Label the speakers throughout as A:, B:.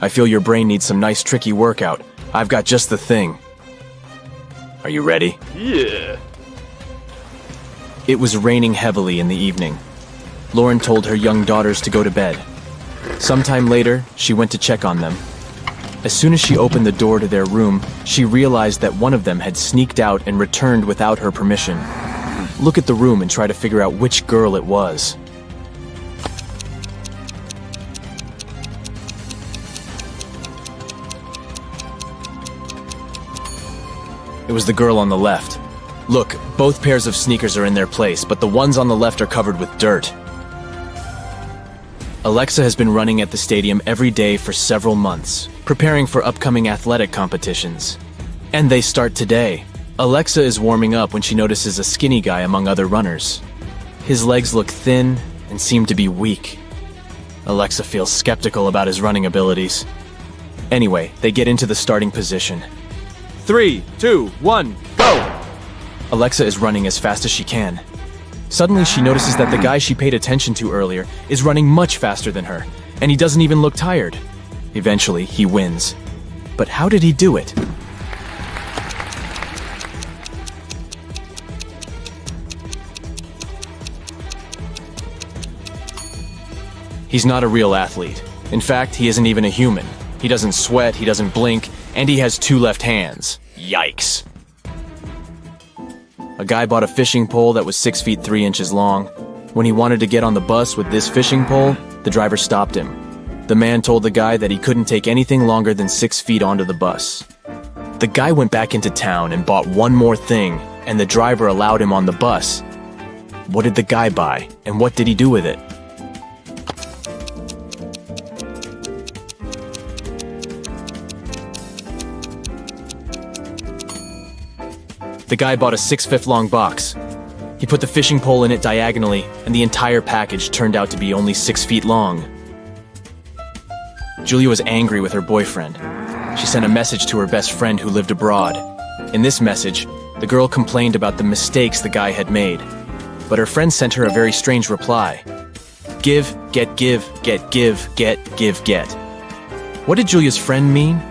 A: I feel your brain needs some nice tricky workout. I've got just the thing. Are you ready?
B: Yeah.
A: It was raining heavily in the evening. Lauren told her young daughters to go to bed. Sometime later, she went to check on them. As soon as she opened the door to their room, she realized that one of them had sneaked out and returned without her permission. Look at the room and try to figure out which girl it was. It was the girl on the left. Look, both pairs of sneakers are in their place, but the ones on the left are covered with dirt. Alexa has been running at the stadium every day for several months, preparing for upcoming athletic competitions. And they start today. Alexa is warming up when she notices a skinny guy among other runners. His legs look thin and seem to be weak. Alexa feels skeptical about his running abilities. Anyway, they get into the starting position. 3, 2, 1, go! Alexa is running as fast as she can. Suddenly, she notices that the guy she paid attention to earlier is running much faster than her, and he doesn't even look tired. Eventually, he wins. But how did he do it? He's not a real athlete. In fact, he isn't even a human. He doesn't sweat, he doesn't blink, and he has 2 left hands. Yikes. A guy bought a fishing pole that was 6 feet 3 inches long. When he wanted to get on the bus with this fishing pole, the driver stopped him. The man told the guy that he couldn't take anything longer than 6 feet onto the bus. The guy went back into town and bought one more thing, and the driver allowed him on the bus. What did the guy buy, and what did he do with it? The guy bought a 6-foot long box. He put the fishing pole in it diagonally, and the entire package turned out to be only 6 feet long. Julia was angry with her boyfriend. She sent a message to her best friend who lived abroad. In this message, the girl complained about the mistakes the guy had made. But her friend sent her a very strange reply. Give, get, give, get, give, get, give, get. What did Julia's friend mean?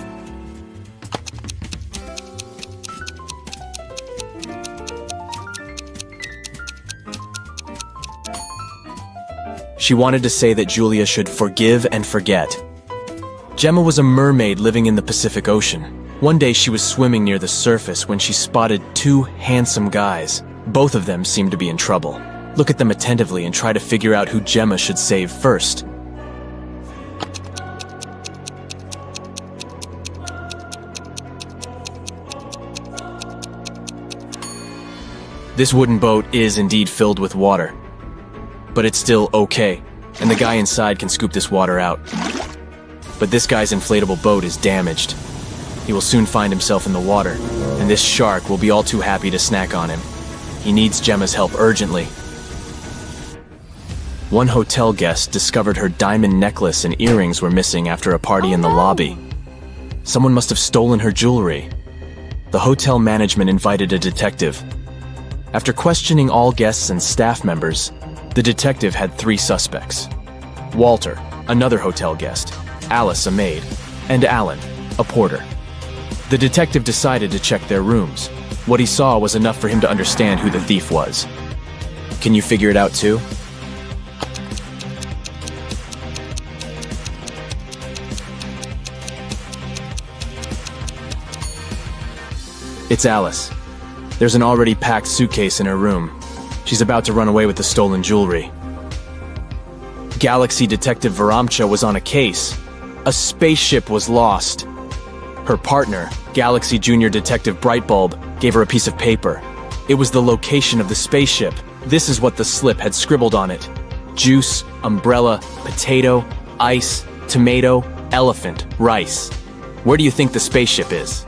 A: She wanted to say that Julia should forgive and forget. Gemma was a mermaid living in the Pacific Ocean. One day she was swimming near the surface when she spotted 2 handsome guys. Both of them seemed to be in trouble. Look at them attentively and try to figure out who Gemma should save first. This wooden boat is indeed filled with water. But it's still okay, and the guy inside can scoop this water out. But this guy's inflatable boat is damaged. He will soon find himself in the water, and this shark will be all too happy to snack on him. He needs Gemma's help urgently. One hotel guest discovered her diamond necklace and earrings were missing after a party in the lobby. Someone must have stolen her jewelry. The hotel management invited a detective. After questioning all guests and staff members, the detective had 3 suspects. Walter, another hotel guest, Alice, a maid, and Alan, a porter. The detective decided to check their rooms. What he saw was enough for him to understand who the thief was. Can you figure it out too? It's Alice. There's an already packed suitcase in her room. She's about to run away with the stolen jewelry. Galaxy Detective Varamcha was on a case. A spaceship was lost. Her partner, Galaxy Junior Detective Brightbulb, gave her a piece of paper. It was the location of the spaceship. This is what the slip had scribbled on it. Juice, umbrella, potato, ice, tomato, elephant, rice. Where do you think the spaceship is?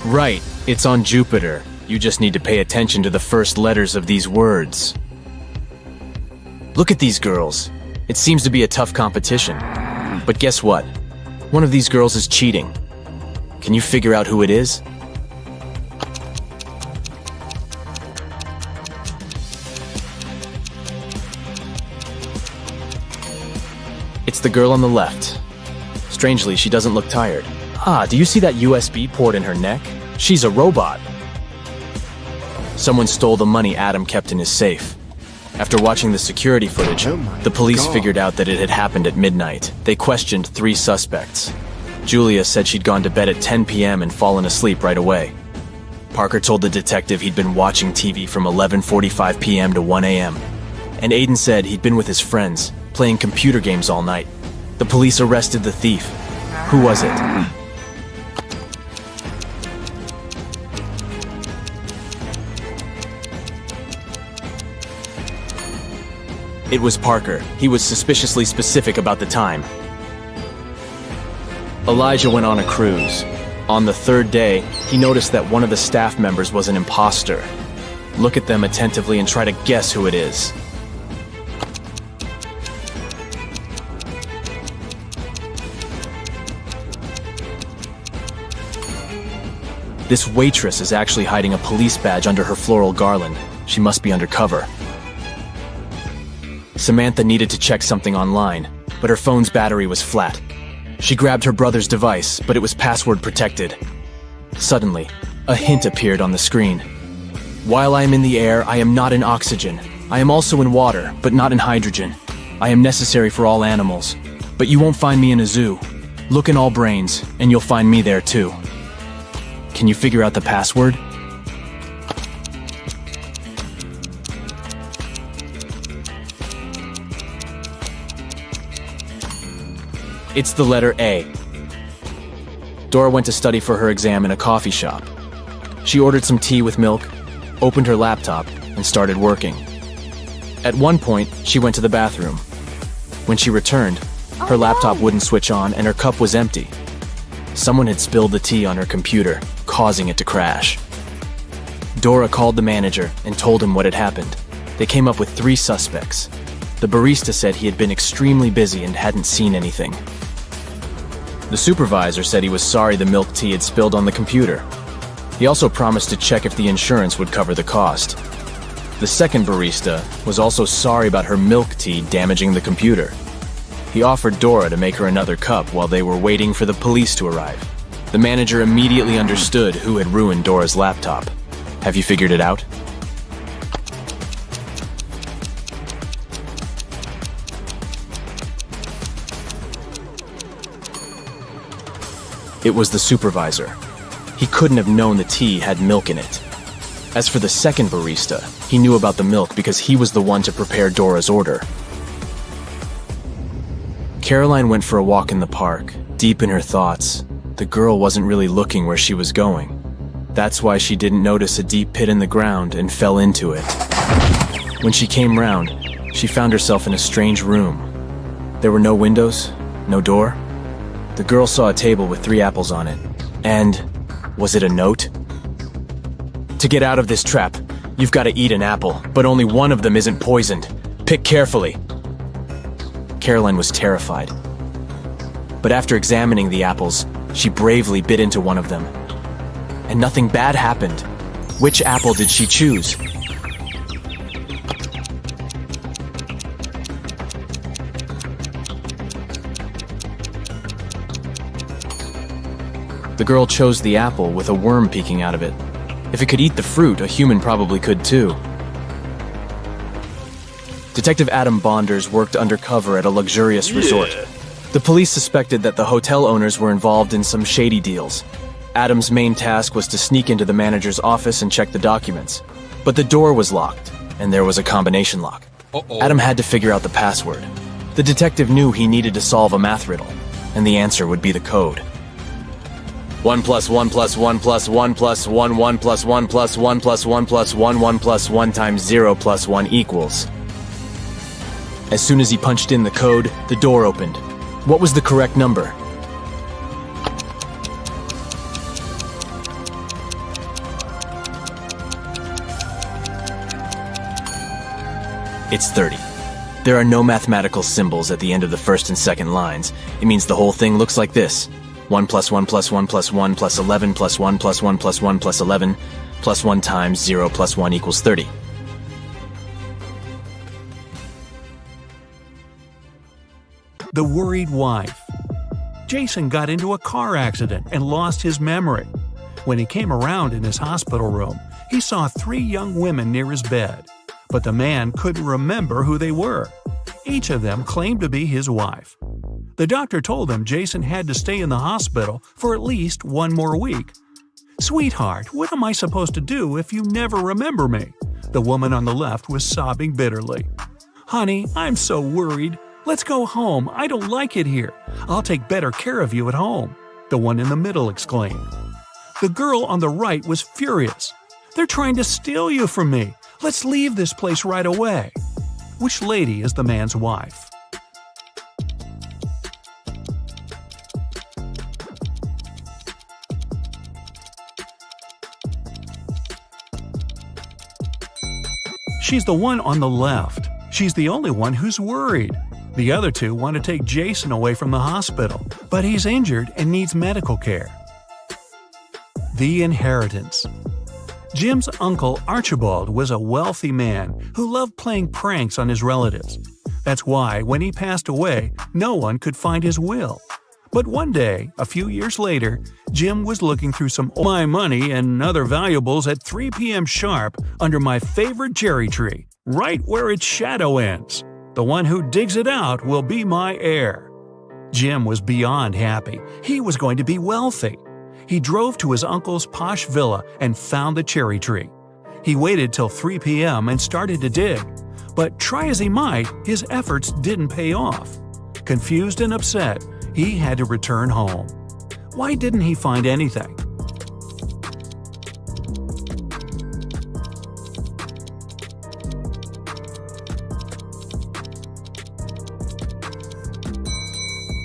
A: Right, it's on Jupiter. You just need to pay attention to the first letters of these words. Look at these girls. It seems to be a tough competition. But guess what? One of these girls is cheating. Can you figure out who it is? It's the girl on the left. Strangely, she doesn't look tired. Ah, do you see that USB port in her neck? She's a robot. Someone stole the money Adam kept in his safe. After watching the security footage, the police figured out that it had happened at midnight. They questioned 3 suspects. Julia said she'd gone to bed at 10 p.m. and fallen asleep right away. Parker told the detective he'd been watching TV from 11:45 p.m. to 1 a.m. And Aiden said he'd been with his friends, playing computer games all night. The police arrested the thief. Who was it? It was Parker. He was suspiciously specific about the time. Elijah went on a cruise. On the 3rd day, he noticed that one of the staff members was an imposter. Look at them attentively and try to guess who it is. This waitress is actually hiding a police badge under her floral garland. She must be undercover. Samantha needed to check something online, but her phone's battery was flat. She grabbed her brother's device, but it was password protected. Suddenly, a hint appeared on the screen. While I am in the air, I am not in oxygen. I am also in water, but not in hydrogen. I am necessary for all animals, but you won't find me in a zoo. Look in all brains, and you'll find me there too. Can you figure out the password? It's the letter A. Dora went to study for her exam in a coffee shop. She ordered some tea with milk, opened her laptop, and started working. At one point, she went to the bathroom. When she returned, her laptop wouldn't switch on and her cup was empty. Someone had spilled the tea on her computer, causing it to crash. Dora called the manager and told him what had happened. They came up with 3 suspects. The barista said he had been extremely busy and hadn't seen anything. The supervisor said he was sorry the milk tea had spilled on the computer. He also promised to check if the insurance would cover the cost. The second barista was also sorry about her milk tea damaging the computer. He offered Dora to make her another cup while they were waiting for the police to arrive. The manager immediately understood who had ruined Dora's laptop. Have you figured it out? It was the supervisor. He couldn't have known the tea had milk in it. As for the second barista, he knew about the milk because he was the one to prepare Dora's order. Caroline went for a walk in the park. Deep in her thoughts, the girl wasn't really looking where she was going. That's why she didn't notice a deep pit in the ground and fell into it. When she came round, she found herself in a strange room. There were no windows, no door. The girl saw a table with 3 apples on it. And was it a note? To get out of this trap, you've got to eat an apple, but only one of them isn't poisoned. Pick carefully. Caroline was terrified. But after examining the apples, she bravely bit into one of them. And nothing bad happened. Which apple did she choose? The girl chose the apple with a worm peeking out of it. If it could eat the fruit, a human probably could too. Detective Adam Bonders worked undercover at a luxurious resort. The police suspected that the hotel owners were involved in some shady deals. Adam's main task was to sneak into the manager's office and check the documents. But the door was locked, and there was a combination lock. Adam had to figure out the password. The detective knew he needed to solve a math riddle, and the answer would be the code. 1 plus 1 plus 1 plus 1 plus 1 1 plus 1 plus 1 plus 1 plus 1 1 plus 1 times 0 plus 1 equals. As soon as he punched in the code, the door opened. What was the correct number? It's 30. There are no mathematical symbols at the end of the first and second lines. It means the whole thing looks like this. 1 plus 1 plus 1 plus 1 plus 11 plus 1 plus 1 plus 1 plus 11 plus 1 times 0 plus 1 equals 30.
B: The worried wife. Jason got into a car accident and lost his memory. When he came around in his hospital room, he saw 3 young women near his bed, but the man couldn't remember who they were. Each of them claimed to be his wife. The doctor told him Jason had to stay in the hospital for at least 1 more week. "Sweetheart, what am I supposed to do if you never remember me?" The woman on the left was sobbing bitterly. "Honey, I'm so worried. Let's go home. I don't like it here. I'll take better care of you at home," the one in the middle exclaimed. The girl on the right was furious. "They're trying to steal you from me. Let's leave this place right away." Which lady is the man's wife? She's the one on the left. She's the only one who's worried. The other 2 want to take Jason away from the hospital, but he's injured and needs medical care. The inheritance. Jim's uncle Archibald was a wealthy man who loved playing pranks on his relatives. That's why, when he passed away, no one could find his will. But one day, a few years later, Jim was looking through some of my money and other valuables at 3 p.m. sharp under my favorite cherry tree, right where its shadow ends. The one who digs it out will be my heir. Jim was beyond happy. He was going to be wealthy. He drove to his uncle's posh villa and found the cherry tree. He waited till 3 p.m. and started to dig. But try as he might, his efforts didn't pay off. Confused and upset, he had to return home. Why didn't he find anything?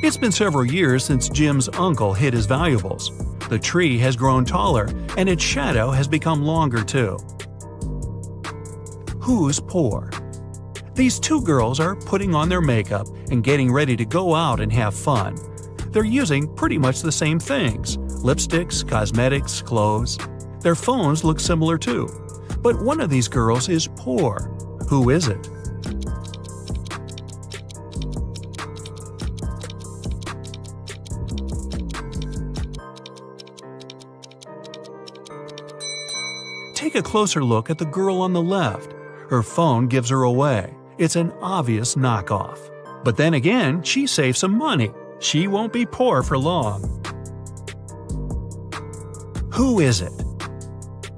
B: It's been several years since Jim's uncle hid his valuables. The tree has grown taller, and its shadow has become longer too. Who's poor? These 2 girls are putting on their makeup and getting ready to go out and have fun. They're using pretty much the same things: lipsticks, cosmetics, clothes. Their phones look similar too. But one of these girls is poor. Who is it? Take a closer look at the girl on the left. Her phone gives her away. It's an obvious knockoff. But then again, she saved some money. She won't be poor for long. Who is it?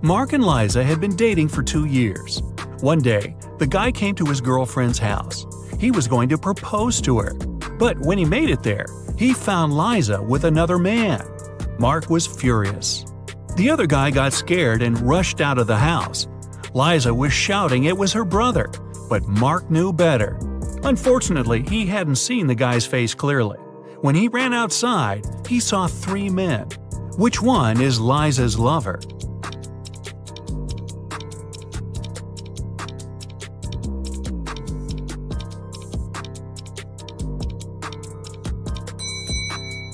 B: Mark and Liza had been dating for 2 years. One day, the guy came to his girlfriend's house. He was going to propose to her. But when he made it there, he found Liza with another man. Mark was furious. The other guy got scared and rushed out of the house. Liza was shouting it was her brother, but Mark knew better. Unfortunately, he hadn't seen the guy's face clearly. When he ran outside, he saw 3 men. Which one is Liza's lover?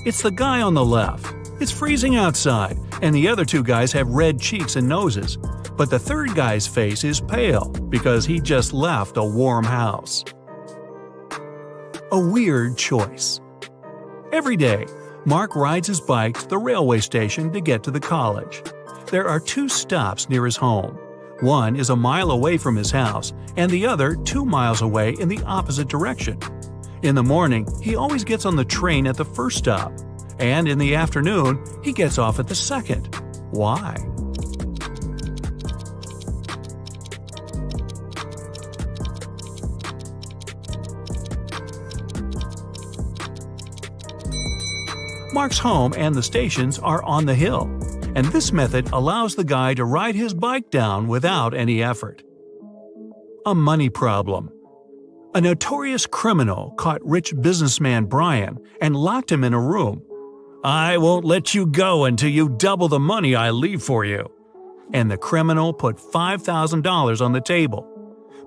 B: It's the guy on the left. It's freezing outside, and the other 2 guys have red cheeks and noses. But the third guy's face is pale because he just left a warm house. A weird choice. Every day, Mark rides his bike to the railway station to get to the college. There are 2 stops near his home. One is a mile away from his house, and the other 2 miles away in the opposite direction. In the morning, he always gets on the train at the first stop, and in the afternoon, he gets off at the second. Why? Mark's home and the stations are on the hill, and this method allows the guy to ride his bike down without any effort. A money problem. A notorious criminal caught rich businessman Brian and locked him in a room. "I won't let you go until you double the money I leave for you." And the criminal put $5,000 on the table.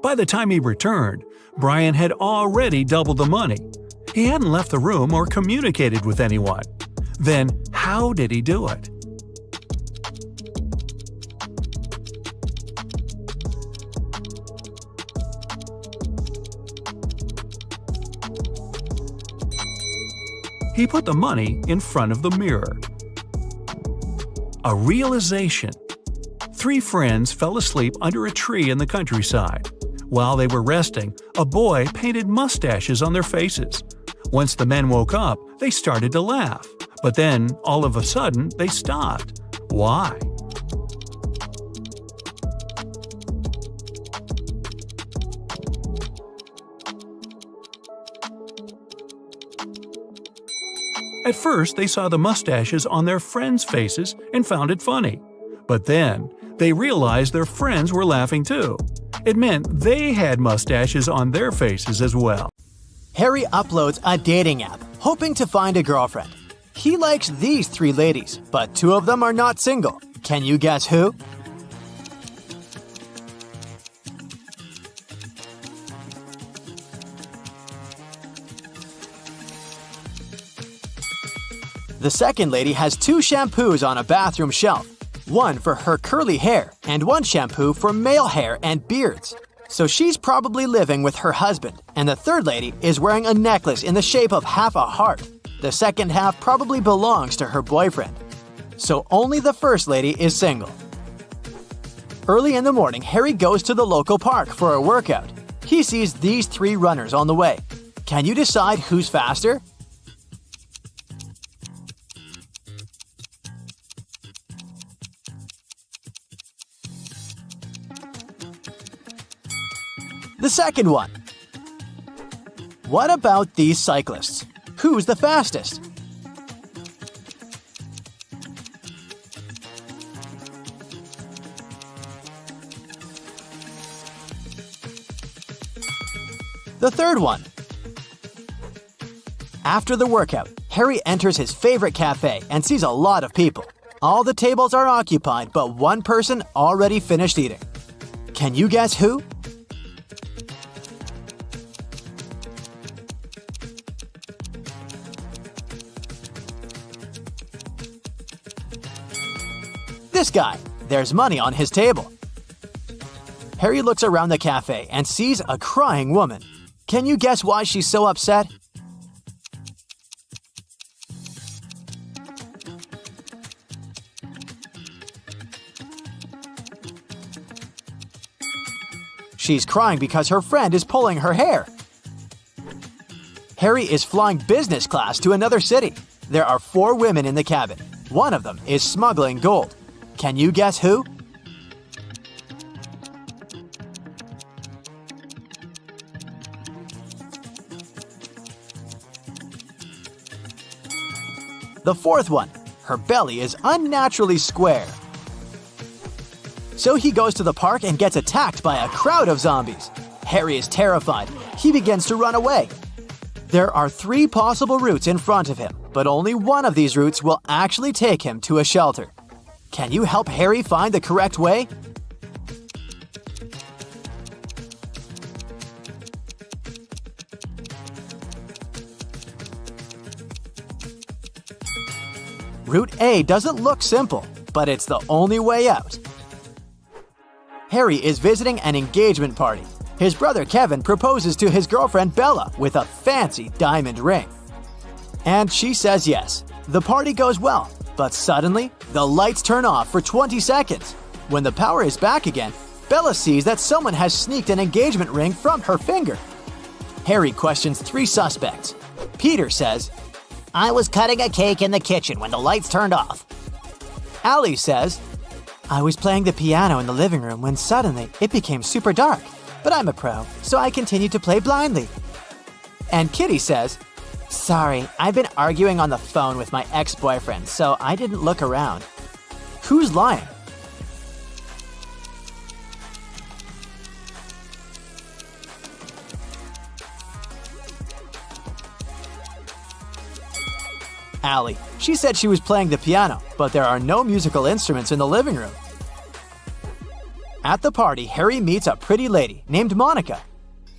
B: By the time he returned, Brian had already doubled the money. He hadn't left the room or communicated with anyone. Then, how did he do it? He put the money in front of the mirror. A realization. 3 friends fell asleep under a tree in the countryside. While they were resting, a boy painted mustaches on their faces. Once the men woke up, they started to laugh. But then, all of a sudden, they stopped. Why? At first, they saw the mustaches on their friends' faces and found it funny. But then, they realized their friends were laughing too. It meant they had mustaches on their faces as well.
C: Harry uploads a dating app, hoping to find a girlfriend. He likes these 3 ladies, but 2 of them are not single. Can you guess who? The second lady has 2 shampoos on a bathroom shelf. One for her curly hair and one shampoo for male hair and beards. So she's probably living with her husband, and the third lady is wearing a necklace in the shape of half a heart. The second half probably belongs to her boyfriend. So only the first lady is single. Early in the morning, Harry goes to the local park for a workout. He sees these 3 runners on the way. Can you decide who's faster? The second one. What about these cyclists? Who's the fastest? The third one. After the workout, Harry enters his favorite cafe and sees a lot of people. All the tables are occupied, but one person already finished eating. Can you guess who? This guy. There's money on his table. Harry looks around the cafe and sees a crying woman. Can you guess why she's so upset? She's crying because her friend is pulling her hair. Harry is flying business class to another city. There are 4 women in the cabin. One of them is smuggling gold. Can you guess who? The fourth one. Her belly is unnaturally square. So he goes to the park and gets attacked by a crowd of zombies. Harry is terrified. He begins to run away. There are 3 possible routes in front of him, but only one of these routes will actually take him to a shelter. Can you help Harry find the correct way? Route A doesn't look simple, but it's the only way out. Harry is visiting an engagement party. His brother Kevin proposes to his girlfriend Bella with a fancy diamond ring. And she says yes. The party goes well, but suddenly, the lights turn off for 20 seconds. When the power is back again, Bella sees that someone has sneaked an engagement ring from her finger. Harry questions 3 suspects. Peter says,
D: I was cutting a cake in the kitchen when the lights turned off.
C: Allie says, I was playing the piano in the living room when suddenly it became super dark. But I'm a pro, so I continued to play blindly. And Kitty says, Sorry, I've been arguing on the phone with my ex-boyfriend, so I didn't look around. Who's lying? Allie. She said she was playing the piano, but there are no musical instruments in the living room. At the party, Harry meets a pretty lady named Monica.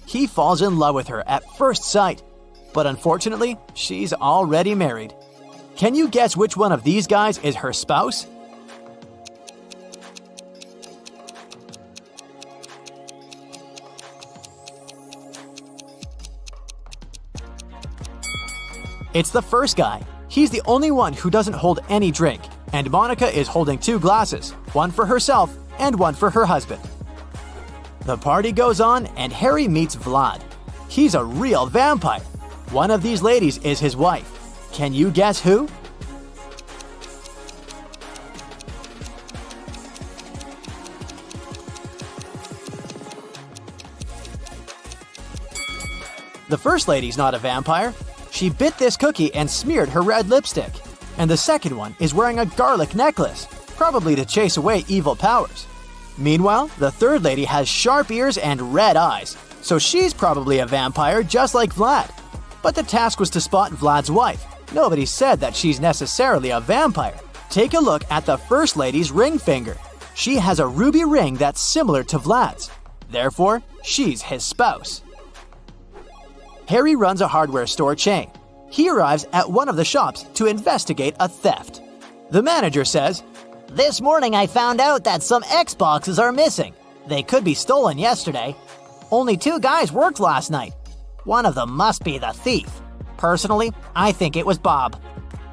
C: He falls in love with her at first sight, but unfortunately, she's already married. Can you guess which one of these guys is her spouse? It's the first guy. He's the only one who doesn't hold any drink, and Monica is holding 2 glasses, one for herself and one for her husband. The party goes on and Harry meets Vlad. He's a real vampire. One of these ladies is his wife. Can you guess who? The first lady's not a vampire. She bit this cookie and smeared her red lipstick. And the second one is wearing a garlic necklace, probably to chase away evil powers. Meanwhile, the third lady has sharp ears and red eyes, so she's probably a vampire just like Vlad. But the task was to spot Vlad's wife. Nobody said that she's necessarily a vampire. Take a look at the first lady's ring finger. She has a ruby ring that's similar to Vlad's. Therefore, she's his spouse. Harry runs a hardware store chain. He arrives at one of the shops to investigate a theft. The manager says,
D: This morning I found out that some Xboxes are missing. They could be stolen yesterday. Only 2 guys worked last night. One of them must be the thief. Personally, I think it was Bob.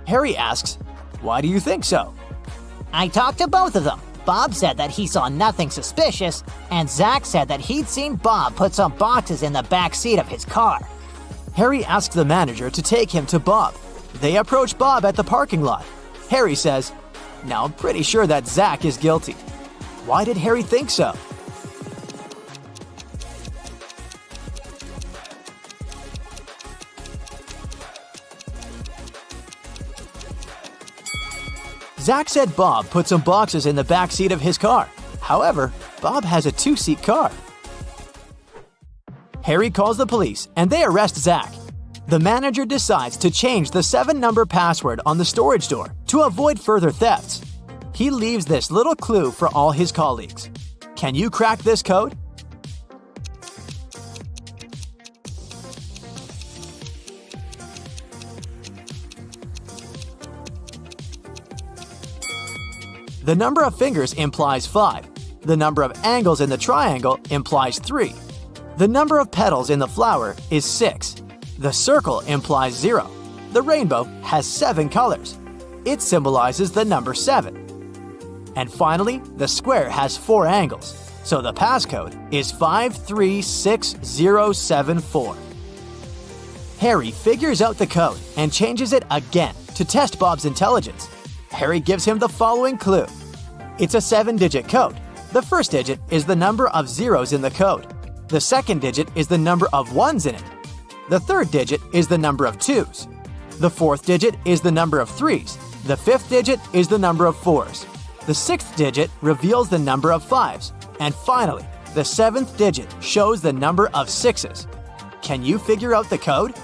C: Harry asks, "Why do you think so?"
D: I talked to both of them. Bob said that he saw nothing suspicious, and Zach said that he'd seen Bob put some boxes in the back seat of his car.
C: Harry asks the manager to take him to Bob. They approach Bob at the parking lot. Harry says, "Now I'm pretty sure that Zach is guilty." Why did Harry think so? Zach said Bob put some boxes in the back seat of his car. However, Bob has a 2-seat car. Harry calls the police and they arrest Zach. The manager decides to change the 7-number password on the storage door to avoid further thefts. He leaves this little clue for all his colleagues. Can you crack this code? The number of fingers implies 5. The number of angles in the triangle implies 3. The number of petals in the flower is 6. The circle implies 0. The rainbow has 7 colors. It symbolizes the number 7. And finally, the square has 4 angles, so the passcode is 536074. Harry figures out the code and changes it again to test Bob's intelligence. Harry gives him the following clue. It's a 7-digit code. The first digit is the number of zeros in the code. The second digit is the number of ones in it. The third digit is the number of 2s. The fourth digit is the number of 3s. The fifth digit is the number of 4s. The sixth digit reveals the number of 5s. And finally, the 7th digit shows the number of 6s. Can you figure out the code?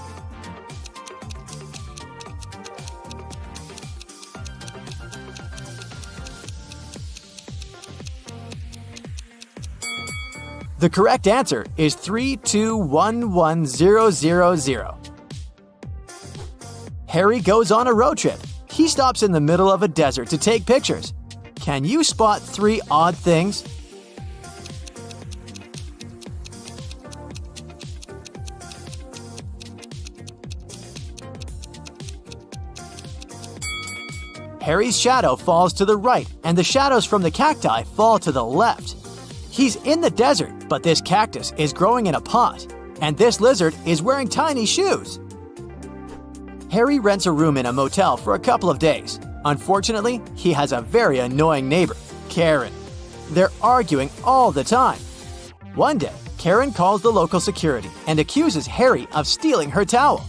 C: The correct answer is 3211000. Harry goes on a road trip. He stops in the middle of a desert to take pictures. Can you spot 3 odd things? Harry's shadow falls to the right, and the shadows from the cacti fall to the left. He's in the desert, but this cactus is growing in a pot, and this lizard is wearing tiny shoes. Harry rents a room in a motel for a couple of days. Unfortunately, he has a very annoying neighbor, Karen. They're arguing all the time. One day, Karen calls the local security and accuses Harry of stealing her towel.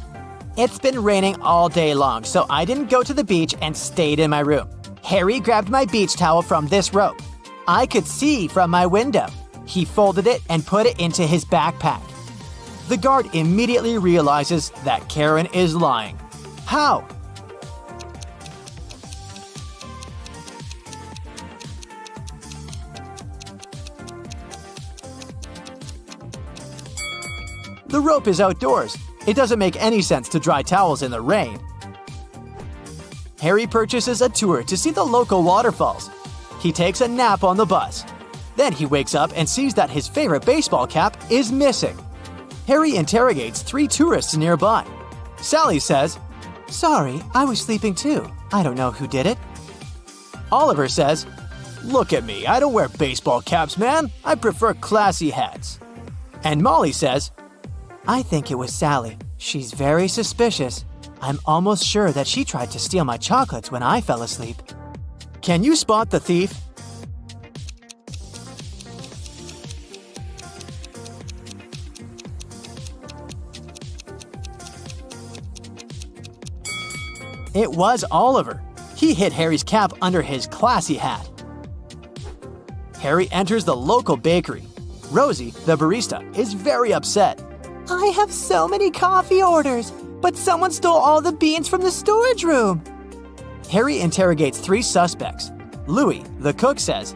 C: It's been raining all day long, so I didn't go to the beach and stayed in my room. Harry grabbed my beach towel from this rope. I could see from my window. He folded it and put it into his backpack. The guard immediately realizes that Karen is lying. How? The rope is outdoors. It doesn't make any sense to dry towels in the rain. Harry purchases a tour to see the local waterfalls. He takes a nap on the bus. Then he wakes up and sees that his favorite baseball cap is missing. Harry interrogates 3 tourists nearby. Sally says, Sorry, I was sleeping too. I don't know who did it. Oliver says, Look at me, I don't wear baseball caps, man. I prefer classy hats. And Molly says, I think it was Sally. She's very suspicious. I'm almost sure that she tried to steal my chocolates when I fell asleep. Can you spot the thief? It was Oliver. He hid Harry's cap under his classy hat. Harry enters the local bakery. Rosie, the barista, is very upset. I have so many coffee orders, but someone stole all the beans from the storage room. Harry interrogates 3 suspects. Louis, the cook, says,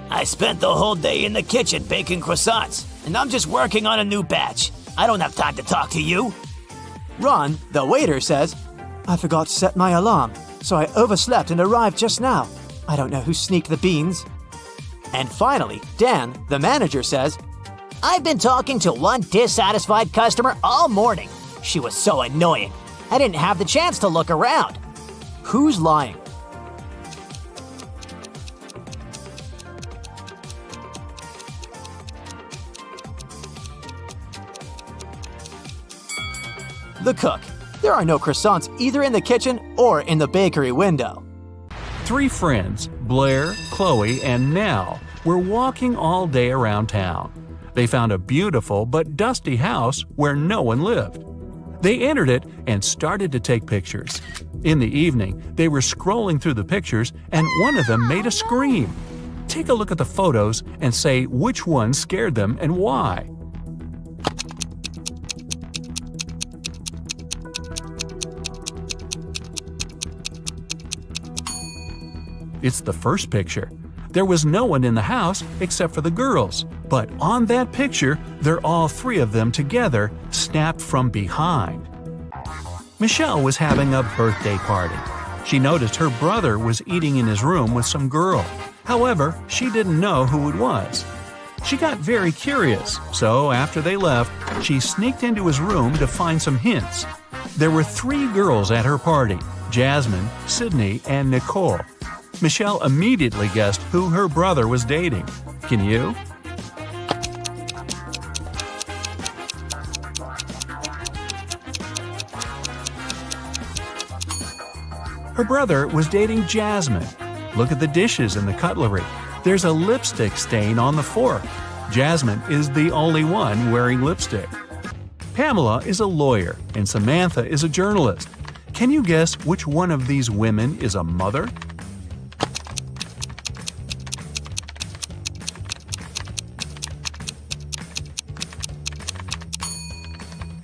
C: I spent the whole day in the kitchen baking croissants, and I'm just working on a new batch. I don't have time to talk to you. Ron, the waiter, says, I forgot to set my alarm, so I overslept and arrived just now. I don't know who sneaked the beans. And finally, Dan, the manager, says, I've been talking to one dissatisfied customer all morning. She was so annoying. I didn't have the chance to look around. Who's lying? The cook. There are no croissants either in the kitchen or in the bakery window.
B: 3 friends, Blair, Chloe, and Nell, were walking all day around town. They found a beautiful but dusty house where no one lived. They entered it and started to take pictures. In the evening, they were scrolling through the pictures and one of them made a scream. Take a look at the photos and say which one scared them and why. It's the first picture. There was no one in the house except for the girls, but on that picture, they're all 3 of them together, snapped from behind. Michelle was having a birthday party. She noticed her brother was eating in his room with some girl. However, she didn't know who it was. She got very curious, so after they left, she sneaked into his room to find some hints. There were 3 girls at her party, Jasmine, Sydney, and Nicole. Michelle immediately guessed who her brother was dating. Can you? Her brother was dating Jasmine. Look at the dishes and the cutlery. There's a lipstick stain on the fork. Jasmine is the only one wearing lipstick. Pamela is a lawyer and Samantha is a journalist. Can you guess which one of these women is a mother?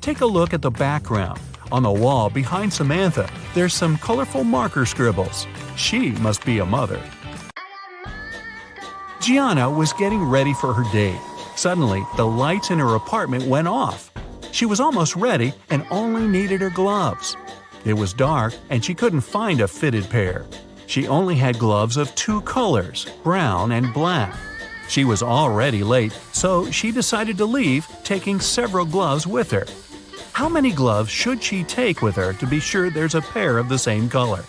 B: Take a look at the background. On the wall behind Samantha, there's some colorful marker scribbles. She must be a mother. Gianna was getting ready for her date. Suddenly, the lights in her apartment went off. She was almost ready and only needed her gloves. It was dark and she couldn't find a fitted pair. She only had gloves of 2 colors, brown and black. She was already late, so she decided to leave, taking several gloves with her. How many gloves should she take with her to be sure there's a pair of the same color?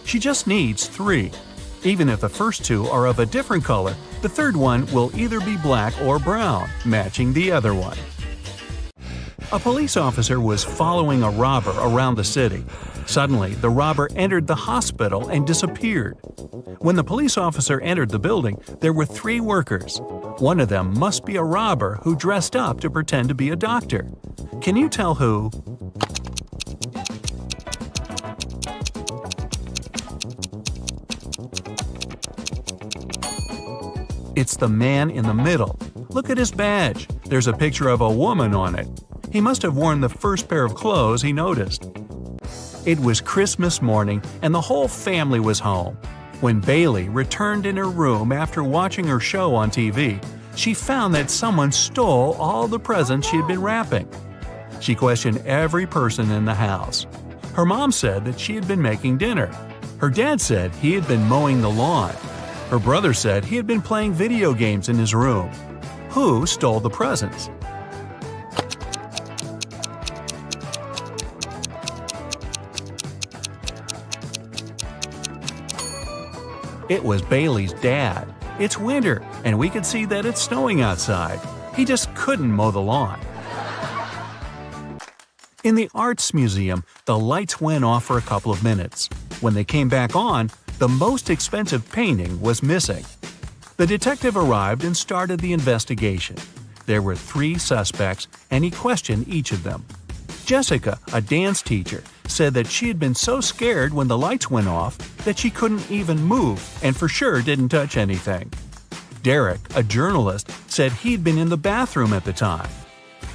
B: She just needs 3. Even if the first 2 are of a different color, the third one will either be black or brown, matching the other one. A police officer was following a robber around the city. Suddenly, the robber entered the hospital and disappeared. When the police officer entered the building, there were 3 workers. One of them must be a robber who dressed up to pretend to be a doctor. Can you tell who? It's the man in the middle. Look at his badge. There's a picture of a woman on it. He must have worn the first pair of clothes he noticed. It was Christmas morning and the whole family was home. When Bailey returned in her room after watching her show on TV, she found that someone stole all the presents she had been wrapping. She questioned every person in the house. Her mom said that she had been making dinner. Her dad said he had been mowing the lawn. Her brother said he had been playing video games in his room. Who stole the presents? It was Bailey's dad. It's winter, and we could see that it's snowing outside. He just couldn't mow the lawn. In the Arts Museum, the lights went off for a couple of minutes. When they came back on, the most expensive painting was missing. The detective arrived and started the investigation. There were 3 suspects, and he questioned each of them. Jessica, a dance teacher, said that she had been so scared when the lights went off that she couldn't even move and for sure didn't touch anything. Derek, a journalist, said he'd been in the bathroom at the time.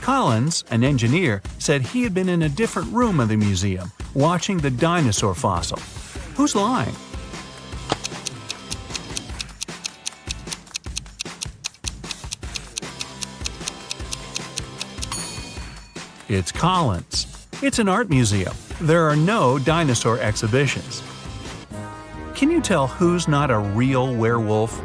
B: Collins, an engineer, said he had been in a different room of the museum, watching the dinosaur fossil. Who's lying? It's Collins. It's an art museum. There are no dinosaur exhibitions. Can you tell who's not a real werewolf?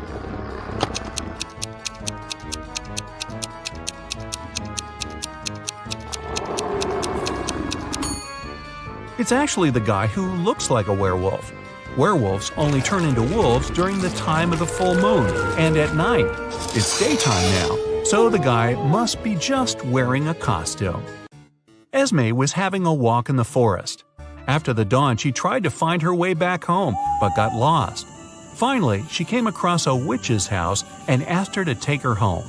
B: It's actually the guy who looks like a werewolf. Werewolves only turn into wolves during the time of the full moon and at night. It's daytime now, so the guy must be just wearing a costume. Esme was having a walk in the forest. After the dawn, she tried to find her way back home, but got lost. Finally, she came across a witch's house and asked her to take her home.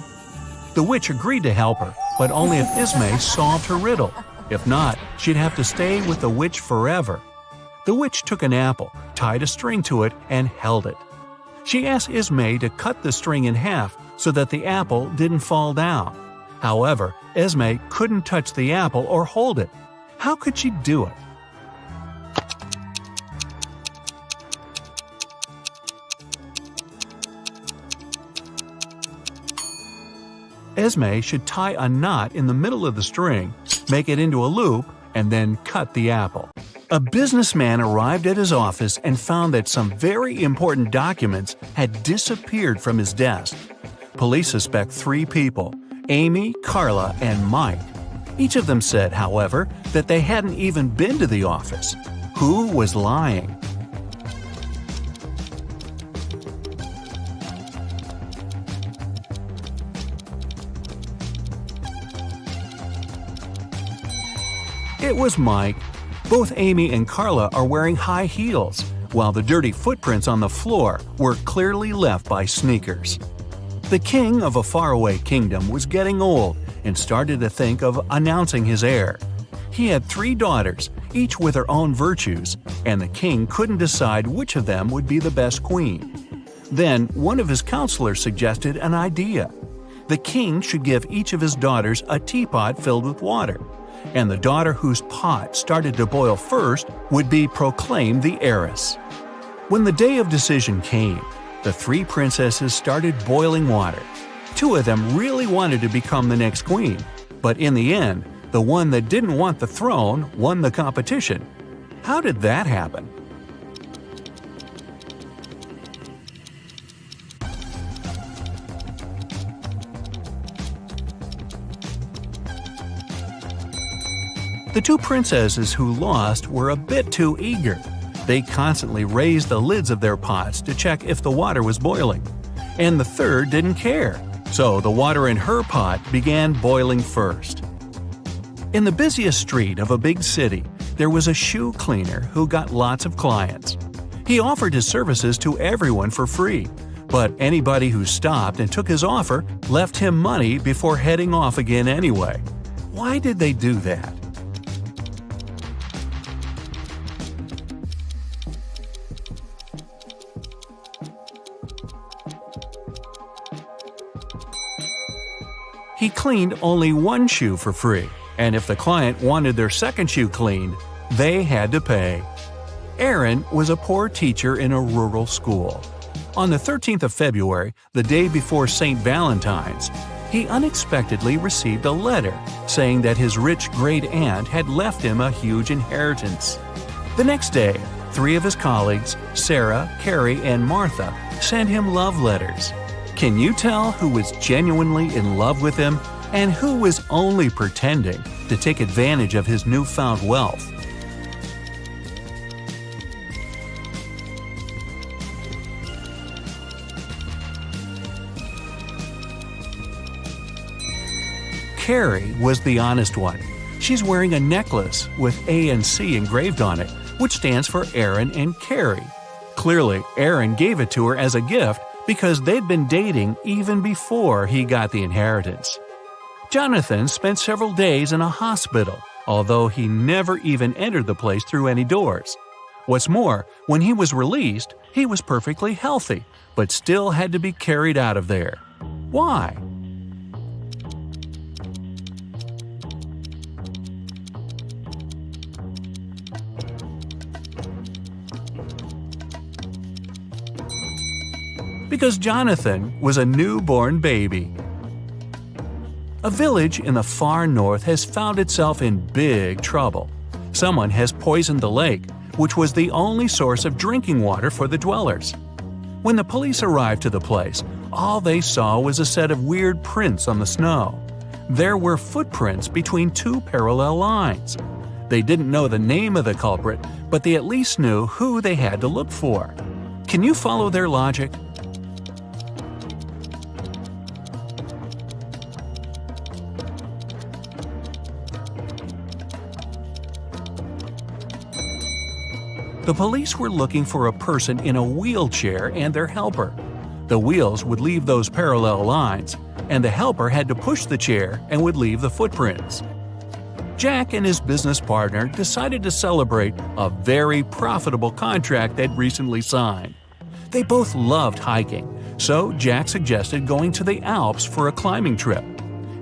B: The witch agreed to help her, but only if Esme solved her riddle. If not, she'd have to stay with the witch forever. The witch took an apple, tied a string to it, and held it. She asked Esme to cut the string in half so that the apple didn't fall down. However, Esme couldn't touch the apple or hold it. How could she do it? Esme should tie a knot in the middle of the string, make it into a loop, and then cut the apple. A businessman arrived at his office and found that some very important documents had disappeared from his desk. Police suspect 3 people: Amy, Carla, and Mike. Each of them said, however, that they hadn't even been to the office. Who was lying? It was Mike. Both Amy and Carla are wearing high heels, while the dirty footprints on the floor were clearly left by sneakers. The king of a faraway kingdom was getting old and started to think of announcing his heir. He had 3 daughters, each with her own virtues, and the king couldn't decide which of them would be the best queen. Then one of his counselors suggested an idea. The king should give each of his daughters a teapot filled with water, and the daughter whose pot started to boil first would be proclaimed the heiress. When the day of decision came, the 3 princesses started boiling water. 2 of them really wanted to become the next queen, but in the end, the one that didn't want the throne won the competition. How did that happen? The 2 princesses who lost were a bit too eager. They constantly raised the lids of their pots to check if the water was boiling. And the third didn't care, so the water in her pot began boiling first. In the busiest street of a big city, there was a shoe cleaner who got lots of clients. He offered his services to everyone for free, but anybody who stopped and took his offer left him money before heading off again anyway. Why did they do that? He cleaned only 1 shoe for free, and if the client wanted their second shoe cleaned, they had to pay. Aaron was a poor teacher in a rural school. On the 13th of February, the day before St. Valentine's, he unexpectedly received a letter saying that his rich great-aunt had left him a huge inheritance. The next day, 3 of his colleagues, Sarah, Carrie, and Martha, sent him love letters. Can you tell who was genuinely in love with him and who was only pretending to take advantage of his newfound wealth? Carrie was the honest one. She's wearing a necklace with A and C engraved on it, which stands for Aaron and Carrie. Clearly, Aaron gave it to her as a gift because they'd been dating even before he got the inheritance. Jonathan spent several days in a hospital, although he never even entered the place through any doors. What's more, when he was released, he was perfectly healthy, but still had to be carried out of there. Why? Because Jonathan was a newborn baby. A village in the far north has found itself in big trouble. Someone has poisoned the lake, which was the only source of drinking water for the dwellers. When the police arrived to the place, all they saw was a set of weird prints on the snow. There were footprints between 2 parallel lines. They didn't know the name of the culprit, but they at least knew who they had to look for. Can you follow their logic? The police were looking for a person in a wheelchair and their helper. The wheels would leave those parallel lines, and the helper had to push the chair and would leave the footprints. Jack and his business partner decided to celebrate a very profitable contract they'd recently signed. They both loved hiking, so Jack suggested going to the Alps for a climbing trip.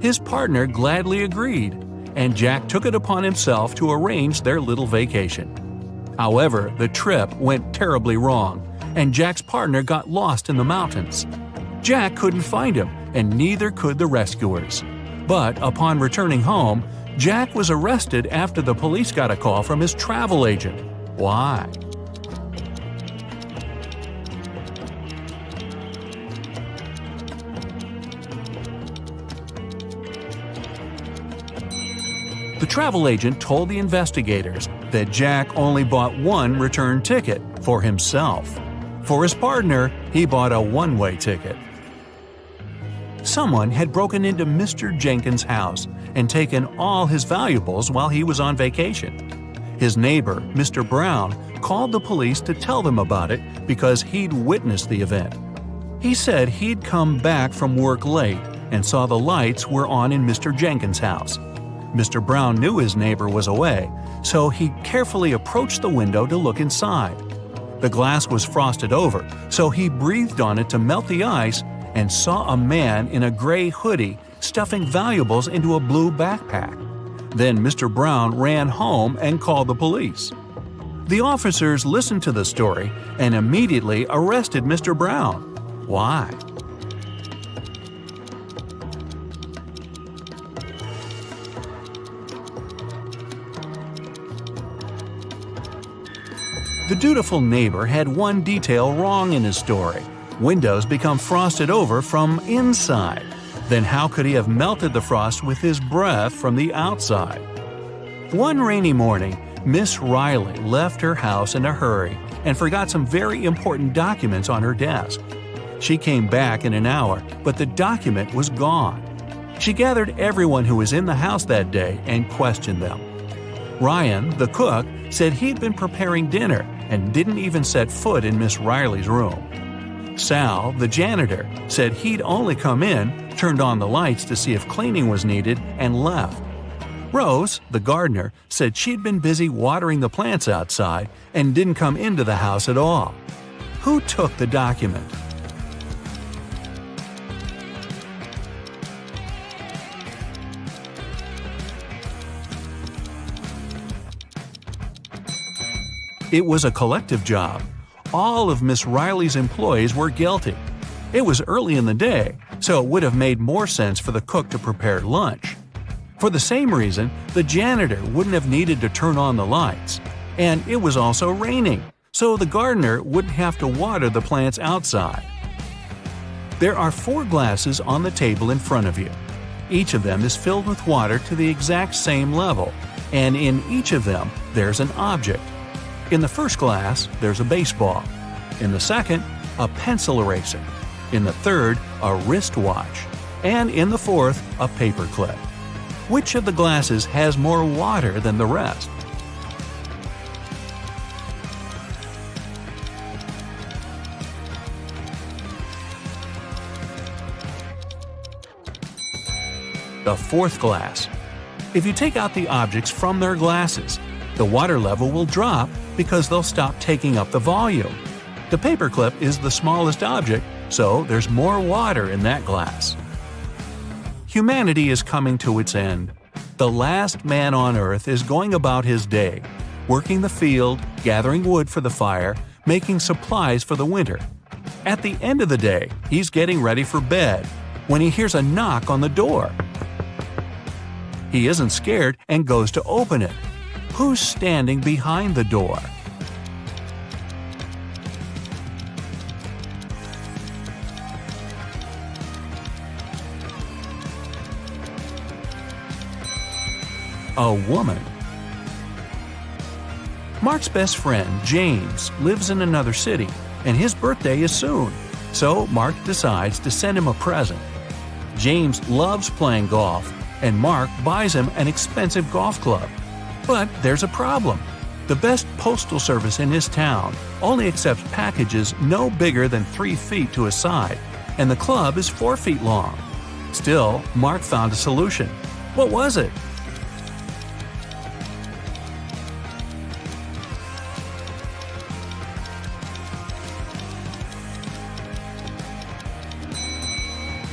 B: His partner gladly agreed, and Jack took it upon himself to arrange their little vacation. However, the trip went terribly wrong, and Jack's partner got lost in the mountains. Jack couldn't find him, and neither could the rescuers. But upon returning home, Jack was arrested after the police got a call from his travel agent. Why? The travel agent told the investigators that Jack only bought 1 return ticket for himself. For his partner, he bought a one-way ticket. Someone had broken into Mr. Jenkins' house and taken all his valuables while he was on vacation. His neighbor, Mr. Brown, called the police to tell them about it because he'd witnessed the event. He said he'd come back from work late and saw the lights were on in Mr. Jenkins' house. Mr. Brown knew his neighbor was away, so he carefully approached the window to look inside. The glass was frosted over, so he breathed on it to melt the ice and saw a man in a gray hoodie stuffing valuables into a blue backpack. Then Mr. Brown ran home and called the police. The officers listened to the story and immediately arrested Mr. Brown. Why? The dutiful neighbor had one detail wrong in his story. Windows become frosted over from inside. Then how could he have melted the frost with his breath from the outside? One rainy morning, Miss Riley left her house in a hurry and forgot some very important documents on her desk. She came back in an hour, but the document was gone. She gathered everyone who was in the house that day and questioned them. Ryan, the cook, said he'd been preparing dinner and didn't even set foot in Miss Riley's room. Sal, the janitor, said he'd only come in, turned on the lights to see if cleaning was needed, and left. Rose, the gardener, said she'd been busy watering the plants outside and didn't come into the house at all. Who took the document? It was a collective job. All of Miss Riley's employees were guilty. It was early in the day, so it would have made more sense for the cook to prepare lunch. For the same reason, the janitor wouldn't have needed to turn on the lights. And it was also raining, so the gardener wouldn't have to water the plants outside. There are 4 glasses on the table in front of you. Each of them is filled with water to the exact same level, and in each of them there's an object. In the first glass, there's a baseball. In the second, a pencil eraser. In the third, a wristwatch. And in the fourth, a paperclip. Which of the glasses has more water than the rest? The fourth glass. If you take out the objects from their glasses, the water level will drop because they'll stop taking up the volume. The paperclip is the smallest object, so there's more water in that glass. Humanity is coming to its end. The last man on Earth is going about his day, working the field, gathering wood for the fire, making supplies for the winter. At the end of the day, he's getting ready for bed when he hears a knock on the door. He isn't scared and goes to open it. Who's standing behind the door? A woman. Mark's best friend, James, lives in another city, and his birthday is soon, so Mark decides to send him a present. James loves playing golf, and Mark buys him an expensive golf club. But there's a problem. The best postal service in his town only accepts packages no bigger than 3 feet to a side, and the club is 4 feet long. Still, Mark found a solution. What was it?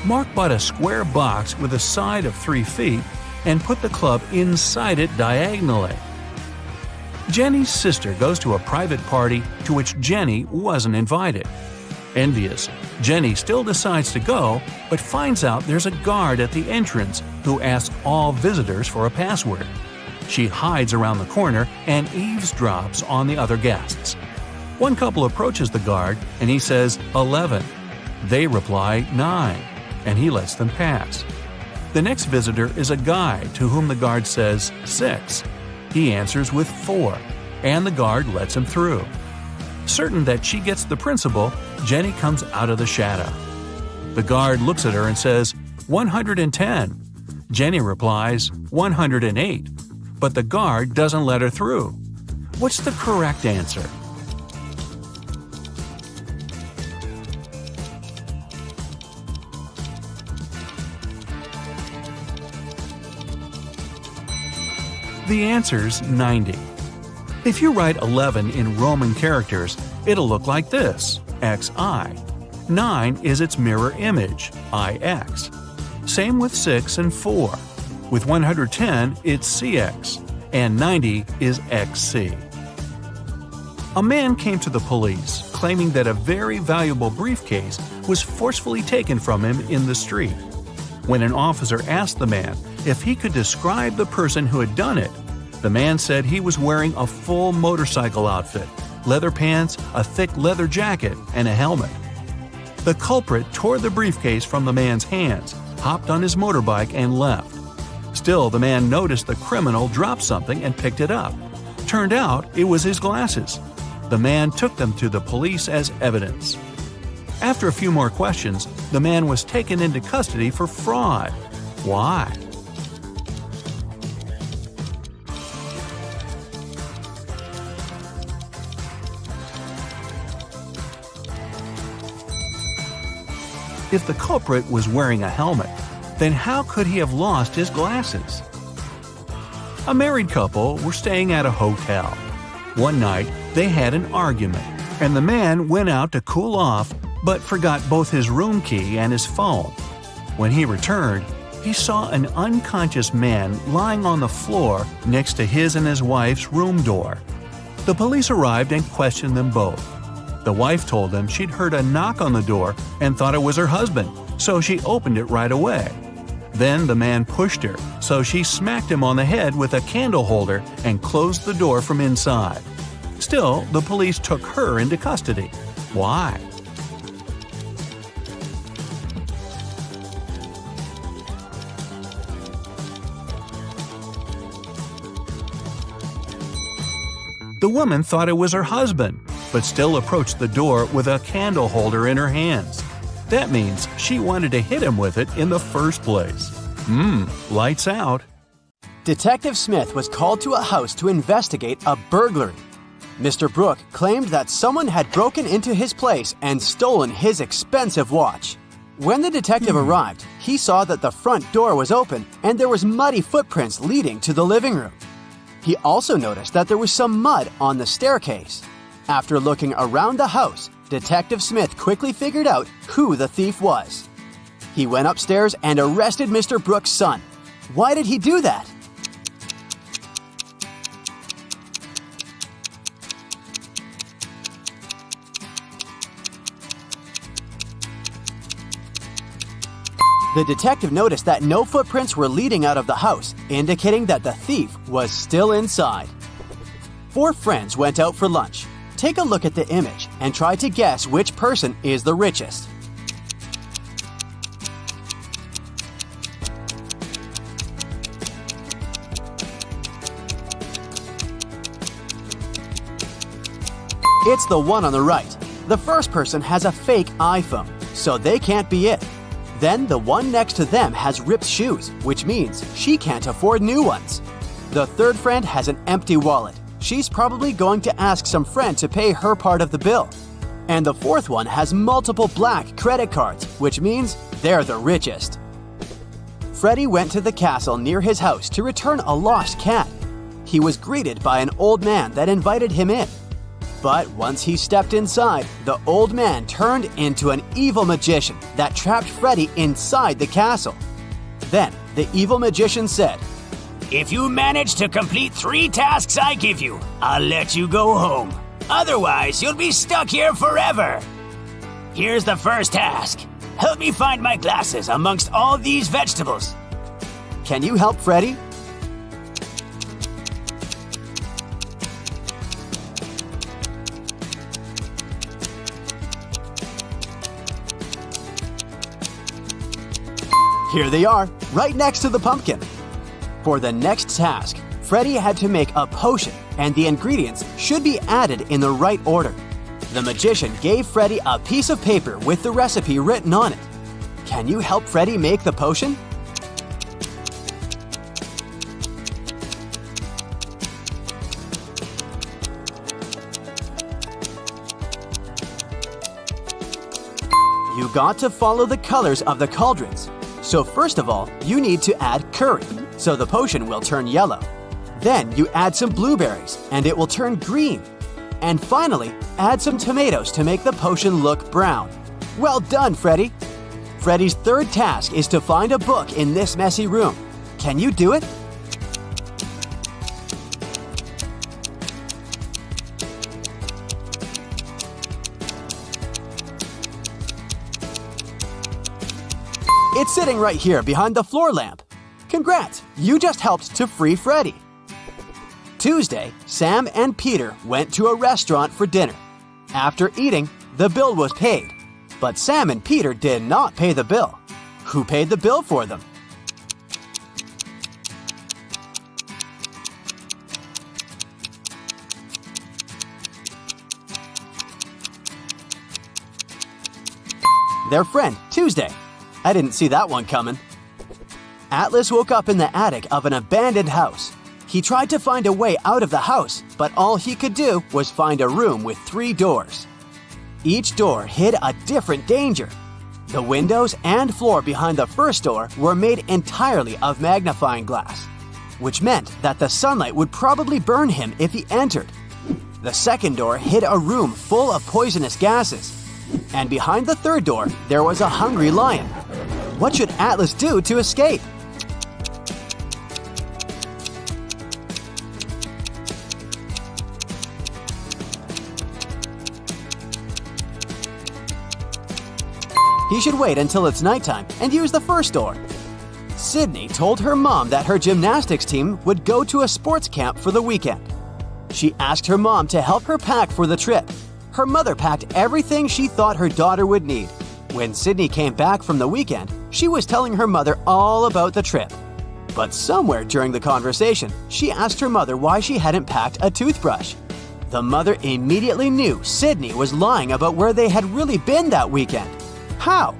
B: Mark bought a square box with a side of 3 feet and put the club inside it diagonally. Jenny's sister goes to a private party to which Jenny wasn't invited. Envious, Jenny still decides to go, but finds out there's a guard at the entrance who asks all visitors for a password. She hides around the corner and eavesdrops on the other guests. One couple approaches the guard and he says 11. They reply 9. And he lets them pass. The next visitor is a guy to whom the guard says 6. He answers with 4, and the guard lets him through. Certain that she gets the principal, Jenny comes out of the shadow. The guard looks at her and says 110. Jenny replies 108, but the guard doesn't let her through. What's the correct answer? The answer's 90. If you write 11 in Roman characters, it'll look like this, XI. 9 is its mirror image, IX. Same with 6 and 4. With 110, it's CX, and 90 is XC. A man came to the police claiming that a very valuable briefcase was forcefully taken from him in the street. When an officer asked the man if he could describe the person who had done it, the man said he was wearing a full motorcycle outfit, leather pants, a thick leather jacket, and a helmet. The culprit tore the briefcase from the man's hands, hopped on his motorbike, and left. Still, the man noticed the criminal drop something and picked it up. Turned out it was his glasses. The man took them to the police as evidence. After a few more questions, the man was taken into custody for fraud. Why? If the culprit was wearing a helmet, then how could he have lost his glasses? A married couple were staying at a hotel. One night, they had an argument, and the man went out to cool off but forgot both his room key and his phone. When he returned, he saw an unconscious man lying on the floor next to his and his wife's room door. The police arrived and questioned them both. The wife told them she'd heard a knock on the door and thought it was her husband, so she opened it right away. Then the man pushed her, so she smacked him on the head with a candle holder and closed the door from inside. Still, the police took her into custody. Why? The woman thought it was her husband, but still approached the door with a candle holder in her hands. That means she wanted to hit him with it in the first place. Lights out.
C: Detective Smith was called to a house to investigate a burglary. Mr. Brooke claimed that someone had broken into his place and stolen his expensive watch. When the detective arrived, he saw that the front door was open and there was muddy footprints leading to the living room. He also noticed that there was some mud on the staircase. After looking around the house, Detective Smith quickly figured out who the thief was. He went upstairs and arrested Mr. Brooks' son. Why did he do that? The detective noticed that no footprints were leading out of the house, indicating that the thief was still inside. 4 friends went out for lunch. Take a look at the image and try to guess which person is the richest. It's the one on the right. The first person has a fake iPhone, so they can't be it. Then the one next to them has ripped shoes, which means she can't afford new ones. The third friend has an empty wallet. She's probably going to ask some friend to pay her part of the bill. And the fourth one has multiple black credit cards, which means they're the richest. Freddie went to the castle near his house to return a lost cat. He was greeted by an old man that invited him in. But once he stepped inside, the old man turned into an evil magician that trapped Freddie inside the castle. Then the evil magician said,
E: "If you manage to complete 3 tasks I give you, I'll let you go home. Otherwise, you'll be stuck here forever. Here's the first task. Help me find my glasses amongst all these vegetables."
C: "Can you help Freddie?" Here they are, right next to the pumpkin. For the next task, Freddie had to make a potion, and the ingredients should be added in the right order. The magician gave Freddie a piece of paper with the recipe written on it. Can you help Freddie make the potion? You got to follow the colors of the cauldrons. So first of all, you need to add curry, so the potion will turn yellow. Then you add some blueberries, and it will turn green. And finally, add some tomatoes to make the potion look brown. Well done, Freddie! Freddie's third task is to find a book in this messy room. Can you do it? It's sitting right here behind the floor lamp. Congrats, you just helped to free Freddie. Tuesday, Sam and Peter went to a restaurant for dinner. After eating, the bill was paid. But Sam and Peter did not pay the bill. Who paid the bill for them? Their friend, Tuesday. I didn't see that one coming. Atlas woke up in the attic of an abandoned house. He tried to find a way out of the house, but all he could do was find a room with 3 doors. Each door hid a different danger. The windows and floor behind the first door were made entirely of magnifying glass, which meant that the sunlight would probably burn him if he entered. The second door hid a room full of poisonous gases. And behind the third door, there was a hungry lion. What should Atlas do to escape? He should wait until it's nighttime and use the first door. Sydney told her mom that her gymnastics team would go to a sports camp for the weekend. She asked her mom to help her pack for the trip. Her mother packed everything she thought her daughter would need. When Sydney came back from the weekend, she was telling her mother all about the trip. But somewhere during the conversation, she asked her mother why she hadn't packed a toothbrush. The mother immediately knew Sydney was lying about where they had really been that weekend. How?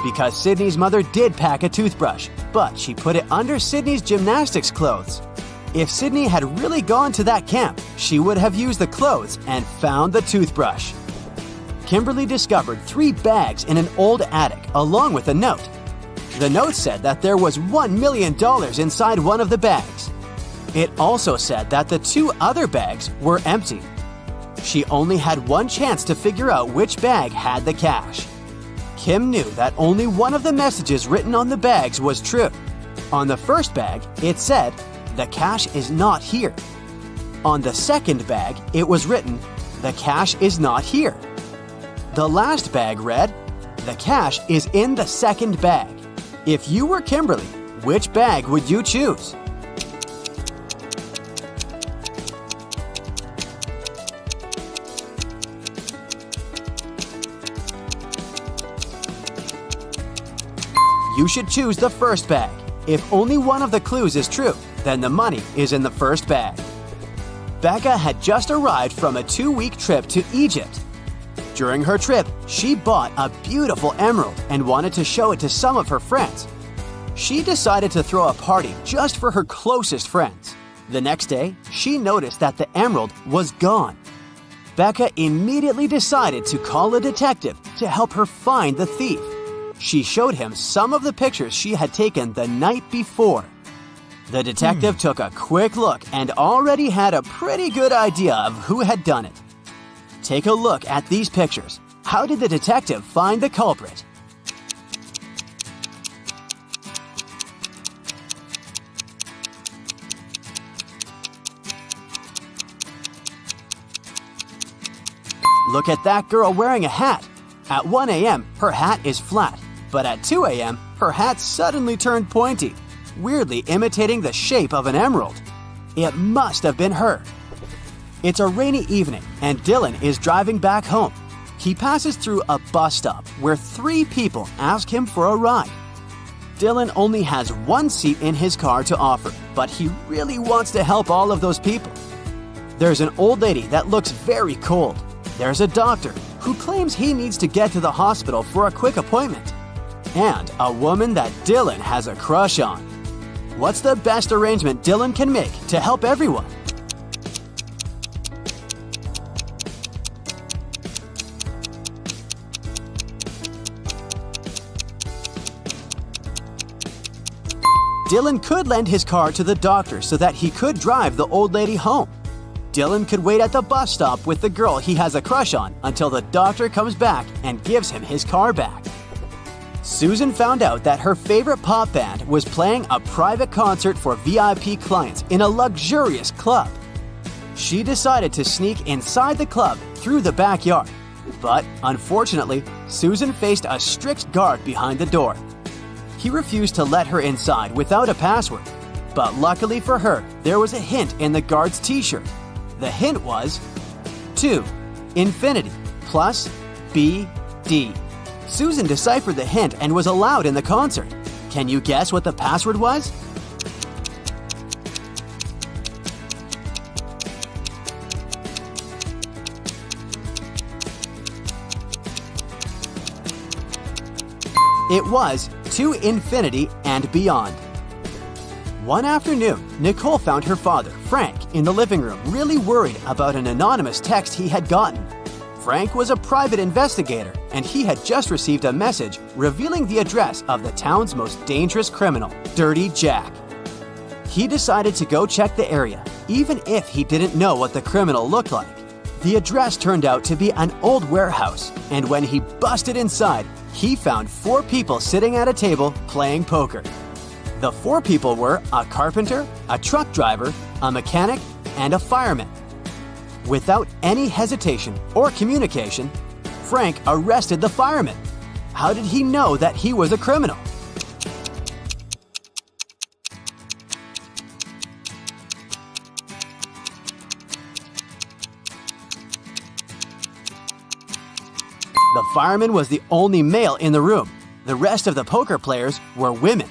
C: Because Sydney's mother did pack a toothbrush, but she put it under Sydney's gymnastics clothes. If Sydney had really gone to that camp, she would have used the clothes and found the toothbrush. Kimberly discovered 3 bags in an old attic along with a note. The note said that there was $1 million inside one of the bags. It also said that the 2 other bags were empty. She only had one chance to figure out which bag had the cash. Kim knew that only one of the messages written on the bags was true. On the first bag, it said, "The cash is not here." On the second bag, it was written, "The cash is not here." The last bag read, "The cash is in the second bag." If you were Kimberly, which bag would you choose? You should choose the first bag. If only one of the clues is true, then the money is in the first bag. Becca had just arrived from a 2-week trip to Egypt. During her trip, she bought a beautiful emerald and wanted to show it to some of her friends. She decided to throw a party just for her closest friends. The next day, she noticed that the emerald was gone. Becca immediately decided to call a detective to help her find the thief. She showed him some of the pictures she had taken the night before. The detective took a quick look and already had a pretty good idea of who had done it. Take a look at these pictures. How did the detective find the culprit? Look at that girl wearing a hat. At 1 a.m., her hat is flat, but at 2 a.m., her hat suddenly turned pointy, weirdly imitating the shape of an emerald. It must have been her. It's a rainy evening, and Dylan is driving back home. He passes through a bus stop where 3 people ask him for a ride. Dylan only has 1 seat in his car to offer, but he really wants to help all of those people. There's an old lady that looks very cold. There's a doctor who claims he needs to get to the hospital for a quick appointment. And a woman that Dylan has a crush on. What's the best arrangement Dylan can make to help everyone? Dylan could lend his car to the doctor so that he could drive the old lady home. Dylan could wait at the bus stop with the girl he has a crush on until the doctor comes back and gives him his car back. Susan found out that her favorite pop band was playing a private concert for VIP clients in a luxurious club. She decided to sneak inside the club through the backyard. But unfortunately, Susan faced a strict guard behind the door. He refused to let her inside without a password. But luckily for her, there was a hint in the guard's t-shirt. The hint was 2, infinity, plus BD. Susan deciphered the hint and was allowed in the concert. Can you guess what the password was? It was to infinity and beyond. One afternoon, Nicole found her father, Frank, in the living room, really worried about an anonymous text he had gotten. Frank was a private investigator, and he had just received a message revealing the address of the town's most dangerous criminal, Dirty Jack. He decided to go check the area, even if he didn't know what the criminal looked like. The address turned out to be an old warehouse, and when he busted inside, he found 4 people sitting at a table playing poker. The 4 people were a carpenter, a truck driver, a mechanic, and a fireman. Without any hesitation or communication, Frank arrested the fireman. How did he know that he was a criminal? The fireman was the only male in the room. The rest of the poker players were women.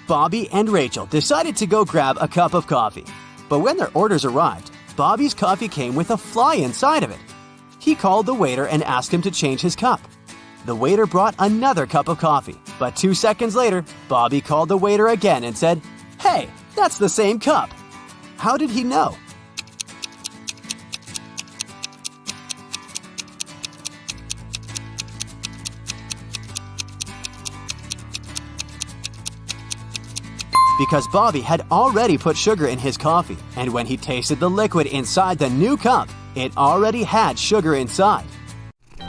C: Bobby and Rachel decided to go grab a cup of coffee. But when their orders arrived, Bobby's coffee came with a fly inside of it. He called the waiter and asked him to change his cup. The waiter brought another cup of coffee, but 2 seconds later, Bobby called the waiter again and said, "Hey, that's the same cup." How did he know? Because Bobby had already put sugar in his coffee, and when he tasted the liquid inside the new cup, it already had sugar inside.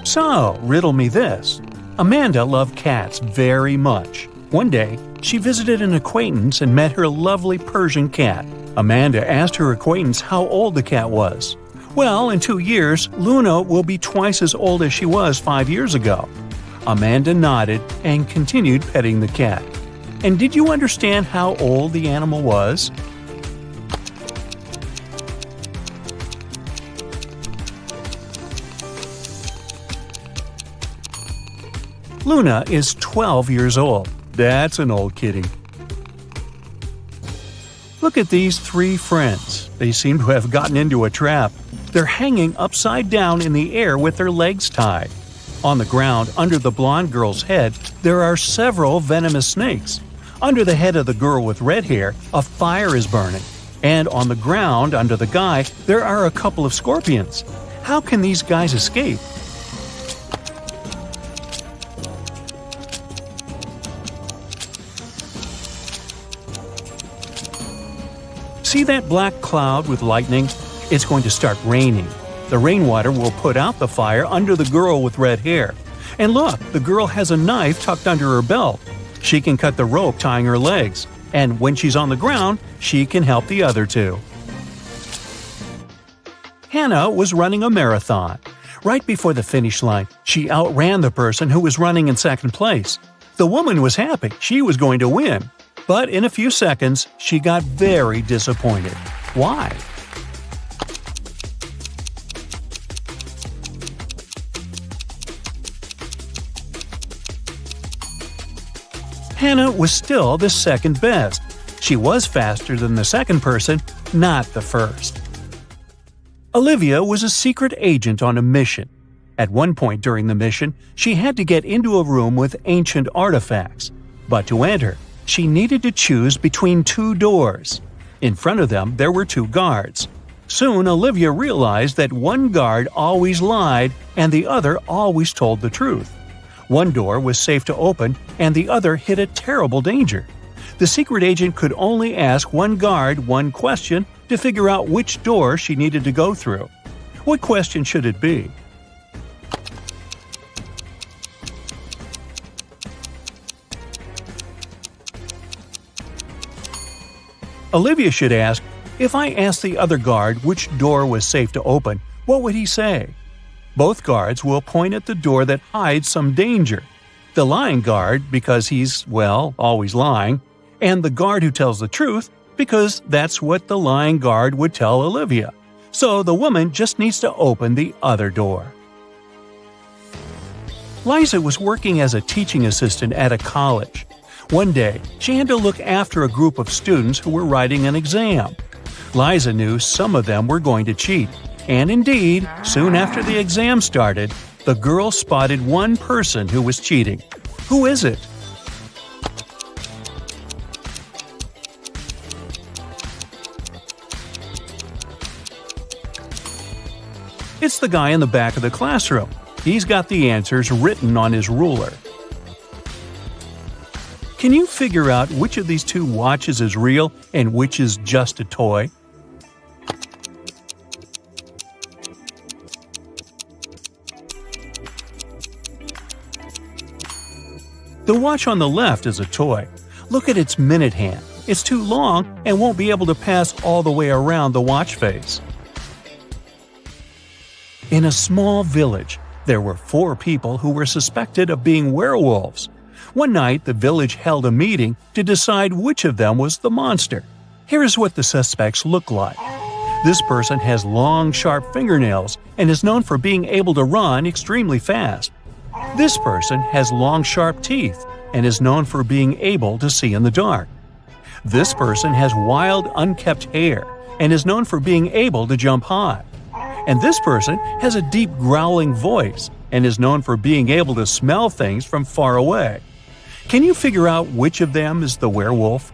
B: So, riddle me this. Amanda loved cats very much. One day, she visited an acquaintance and met her lovely Persian cat. Amanda asked her acquaintance how old the cat was. Well, in 2 years, Luna will be twice as old as she was 5 years ago. Amanda nodded and continued petting the cat. And did you understand how old the animal was? Luna is 12 years old. That's an old kitty. Look at these 3 friends. They seem to have gotten into a trap. They're hanging upside down in the air with their legs tied. On the ground, under the blonde girl's head, there are several venomous snakes. Under the head of the girl with red hair, a fire is burning. And on the ground, under the guy, there are a couple of scorpions. How can these guys escape? See that black cloud with lightning? It's going to start raining. The rainwater will put out the fire under the girl with red hair. And look, the girl has a knife tucked under her belt. She can cut the rope tying her legs. And when she's on the ground, she can help the other 2. Hannah was running a marathon. Right before the finish line, she outran the person who was running in second place. The woman was happy she was going to win. But in a few seconds, she got very disappointed. Why? Hannah was still the second best. She was faster than the second person, not the first. Olivia was a secret agent on a mission. At one point during the mission, she had to get into a room with ancient artifacts. But to enter, she needed to choose between 2 doors. In front of them, there were 2 guards. Soon, Olivia realized that one guard always lied and the other always told the truth. One door was safe to open and the other hid a terrible danger. The secret agent could only ask one guard one question to figure out which door she needed to go through. What question should it be? Olivia should ask, if I asked the other guard which door was safe to open, what would he say? Both guards will point at the door that hides some danger. The lying guard, because he's, well, always lying, and the guard who tells the truth, because that's what the lying guard would tell Olivia. So the woman just needs to open the other door. Liza was working as a teaching assistant at a college. One day, she had to look after a group of students who were writing an exam. Liza knew some of them were going to cheat. And indeed, soon after the exam started, the girl spotted one person who was cheating. Who is it? It's the guy in the back of the classroom. He's got the answers written on his ruler. Can you figure out which of these 2 watches is real and which is just a toy? The watch on the left is a toy. Look at its minute hand. It's too long and won't be able to pass all the way around the watch face. In a small village, There were 4 people who were suspected of being werewolves. One night, the village held a meeting to decide which of them was the monster. Here's what the suspects look like. This person has long, sharp fingernails and is known for being able to run extremely fast. This person has long, sharp teeth and is known for being able to see in the dark. This person has wild, unkempt hair and is known for being able to jump high. And this person has a deep growling voice and is known for being able to smell things from far away. Can you figure out which of them is the werewolf?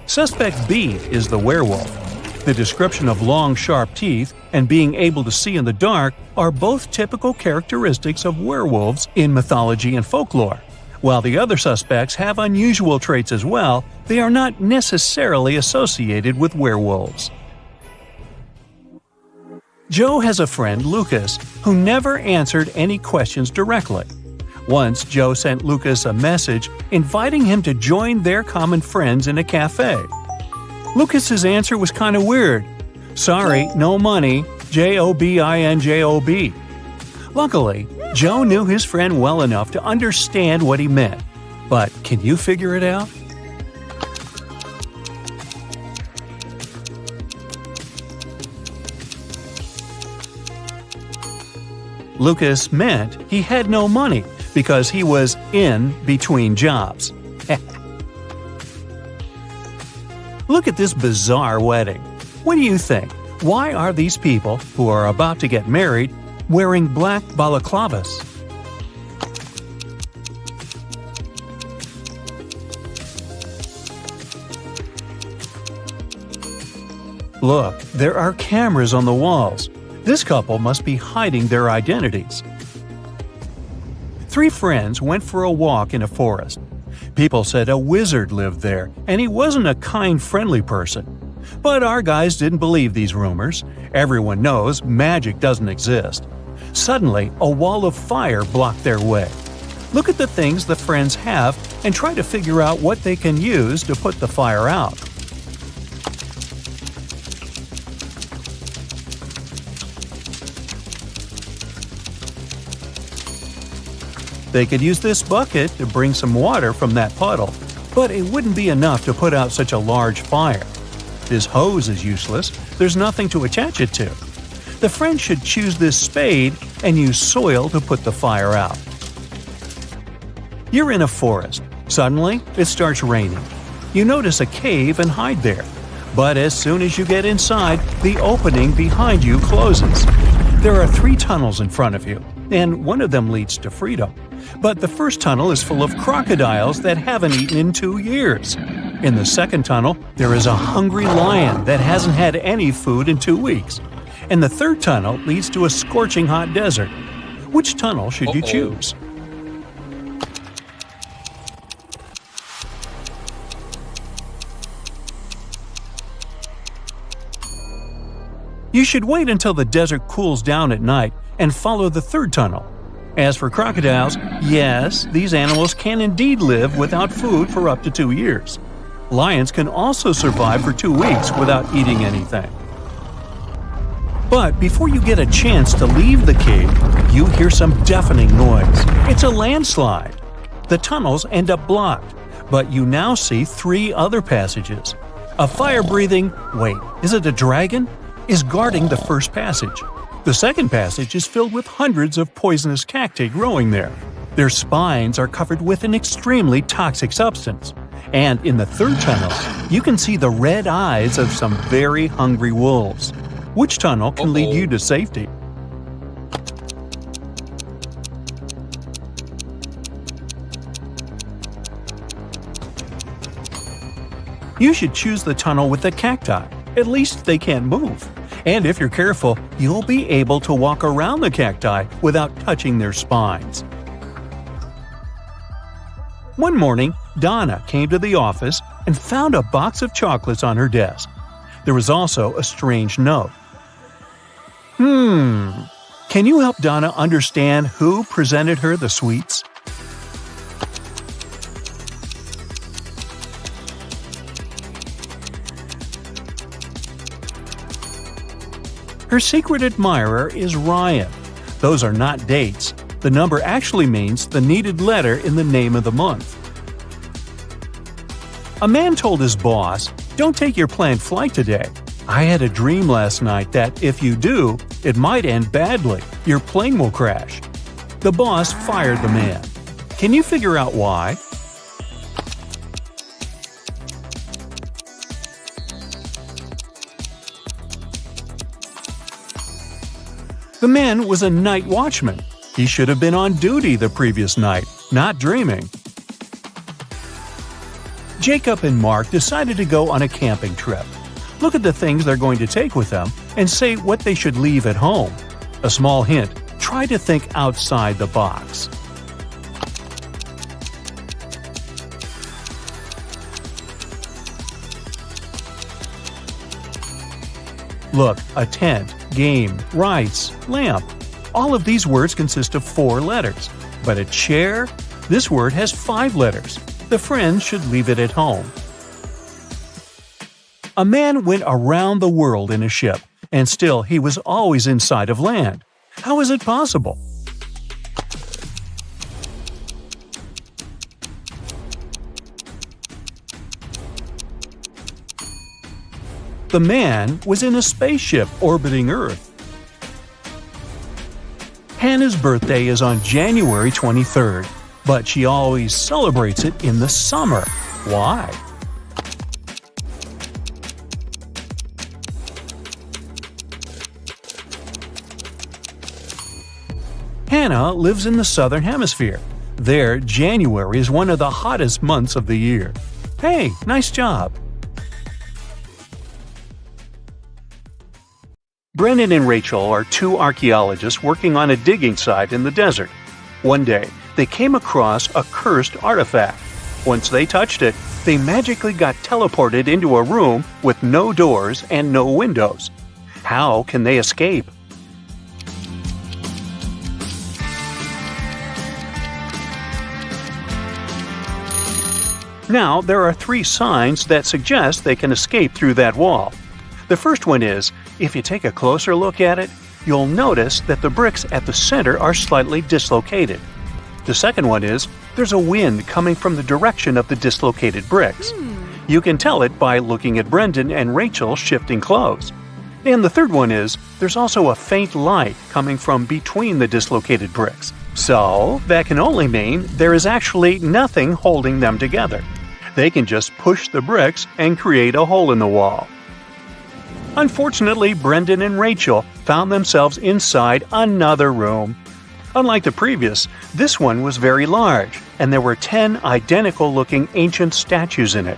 B: Suspect B is the werewolf. The description of long, sharp teeth and being able to see in the dark are both typical characteristics of werewolves in mythology and folklore. While the other suspects have unusual traits as well, they are not necessarily associated with werewolves. Joe has a friend, Lucas, who never answered any questions directly. Once, Joe sent Lucas a message inviting him to join their common friends in a cafe. Lucas's answer was kind of weird. Sorry, no money, JOBINJOB. Luckily, Joe knew his friend well enough to understand what he meant. But can you figure it out? Lucas meant he had no money because he was in between jobs. Look at this bizarre wedding. What do you think? Why are these people, who are about to get married, wearing black balaclavas? Look, there are cameras on the walls. This couple must be hiding their identities. 3 friends went for a walk in a forest. People said a wizard lived there, and he wasn't a kind, friendly person. But our guys didn't believe these rumors. Everyone knows magic doesn't exist. Suddenly, a wall of fire blocked their way. Look at the things the friends have and try to figure out what they can use to put the fire out. They could use this bucket to bring some water from that puddle, but it wouldn't be enough to put out such a large fire. This hose is useless, there's nothing to attach it to. The friends should choose this spade and use soil to put the fire out. You're in a forest. Suddenly, it starts raining. You notice a cave and hide there. But as soon as you get inside, the opening behind you closes. There are 3 tunnels in front of you, and one of them leads to freedom. But the first tunnel is full of crocodiles that haven't eaten in 2 years. In the second tunnel, there is a hungry lion that hasn't had any food in 2 weeks. And the third tunnel leads to a scorching hot desert. Which tunnel should you choose? You should wait until the desert cools down at night and follow the third tunnel. As for crocodiles, yes, these animals can indeed live without food for up to 2 years. Lions can also survive for 2 weeks without eating anything. But before you get a chance to leave the cave, you hear some deafening noise. It's a landslide. The tunnels end up blocked, but you now see 3 other passages. A fire-breathing, wait, is it a dragon? Is guarding the first passage. The second passage is filled with hundreds of poisonous cacti growing there. Their spines are covered with an extremely toxic substance. And in the third tunnel, you can see the red eyes of some very hungry wolves. Which tunnel can lead you to safety? You should choose the tunnel with the cacti. At least they can't move. And if you're careful, you'll be able to walk around the cacti without touching their spines. One morning, Donna came to the office and found a box of chocolates on her desk. There was also a strange note. Can you help Donna understand who presented her the sweets? Her secret admirer is Ryan. Those are not dates. The number actually means the needed letter in the name of the month. A man told his boss, "Don't take your planned flight today. I had a dream last night that if you do, it might end badly. Your plane will crash." The boss fired the man. Can you figure out why? The man was a night watchman. He should have been on duty the previous night, not dreaming. Jacob and Mark decided to go on a camping trip. Look at the things they're going to take with them and say what they should leave at home. A small hint: try to think outside the box. Look, a tent, game, rice, lamp. All of these words consist of 4 letters. But a chair? This word has 5 letters. The friends should leave it at home. A man went around the world in a ship, and still he was always in sight of land. How is it possible? The man was in a spaceship orbiting Earth. Hannah's birthday is on January 23rd, but she always celebrates it in the summer. Why? Hannah lives in the Southern Hemisphere. There, January is one of the hottest months of the year. Hey, nice job! Brendan and Rachel are 2 archaeologists working on a digging site in the desert. One day, they came across a cursed artifact. Once they touched it, they magically got teleported into a room with no doors and no windows. How can they escape? Now, there are 3 signs that suggest they can escape through that wall. The first one is, if you take a closer look at it, you'll notice that the bricks at the center are slightly dislocated. The second one is, there's a wind coming from the direction of the dislocated bricks. You can tell it by looking at Brendan and Rachel shifting clothes. And the third one is, there's also a faint light coming from between the dislocated bricks. So, that can only mean there is actually nothing holding them together. They can just push the bricks and create a hole in the wall. Unfortunately, Brendan and Rachel found themselves inside another room. Unlike the previous, this one was very large, and there were 10 identical-looking ancient statues in it.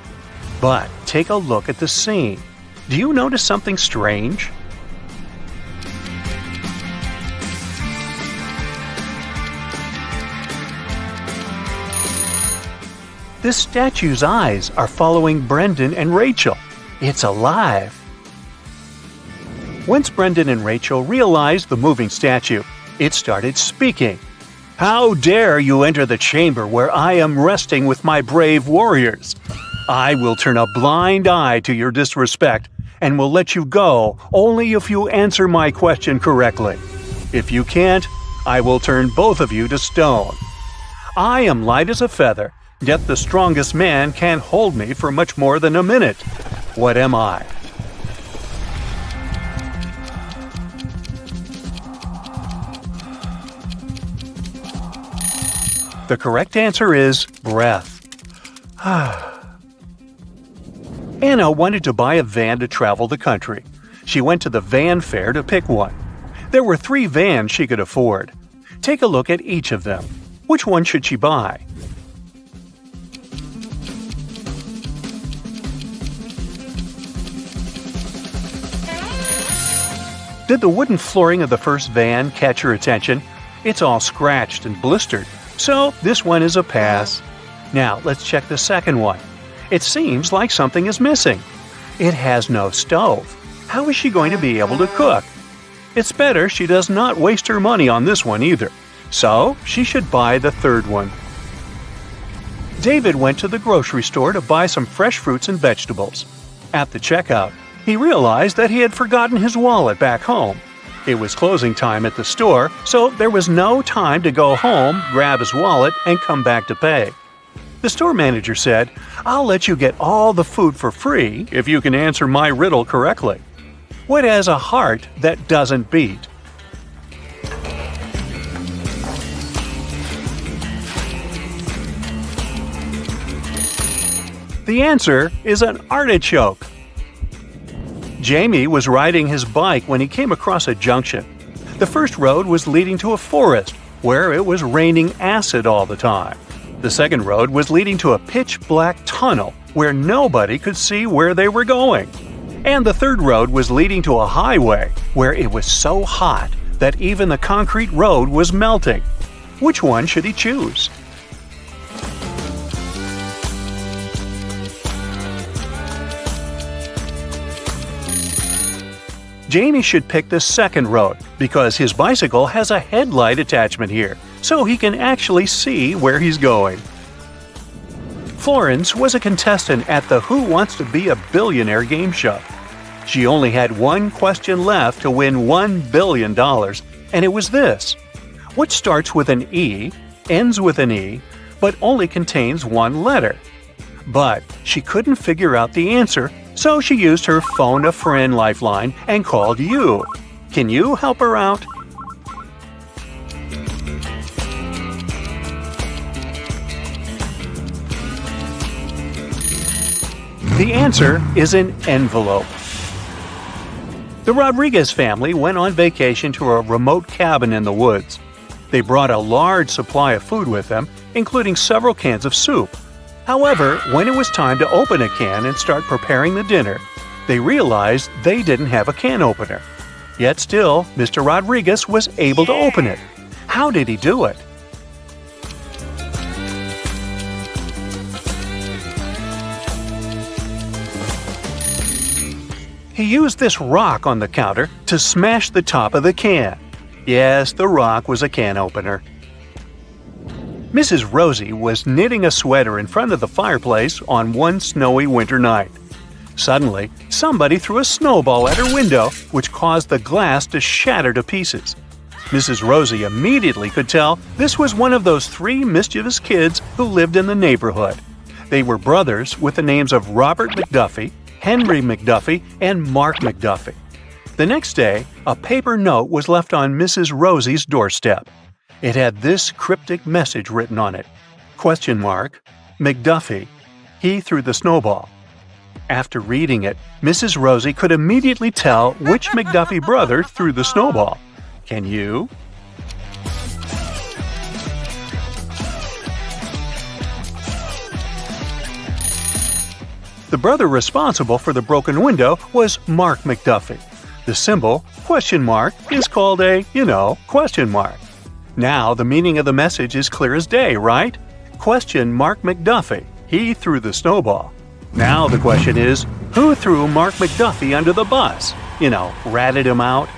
B: But take a look at the scene. Do you notice something strange? This statue's eyes are following Brendan and Rachel. It's alive. Once Brendan and Rachel realized the moving statue, it started speaking. "How dare you enter the chamber where I am resting with my brave warriors? I will turn a blind eye to your disrespect and will let you go only if you answer my question correctly. If you can't, I will turn both of you to stone. I am light as a feather, yet the strongest man can't hold me for much more than a minute. What am I?" The correct answer is breath. Anna wanted to buy a van to travel the country. She went to the van fair to pick one. There were 3 vans she could afford. Take a look at each of them. Which one should she buy? Did the wooden flooring of the first van catch your attention? It's all scratched and blistered, so this one is a pass. Now let's check the second one. It seems like something is missing. It has no stove. How is she going to be able to cook? It's better she does not waste her money on this one either. So she should buy the third one. David went to the grocery store to buy some fresh fruits and vegetables. At the checkout, He realized that he had forgotten his wallet back home. It was closing time at the store, so there was no time to go home, grab his wallet, and come back to pay. The store manager said, "I'll let you get all the food for free if you can answer my riddle correctly. What has a heart that doesn't beat?" The answer is an artichoke. Jamie was riding his bike when he came across a junction. The first road was leading to a forest where it was raining acid all the time. The second road was leading to a pitch-black tunnel where nobody could see where they were going. And the third road was leading to a highway where it was so hot that even the concrete road was melting. Which one should he choose? Jamie should pick the second road because his bicycle has a headlight attachment here, so he can actually see where he's going. Florence was a contestant at the Who Wants to Be a Billionaire game show. She only had one question left to win $1 billion, and it was this: what starts with an E, ends with an E, but only contains one letter? But she couldn't figure out the answer, so she used her phone-a-friend lifeline and called you. Can you help her out? The answer is an envelope. The Rodriguez family went on vacation to a remote cabin in the woods. They brought a large supply of food with them, including several cans of soup. However, when it was time to open a can and start preparing the dinner, they realized they didn't have a can opener. Yet still, Mr. Rodriguez was able to open it. How did he do it? He used this rock on the counter to smash the top of the can. Yes, the rock was a can opener. Mrs. Rosie was knitting a sweater in front of the fireplace on one snowy winter night. Suddenly, somebody threw a snowball at her window, which caused the glass to shatter to pieces. Mrs. Rosie immediately could tell this was one of those 3 mischievous kids who lived in the neighborhood. They were brothers with the names of Robert McDuffie, Henry McDuffie, and Mark McDuffie. The next day, a paper note was left on Mrs. Rosie's doorstep. It had this cryptic message written on it: ? McDuffie. He threw the snowball. After reading it, Mrs. Rosie could immediately tell which McDuffie brother threw the snowball. Can you? The brother responsible for the broken window was Mark McDuffie. The symbol, ? is called a, question mark. Now the meaning of the message is clear as day, right? ? McDuffie. He threw the snowball. Now the question is, who threw Mark McDuffie under the bus? Ratted him out?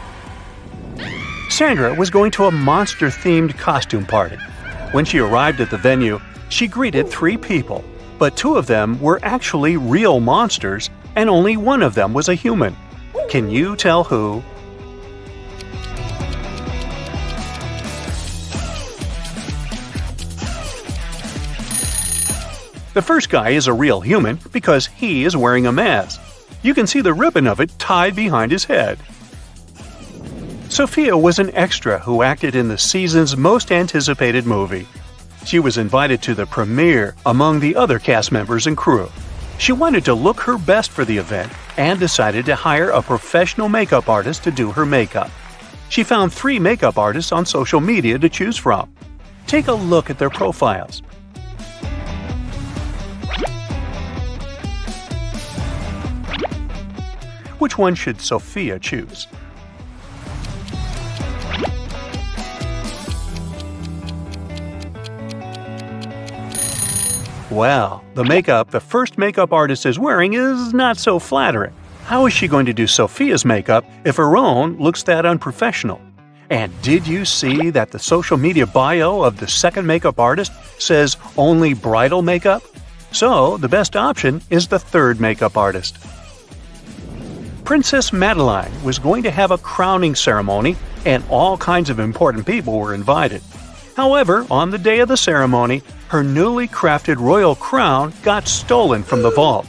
B: Sandra was going to a monster-themed costume party. When she arrived at the venue, she greeted 3 people, but 2 of them were actually real monsters, and only one of them was a human. Can you tell who? The first guy is a real human because he is wearing a mask. You can see the ribbon of it tied behind his head. Sophia was an extra who acted in the season's most anticipated movie. She was invited to the premiere among the other cast members and crew. She wanted to look her best for the event and decided to hire a professional makeup artist to do her makeup. She found 3 makeup artists on social media to choose from. Take a look at their profiles. Which one should Sophia choose? Well, the makeup the first makeup artist is wearing is not so flattering. How is she going to do Sophia's makeup if her own looks that unprofessional? And did you see that the social media bio of the second makeup artist says only bridal makeup? So the best option is the third makeup artist. Princess Madeline was going to have a crowning ceremony, and all kinds of important people were invited. However, on the day of the ceremony, her newly crafted royal crown got stolen from the vault.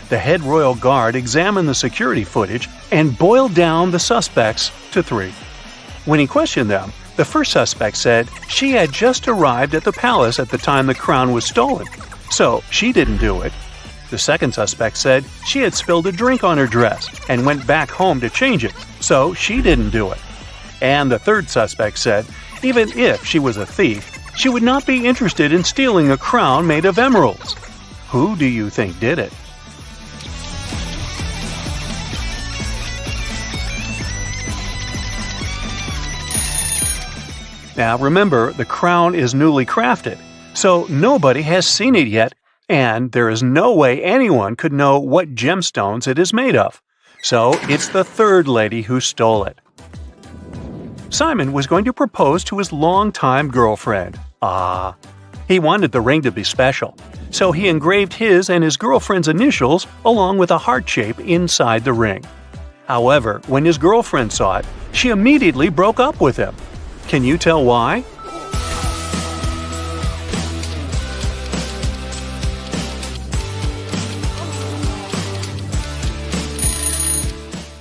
B: The head royal guard examined the security footage and boiled down the suspects to 3. When he questioned them, the first suspect said she had just arrived at the palace at the time the crown was stolen, so she didn't do it. The second suspect said she had spilled a drink on her dress and went back home to change it, so she didn't do it. And the third suspect said even if she was a thief, she would not be interested in stealing a crown made of emeralds. Who do you think did it? Now remember, the crown is newly crafted, so nobody has seen it yet, and there is no way anyone could know what gemstones it is made of. So it's the third lady who stole it. Simon was going to propose to his longtime girlfriend. He wanted the ring to be special, so he engraved his and his girlfriend's initials along with a heart shape inside the ring. However, when his girlfriend saw it, she immediately broke up with him. Can you tell why?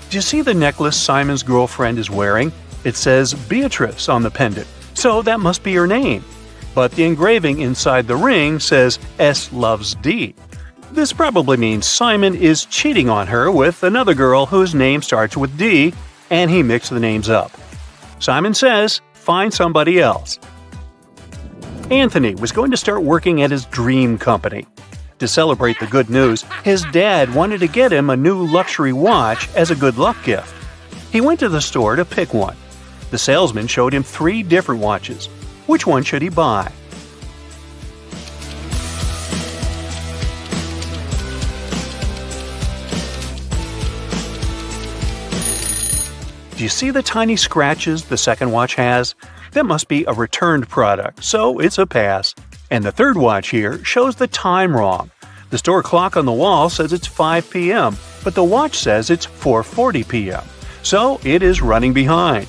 B: Do you see the necklace Simon's girlfriend is wearing? It says Beatrice on the pendant, so that must be her name. But the engraving inside the ring says S loves D. This probably means Simon is cheating on her with another girl whose name starts with D, and he mixed the names up. Simon says, find somebody else. Anthony was going to start working at his dream company. To celebrate the good news, his dad wanted to get him a new luxury watch as a good luck gift. He went to the store to pick one. The salesman showed him 3 different watches. Which one should he buy? Do you see the tiny scratches the second watch has? That must be a returned product, so it's a pass. And the third watch here shows the time wrong. The store clock on the wall says it's 5 p.m., but the watch says it's 4:40 p.m., so it is running behind.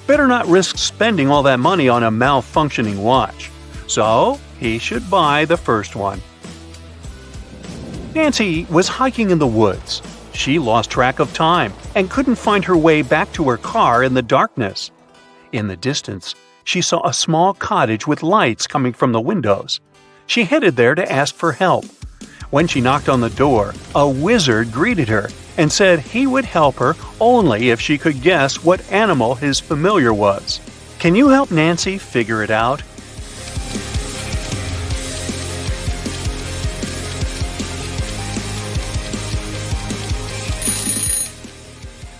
B: Better not risk spending all that money on a malfunctioning watch. So he should buy the first one. Nancy was hiking in the woods. She lost track of time and couldn't find her way back to her car in the darkness. In the distance, she saw a small cottage with lights coming from the windows. She headed there to ask for help. When she knocked on the door, a wizard greeted her and said he would help her only if she could guess what animal his familiar was. Can you help Nancy figure it out?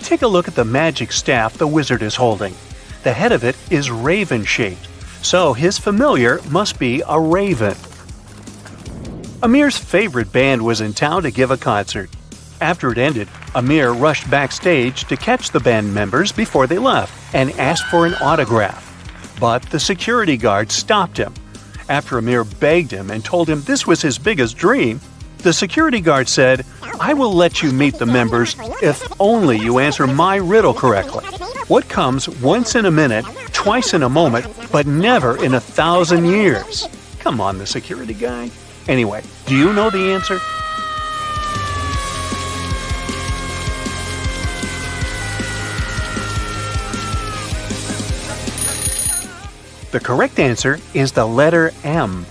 B: Take a look at the magic staff the wizard is holding. The head of it is raven-shaped, so his familiar must be a raven. Amir's favorite band was in town to give a concert. After it ended, Amir rushed backstage to catch the band members before they left and asked for an autograph. But the security guard stopped him. After Amir begged him and told him this was his biggest dream, the security guard said, "I will let you meet the members if only you answer my riddle correctly. What comes once in a minute, twice in a moment, but never in 1,000 years?" Come on, the security guy. Anyway, do you know the answer? The correct answer is the letter M.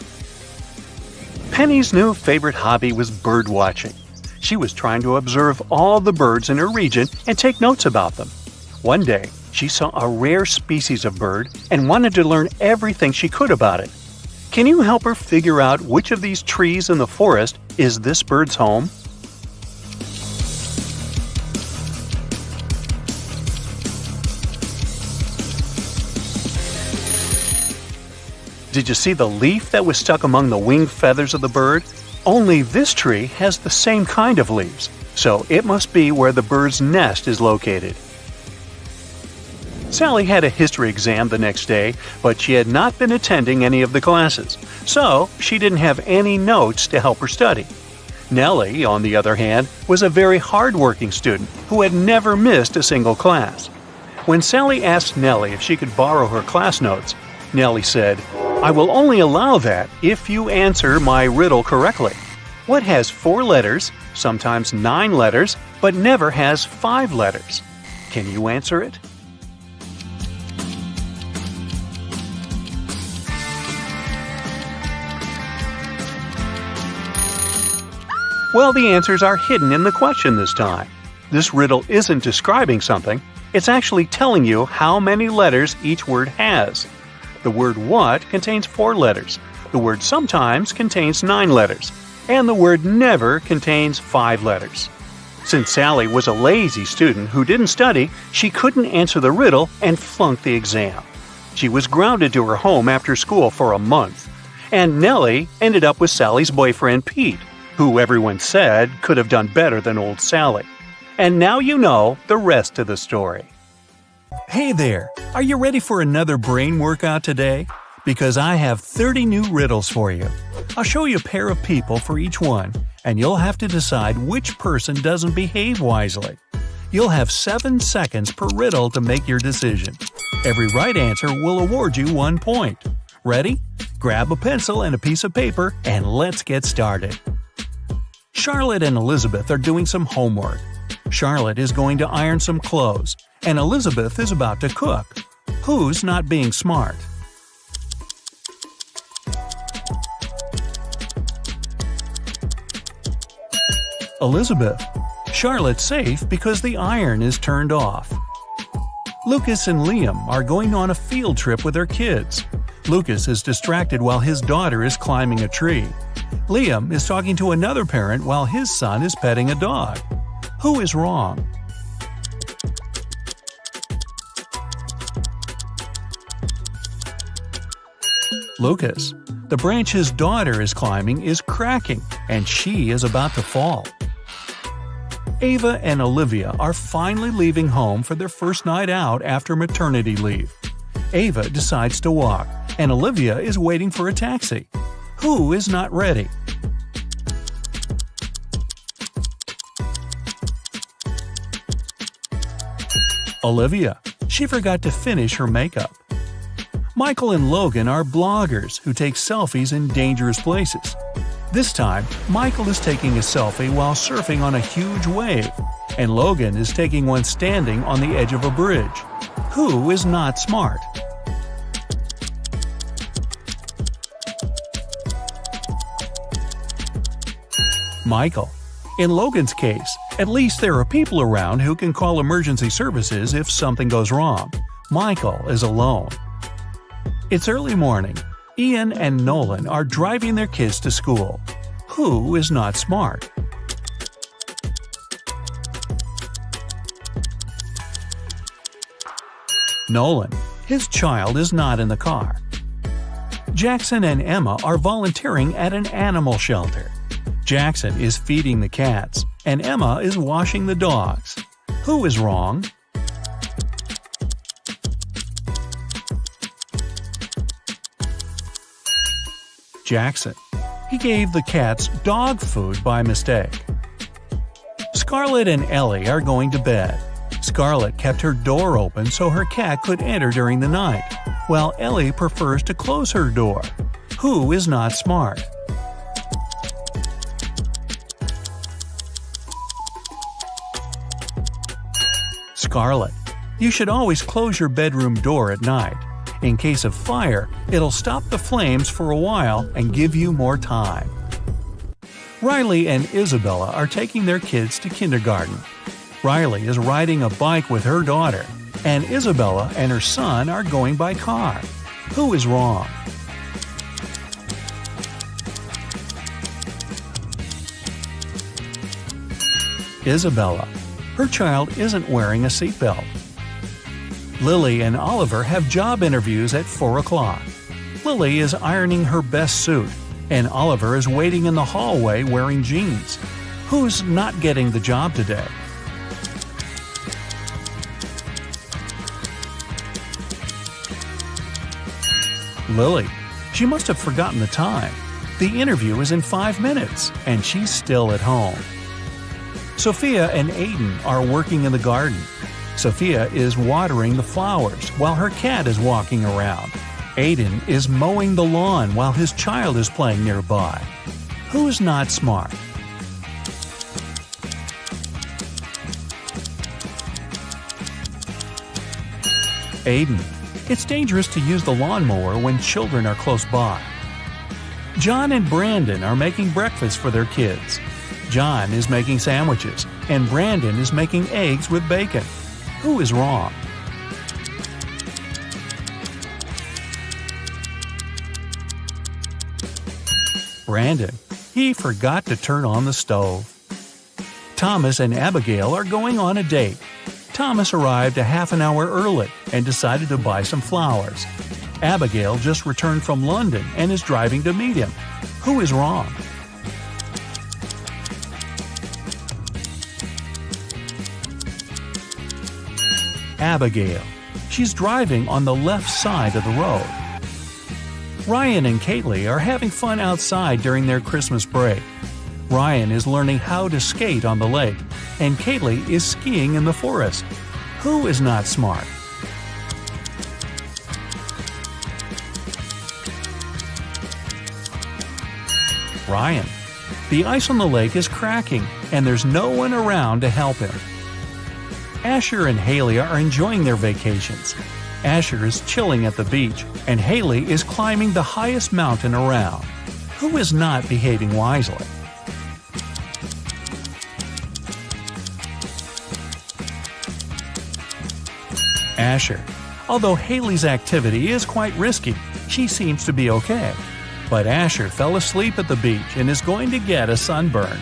B: Penny's new favorite hobby was bird watching. She was trying to observe all the birds in her region and take notes about them. One day, she saw a rare species of bird and wanted to learn everything she could about it. Can you help her figure out which of these trees in the forest is this bird's home? Did you see the leaf that was stuck among the wing feathers of the bird? Only this tree has the same kind of leaves, so it must be where the bird's nest is located. Sally had a history exam the next day, but she had not been attending any of the classes, so she didn't have any notes to help her study. Nellie, on the other hand, was a very hard-working student who had never missed a single class. When Sally asked Nellie if she could borrow her class notes, Nellie said, "I will only allow that if you answer my riddle correctly. What has 4 letters, sometimes 9 letters, but never has 5 letters? Can you answer it?" Well, the answers are hidden in the question this time. This riddle isn't describing something, it's actually telling you how many letters each word has. The word what contains 4 letters, the word sometimes contains 9 letters, and the word never contains 5 letters. Since Sally was a lazy student who didn't study, she couldn't answer the riddle and flunked the exam. She was grounded to her home after school for a month. And Nellie ended up with Sally's boyfriend Pete, who everyone said could have done better than old Sally. And now you know the rest of the story. Hey there! Are you ready for another brain workout today? Because I have 30 new riddles for you. I'll show you a pair of people for each one, and you'll have to decide which person doesn't behave wisely. You'll have 7 seconds per riddle to make your decision. Every right answer will award you 1 point. Ready? Grab a pencil and a piece of paper, and let's get started. Charlotte and Elizabeth are doing some homework. Charlotte is going to iron some clothes, and Elizabeth is about to cook. Who's not being smart? Elizabeth. Charlotte's safe because the iron is turned off. Lucas and Liam are going on a field trip with their kids. Lucas is distracted while his daughter is climbing a tree. Liam is talking to another parent while his son is petting a dog. Who is wrong? Lucas. The branch his daughter is climbing is cracking, and she is about to fall. Ava and Olivia are finally leaving home for their first night out after maternity leave. Ava decides to walk, and Olivia is waiting for a taxi. Who is not ready? Olivia. She forgot to finish her makeup. Michael and Logan are bloggers who take selfies in dangerous places. This time, Michael is taking a selfie while surfing on a huge wave, and Logan is taking one standing on the edge of a bridge. Who is not smart? Michael. In Logan's case, at least there are people around who can call emergency services if something goes wrong. Michael is alone. It's early morning. Ian and Nolan are driving their kids to school. Who is not smart? Nolan. His child is not in the car. Jackson and Emma are volunteering at an animal shelter. Jackson is feeding the cats, and Emma is washing the dogs. Who is wrong? Jackson. He gave the cats dog food by mistake. Scarlett and Ellie are going to bed. Scarlett kept her door open so her cat could enter during the night, while Ellie prefers to close her door. Who is not smart? Scarlett. You should always close your bedroom door at night. In case of fire, it'll stop the flames for a while and give you more time. Riley and Isabella are taking their kids to kindergarten. Riley is riding a bike with her daughter, and Isabella and her son are going by car. Who is wrong? Isabella. Her child isn't wearing a seatbelt. Lily and Oliver have job interviews at 4 o'clock. Lily is ironing her best suit, and Oliver is waiting in the hallway wearing jeans. Who's not getting the job today? Lily. She must have forgotten the time. The interview is in 5 minutes, and she's still at home. Sophia and Aiden are working in the garden. Sophia is watering the flowers while her cat is walking around. Aiden is mowing the lawn while his child is playing nearby. Who's not smart? Aiden. It's dangerous to use the lawnmower when children are close by. John and Brandon are making breakfast for their kids. John is making sandwiches, and Brandon is making eggs with bacon. Who is wrong? Brandon. He forgot to turn on the stove. Thomas and Abigail are going on a date. Thomas arrived a half an hour early and decided to buy some flowers. Abigail just returned from London and is driving to meet him. Who is wrong? Abigail. She's driving on the left side of the road. Ryan and Kaylee are having fun outside during their Christmas break. Ryan is learning how to skate on the lake, and Kaylee is skiing in the forest. Who is not smart? Ryan. The ice on the lake is cracking, and there's no one around to help him. Asher and Haley are enjoying their vacations. Asher is chilling at the beach, and Haley is climbing the highest mountain around. Who is not behaving wisely? Asher. Although Haley's activity is quite risky, she seems to be okay. But Asher fell asleep at the beach and is going to get a sunburn.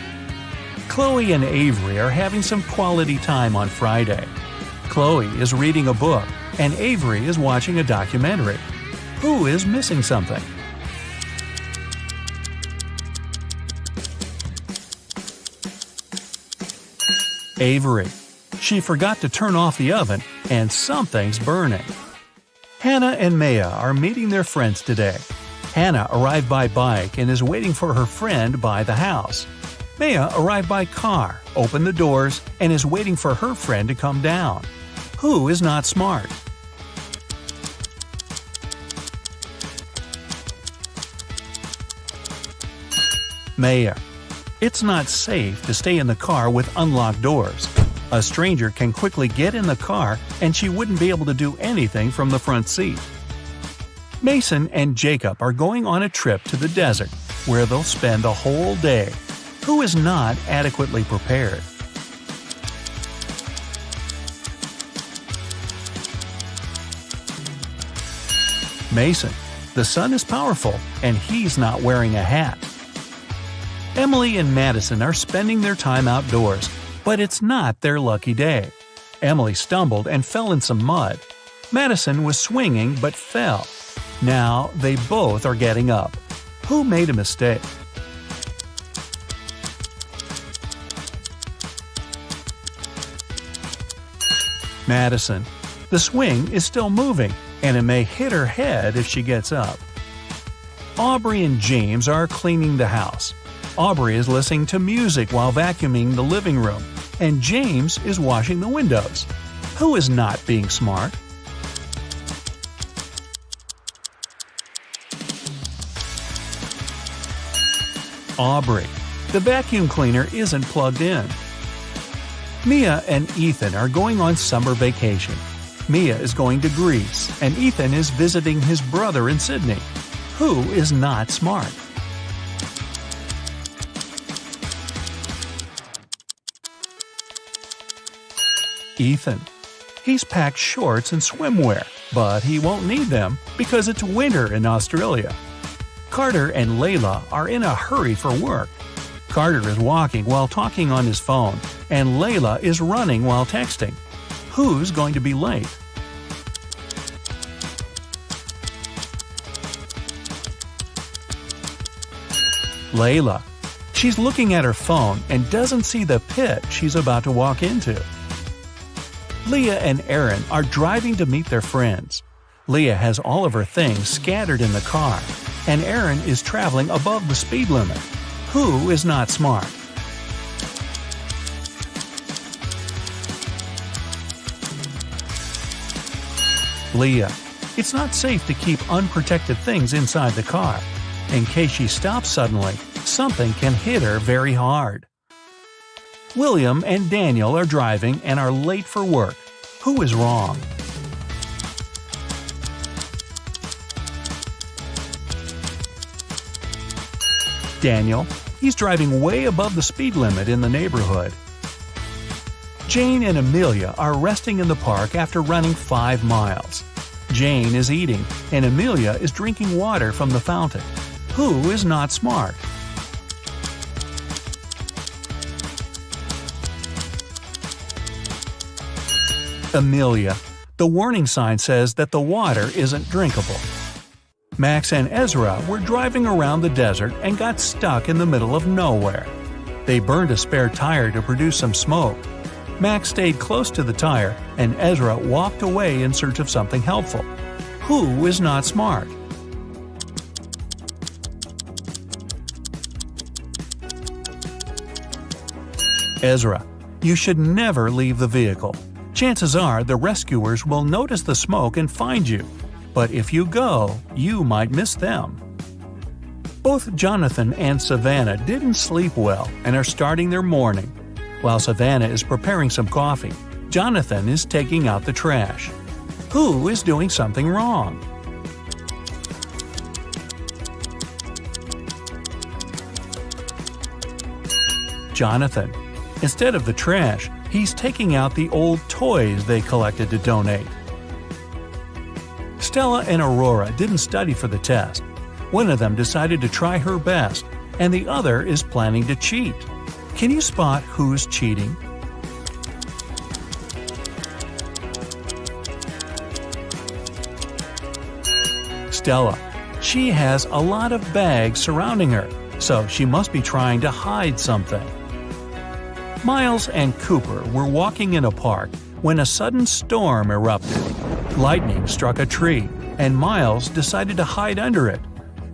B: Chloe and Avery are having some quality time on Friday. Chloe is reading a book, and Avery is watching a documentary. Who is missing something? Avery. She forgot to turn off the oven, and something's burning. Hannah and Maya are meeting their friends today. Hannah arrived by bike and is waiting for her friend by the house. Maya arrived by car, opened the doors, and is waiting for her friend to come down. Who is not smart? Maya. It's not safe to stay in the car with unlocked doors. A stranger can quickly get in the car and she wouldn't be able to do anything from the front seat. Mason and Jacob are going on a trip to the desert, where they'll spend the whole day. Who is not adequately prepared? Mason. The sun is powerful, and he's not wearing a hat. Emily and Madison are spending their time outdoors, but it's not their lucky day. Emily stumbled and fell in some mud. Madison was swinging but fell. Now they both are getting up. Who made a mistake? Madison. The swing is still moving, and it may hit her head if she gets up. Aubrey and James are cleaning the house. Aubrey is listening to music while vacuuming the living room, and James is washing the windows. Who is not being smart? Aubrey. The vacuum cleaner isn't plugged in. Mia and Ethan are going on summer vacation. Mia is going to Greece, and Ethan is visiting his brother in Sydney. Who is not smart? Ethan. He's packed shorts and swimwear, but he won't need them because it's winter in Australia. Carter and Layla are in a hurry for work. Carter is walking while talking on his phone, and Layla is running while texting. Who's going to be late? Layla. She's looking at her phone and doesn't see the pit she's about to walk into. Leah and Aaron are driving to meet their friends. Leah has all of her things scattered in the car. and Aaron is traveling above the speed limit. Who is not smart? Leah. It's not safe to keep unprotected things inside the car. In case she stops suddenly, something can hit her very hard. William and Daniel are driving and are late for work. Who is wrong? Daniel. He's driving way above the speed limit in the neighborhood. Jane and Amelia are resting in the park after running 5 miles. Jane is eating, and Amelia is drinking water from the fountain. Who is not smart? Amelia. The warning sign says that the water isn't drinkable. Max and Ezra were driving around the desert and got stuck in the middle of nowhere. They burned a spare tire to produce some smoke. Max stayed close to the tire, and Ezra walked away in search of something helpful. Who is not smart? Ezra. You should never leave the vehicle. Chances are the rescuers will notice the smoke and find you. But if you go, you might miss them. Both Jonathan and Savannah didn't sleep well and are starting their morning. While Savannah is preparing some coffee, Jonathan is taking out the trash. Who is doing something wrong? Jonathan. Instead of the trash, he's taking out the old toys they collected to donate. Stella and Aurora didn't study for the test. One of them decided to try her best, and the other is planning to cheat. Can you spot who's cheating? Stella. She has a lot of bags surrounding her, so she must be trying to hide something. Miles and Cooper were walking in a park when a sudden storm erupted. Lightning struck a tree, and Miles decided to hide under it.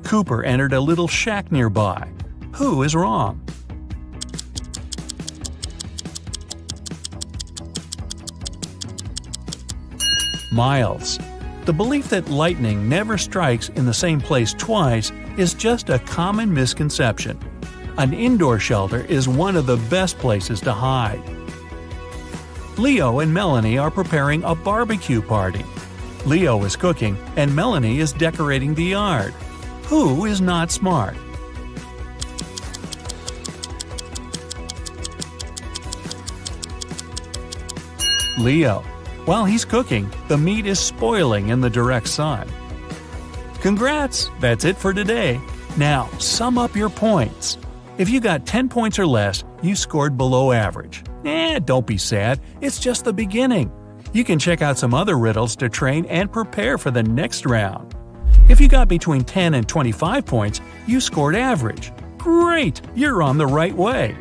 B: Cooper entered a little shack nearby. Who is wrong? Miles. The belief that lightning never strikes in the same place twice is just a common misconception. An indoor shelter is one of the best places to hide. Leo and Melanie are preparing a barbecue party. Leo is cooking, and Melanie is decorating the yard. Who is not smart? Leo. While he's cooking, the meat is spoiling in the direct sun. Congrats! That's it for today. Now, sum up your points. If you got 10 points or less, you scored below average. Don't be sad, it's just the beginning. You can check out some other riddles to train and prepare for the next round. If you got between 10 and 25 points, you scored average. Great! You're on the right way.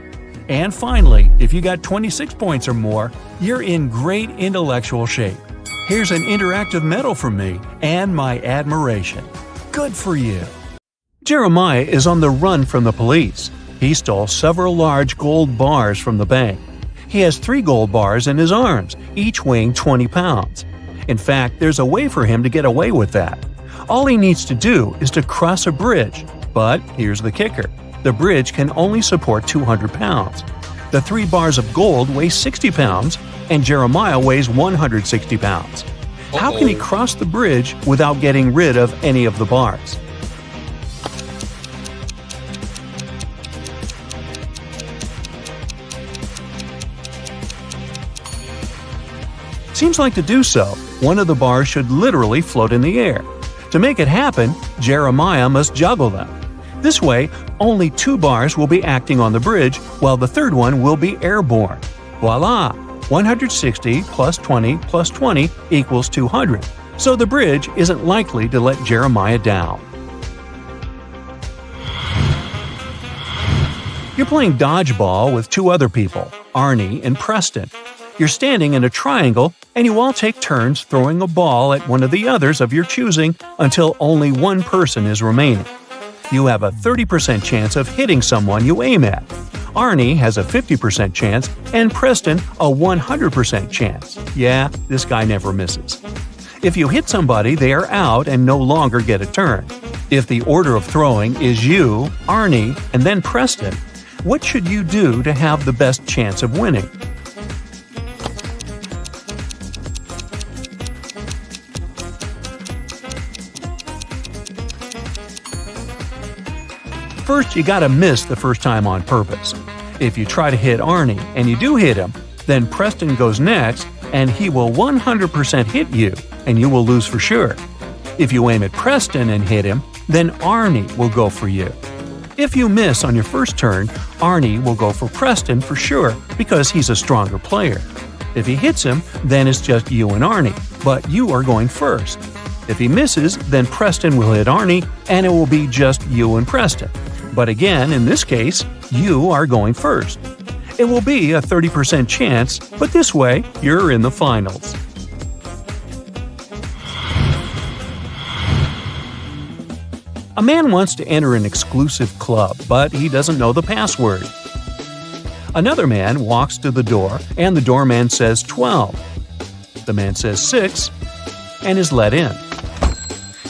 B: And finally, if you got 26 points or more, you're in great intellectual shape. Here's an interactive medal from me and my admiration. Good for you! Jeremiah is on the run from the police. He stole several large gold bars from the bank. He has 3 gold bars in his arms, each weighing 20 pounds. In fact, there's a way for him to get away with that. All he needs to do is to cross a bridge. But here's the kicker. The bridge can only support 200 pounds. The 3 bars of gold weigh 60 pounds, and Jeremiah weighs 160 pounds. How can he cross the bridge without getting rid of any of the bars? Seems like to do so, one of the bars should literally float in the air. To make it happen, Jeremiah must juggle them. This way, only 2 bars will be acting on the bridge, while the third one will be airborne. Voila! 160 plus 20 plus 20 equals 200, so the bridge isn't likely to let Jeremiah down. You're playing dodgeball with 2 other people, Arnie and Preston. You're standing in a triangle, and you all take turns throwing a ball at one of the others of your choosing until only one person is remaining. you have a 30% chance of hitting someone you aim at. Arnie has a 50% chance, and Preston a 100% chance. Yeah, this guy never misses. If you hit somebody, they are out and no longer get a turn. If the order of throwing is you, Arnie, and then Preston, what should you do to have the best chance of winning? First, you gotta miss the first time on purpose. If you try to hit Arnie and you do hit him, then Preston goes next and he will 100% hit you, and you will lose for sure. If you aim at Preston and hit him, then Arnie will go for you. If you miss on your first turn, Arnie will go for Preston for sure because he's a stronger player. If he hits him, then it's just you and Arnie, but you are going first. If he misses, then Preston will hit Arnie and it will be just you and Preston. But again, in this case, you are going first. It will be a 30% chance, but this way, you're in the finals. A man wants to enter an exclusive club, but he doesn't know the password. Another man walks to the door, and the doorman says 12. The man says 6, and is let in.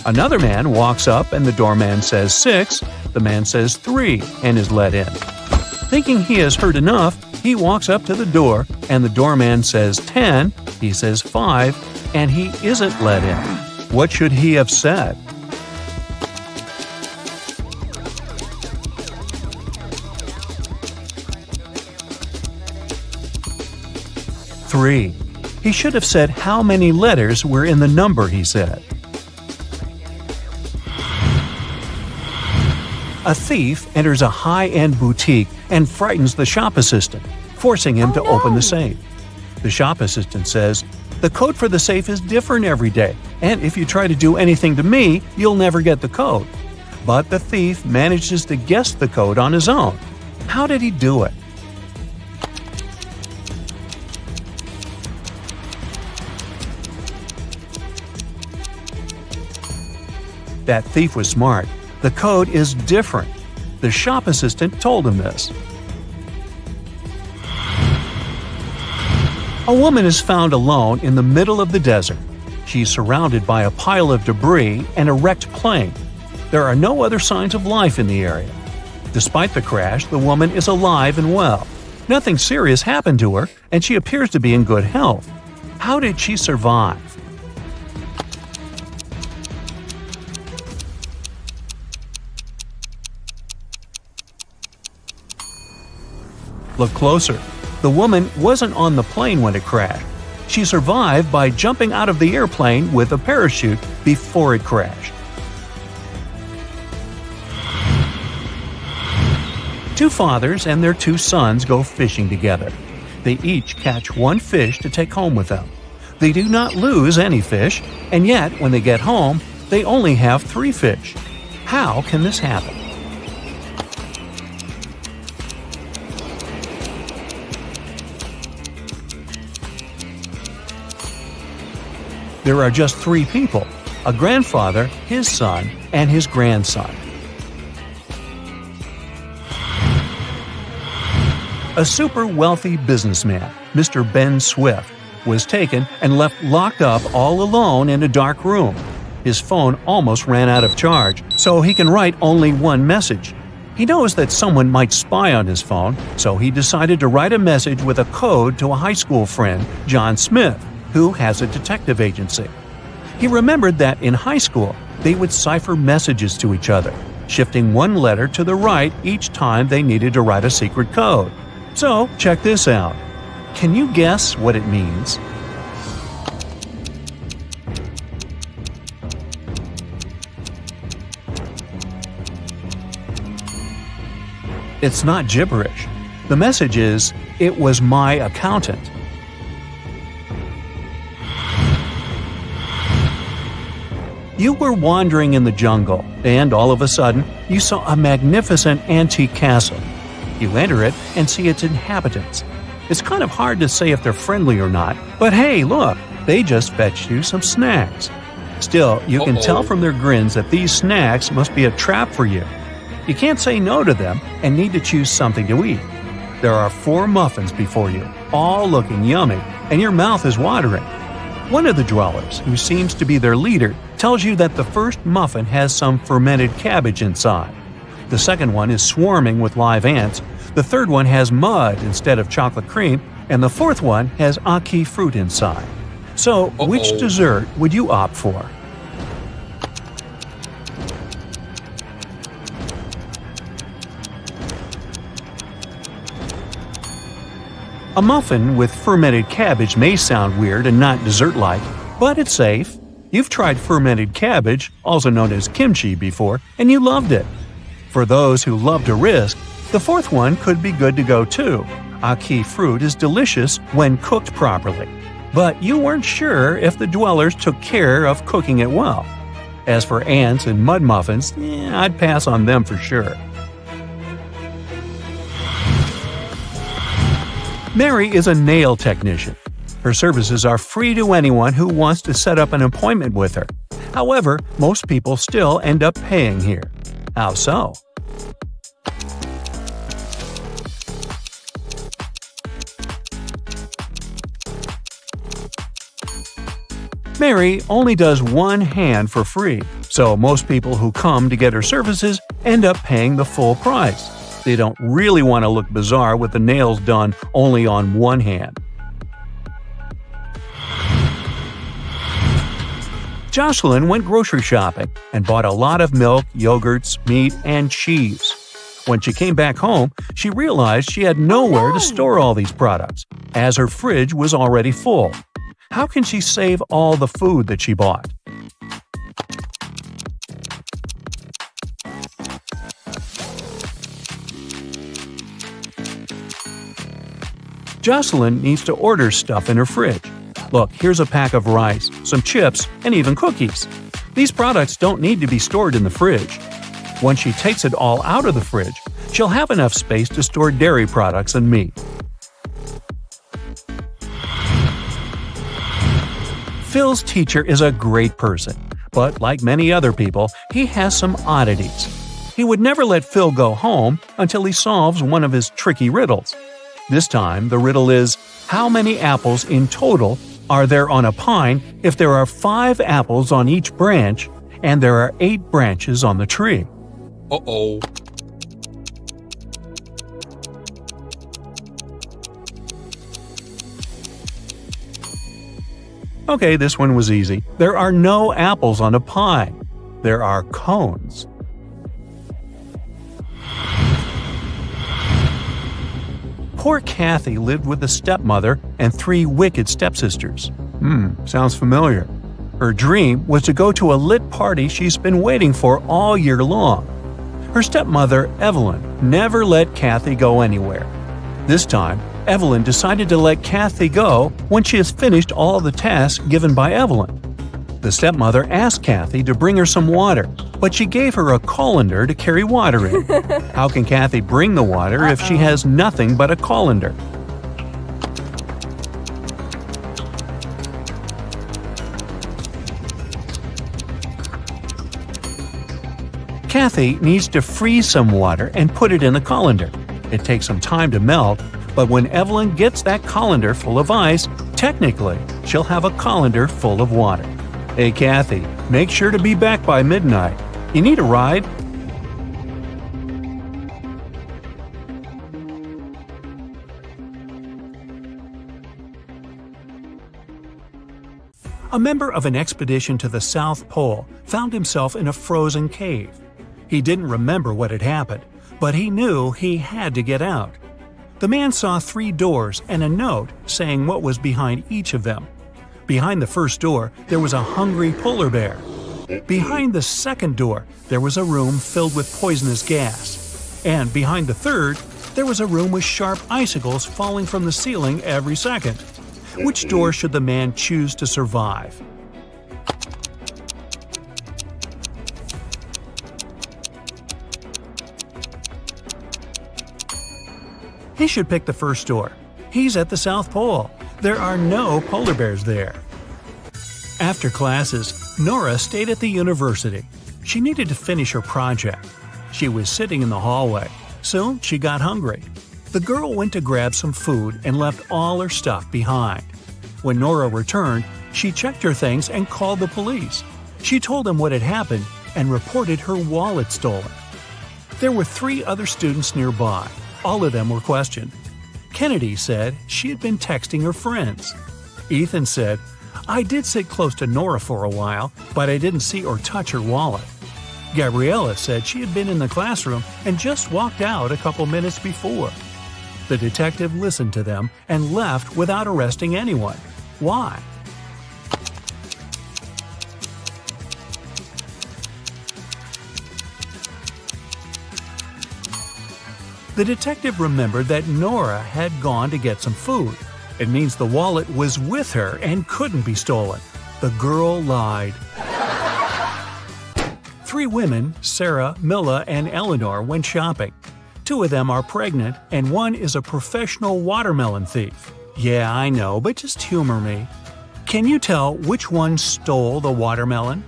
B: Another man walks up, and the doorman says 6. The man says 3, and is let in. Thinking he has heard enough, he walks up to the door, and the doorman says 10, he says 5, and he isn't let in. What should he have said? Three. He should have said how many letters were in the number he said. A thief enters a high-end boutique and frightens the shop assistant, forcing him to open the safe. The shop assistant says, "The code for the safe is different every day, and if you try to do anything to me, you'll never get the code." But the thief manages to guess the code on his own. How did he do it? That thief was smart. The code is different. The shop assistant told him this. A woman is found alone in the middle of the desert. She's surrounded by a pile of debris and a wrecked plane. There are no other signs of life in the area. Despite the crash, the woman is alive and well. Nothing serious happened to her, and she appears to be in good health. How did she survive? Look closer. The woman wasn't on the plane when it crashed. She survived by jumping out of the airplane with a parachute before it crashed. Two fathers and their two sons go fishing together. They each catch one fish to take home with them. They do not lose any fish, and yet when they get home, they only have 3 fish. How can this happen? There are just 3 people: a grandfather, his son, and his grandson. A super wealthy businessman, Mr. Ben Swift, was taken and left locked up all alone in a dark room. His phone almost ran out of charge, so he can write only one message. He knows that someone might spy on his phone, so he decided to write a message with a code to a high school friend, John Smith, who has a detective agency. He remembered that in high school, they would cipher messages to each other, shifting one letter to the right each time they needed to write a secret code. So, check this out. Can you guess what it means? It's not gibberish. The message is, "It was my accountant." You were wandering in the jungle, and all of a sudden, you saw a magnificent antique castle. You enter it and see its inhabitants. It's kind of hard to say if they're friendly or not, but hey, look, they just fetched you some snacks. Still, you can tell from their grins that these snacks must be a trap for you. You can't say no to them and need to choose something to eat. There are 4 muffins before you, all looking yummy, and your mouth is watering. One of the dwellers, who seems to be their leader, tells you that the first muffin has some fermented cabbage inside. The second one is swarming with live ants. The third one has mud instead of chocolate cream, and the fourth one has ackee fruit inside. So, which dessert would you opt for? A muffin with fermented cabbage may sound weird and not dessert-like, but it's safe. You've tried fermented cabbage, also known as kimchi, before, and you loved it. For those who love to risk, the fourth one could be good to go too. Ackee fruit is delicious when cooked properly, but you weren't sure if the dwellers took care of cooking it well. As for ants and mud muffins, I'd pass on them for sure. Mary is a nail technician. Her services are free to anyone who wants to set up an appointment with her. However, most people still end up paying here. How so? Mary only does one hand for free, so most people who come to get her services end up paying the full price. They don't really want to look bizarre with the nails done only on one hand. Jocelyn went grocery shopping and bought a lot of milk, yogurts, meat, and cheese. When she came back home, she realized she had nowhere to store all these products, as her fridge was already full. How can she save all the food that she bought? Jocelyn needs to order stuff in her fridge. Look, here's a pack of rice, some chips, and even cookies. These products don't need to be stored in the fridge. Once she takes it all out of the fridge, she'll have enough space to store dairy products and meat. Phil's teacher is a great person, but like many other people, he has some oddities. He would never let Phil go home until he solves one of his tricky riddles. This time, the riddle is, how many apples in total are there on a pine if there are 5 apples on each branch and there are 8 branches on the tree?
F: Uh-oh.
B: Okay, this one was easy. There are no apples on a pine. There are cones. Poor Kathy lived with a stepmother and 3 wicked stepsisters. Sounds familiar. Her dream was to go to a lit party she's been waiting for all year long. Her stepmother, Evelyn, never let Kathy go anywhere. This time, Evelyn decided to let Kathy go when she has finished all the tasks given by Evelyn. The stepmother asked Kathy to bring her some water, but she gave her a colander to carry water in. How can Kathy bring the water if she has nothing but a colander? Kathy needs to freeze some water and put it in the colander. It takes some time to melt, but when Evelyn gets that colander full of ice, technically, she'll have a colander full of water. Hey Kathy, make sure to be back by midnight. You need a ride? A member of an expedition to the South Pole found himself in a frozen cave. He didn't remember what had happened, but he knew he had to get out. The man saw 3 doors and a note saying what was behind each of them. Behind the first door, there was a hungry polar bear. Behind the second door, there was a room filled with poisonous gas. And behind the third, there was a room with sharp icicles falling from the ceiling every second. Which door should the man choose to survive? He should pick the first door. He's at the South Pole. There are no polar bears there. After classes, Nora stayed at the university. She needed to finish her project. She was sitting in the hallway. Soon, she got hungry. The girl went to grab some food and left all her stuff behind. When Nora returned, she checked her things and called the police. She told them what had happened and reported her wallet stolen. There were 3 other students nearby. All of them were questioned. Kennedy said she had been texting her friends. Ethan said, "I did sit close to Nora for a while, but I didn't see or touch her wallet." Gabriella said she had been in the classroom and just walked out a couple minutes before. The detective listened to them and left without arresting anyone. Why? The detective remembered that Nora had gone to get some food. It means the wallet was with her and couldn't be stolen. The girl lied. 3 women, Sarah, Milla, and Eleanor, went shopping. 2 of them are pregnant, and 1 is a professional watermelon thief. Yeah, I know, but just humor me. Can you tell which one stole the watermelon?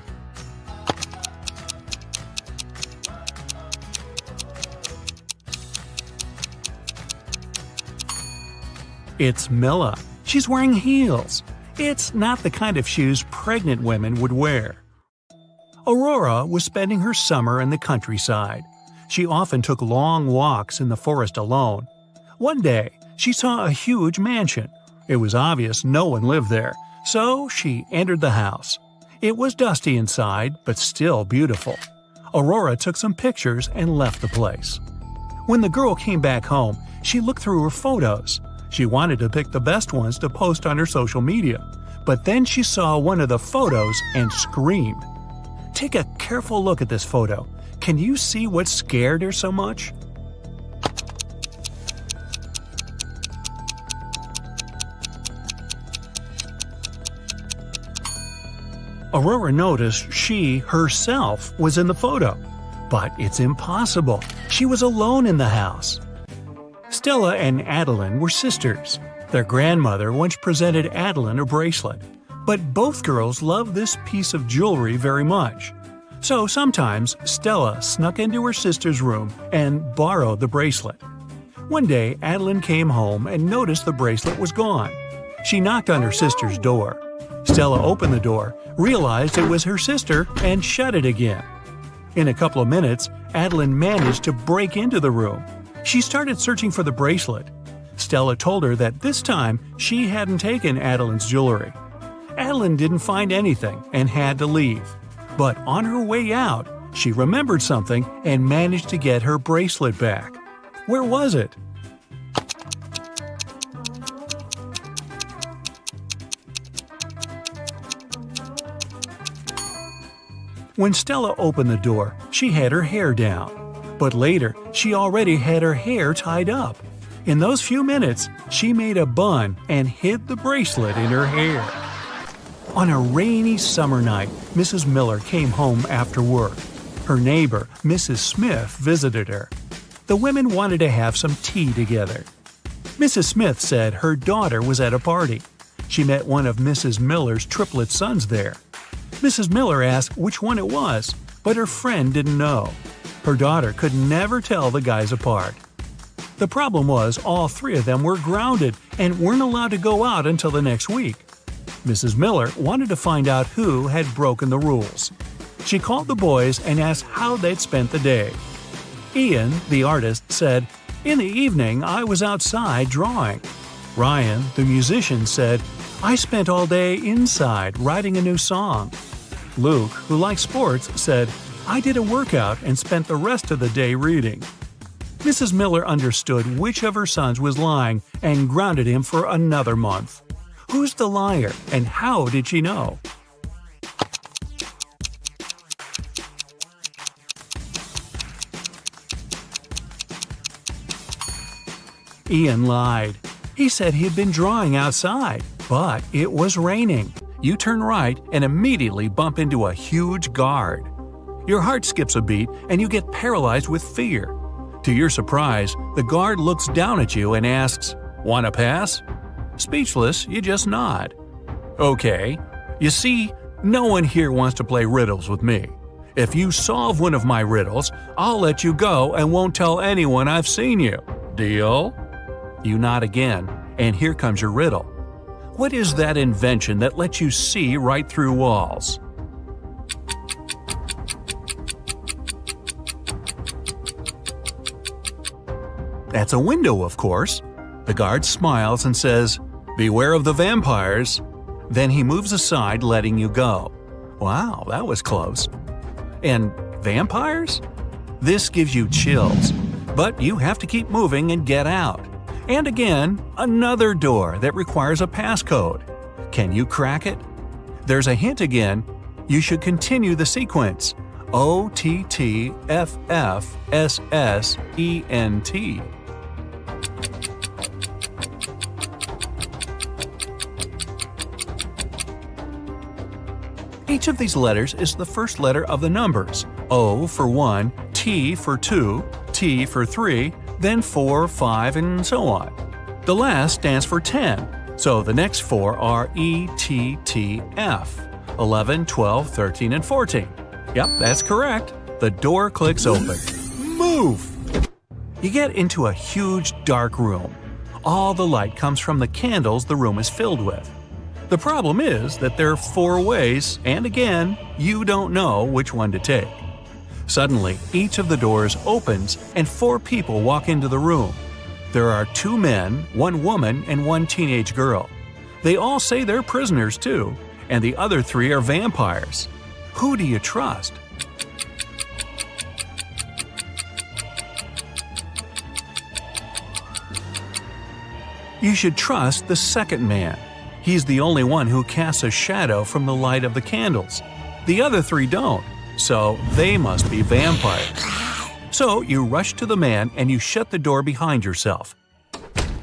B: It's Milla. She's wearing heels. It's not the kind of shoes pregnant women would wear. Aurora was spending her summer in the countryside. She often took long walks in the forest alone. One day, she saw a huge mansion. It was obvious no one lived there, so she entered the house. It was dusty inside, but still beautiful. Aurora took some pictures and left the place. When the girl came back home, she looked through her photos. She wanted to pick the best ones to post on her social media, but then she saw one of the photos and screamed. Take a careful look at this photo. Can you see what scared her so much? Aurora noticed she, herself, was in the photo. But it's impossible. She was alone in the house. Stella and Adeline were sisters. Their grandmother once presented Adeline a bracelet. But both girls loved this piece of jewelry very much. So sometimes Stella snuck into her sister's room and borrowed the bracelet. One day, Adeline came home and noticed the bracelet was gone. She knocked on her sister's door. Stella opened the door, realized it was her sister, and shut it again. In a couple of minutes, Adeline managed to break into the room. She started searching for the bracelet. Stella told her that this time she hadn't taken Adeline's jewelry. Adeline didn't find anything and had to leave. But on her way out, she remembered something and managed to get her bracelet back. Where was it? When Stella opened the door, she had her hair down. But later, she already had her hair tied up. In those few minutes, she made a bun and hid the bracelet in her hair. On a rainy summer night, Mrs. Miller came home after work. Her neighbor, Mrs. Smith, visited her. The women wanted to have some tea together. Mrs. Smith said her daughter was at a party. She met one of Mrs. Miller's triplet sons there. Mrs. Miller asked which one it was, but her friend didn't know. Her daughter could never tell the guys apart. The problem was all 3 of them were grounded and weren't allowed to go out until the next week. Mrs. Miller wanted to find out who had broken the rules. She called the boys and asked how they'd spent the day. Ian, the artist, said, "In the evening, I was outside drawing." Ryan, the musician, said, "I spent all day inside writing a new song." Luke, who likes sports, said, "I did a workout and spent the rest of the day reading." Mrs. Miller understood which of her sons was lying and grounded him for another month. Who's the liar, and how did she know? Ian lied. He said he had been drawing outside, but it was raining. You turn right and immediately bump into a huge guard. Your heart skips a beat and you get paralyzed with fear. To your surprise, the guard looks down at you and asks, "Want to pass?" Speechless, you just nod. Okay. You see, no one here wants to play riddles with me. If you solve one of my riddles, I'll let you go and won't tell anyone I've seen you. Deal?" You nod again, and here comes your riddle. What is that invention that lets you see right through walls? That's a window, of course. The guard smiles and says, "Beware of the vampires." Then he moves aside, letting you go. Wow, that was close. And vampires? This gives you chills, but you have to keep moving and get out. And again, another door that requires a passcode. Can you crack it? There's a hint again. You should continue the sequence. OTTFFSSENT. Each of these letters is the first letter of the numbers. O for 1, T for 2, T for 3, then 4, 5, and so on. The last stands for 10, so the next four are ETTF, 11, 12, 13, and 14. Yep, that's correct. The door clicks open. Move! You get into a huge dark room. All the light comes from the candles the room is filled with. The problem is that there are 4 ways, and again, you don't know which one to take. Suddenly, each of the doors opens and 4 people walk into the room. There are 2 men, 1 woman, and 1 teenage girl. They all say they're prisoners too, and the other 3 are vampires. Who do you trust? You should trust the second man. He's the only one who casts a shadow from the light of the candles. The other 3 don't, so they must be vampires. So you rush to the man and you shut the door behind yourself.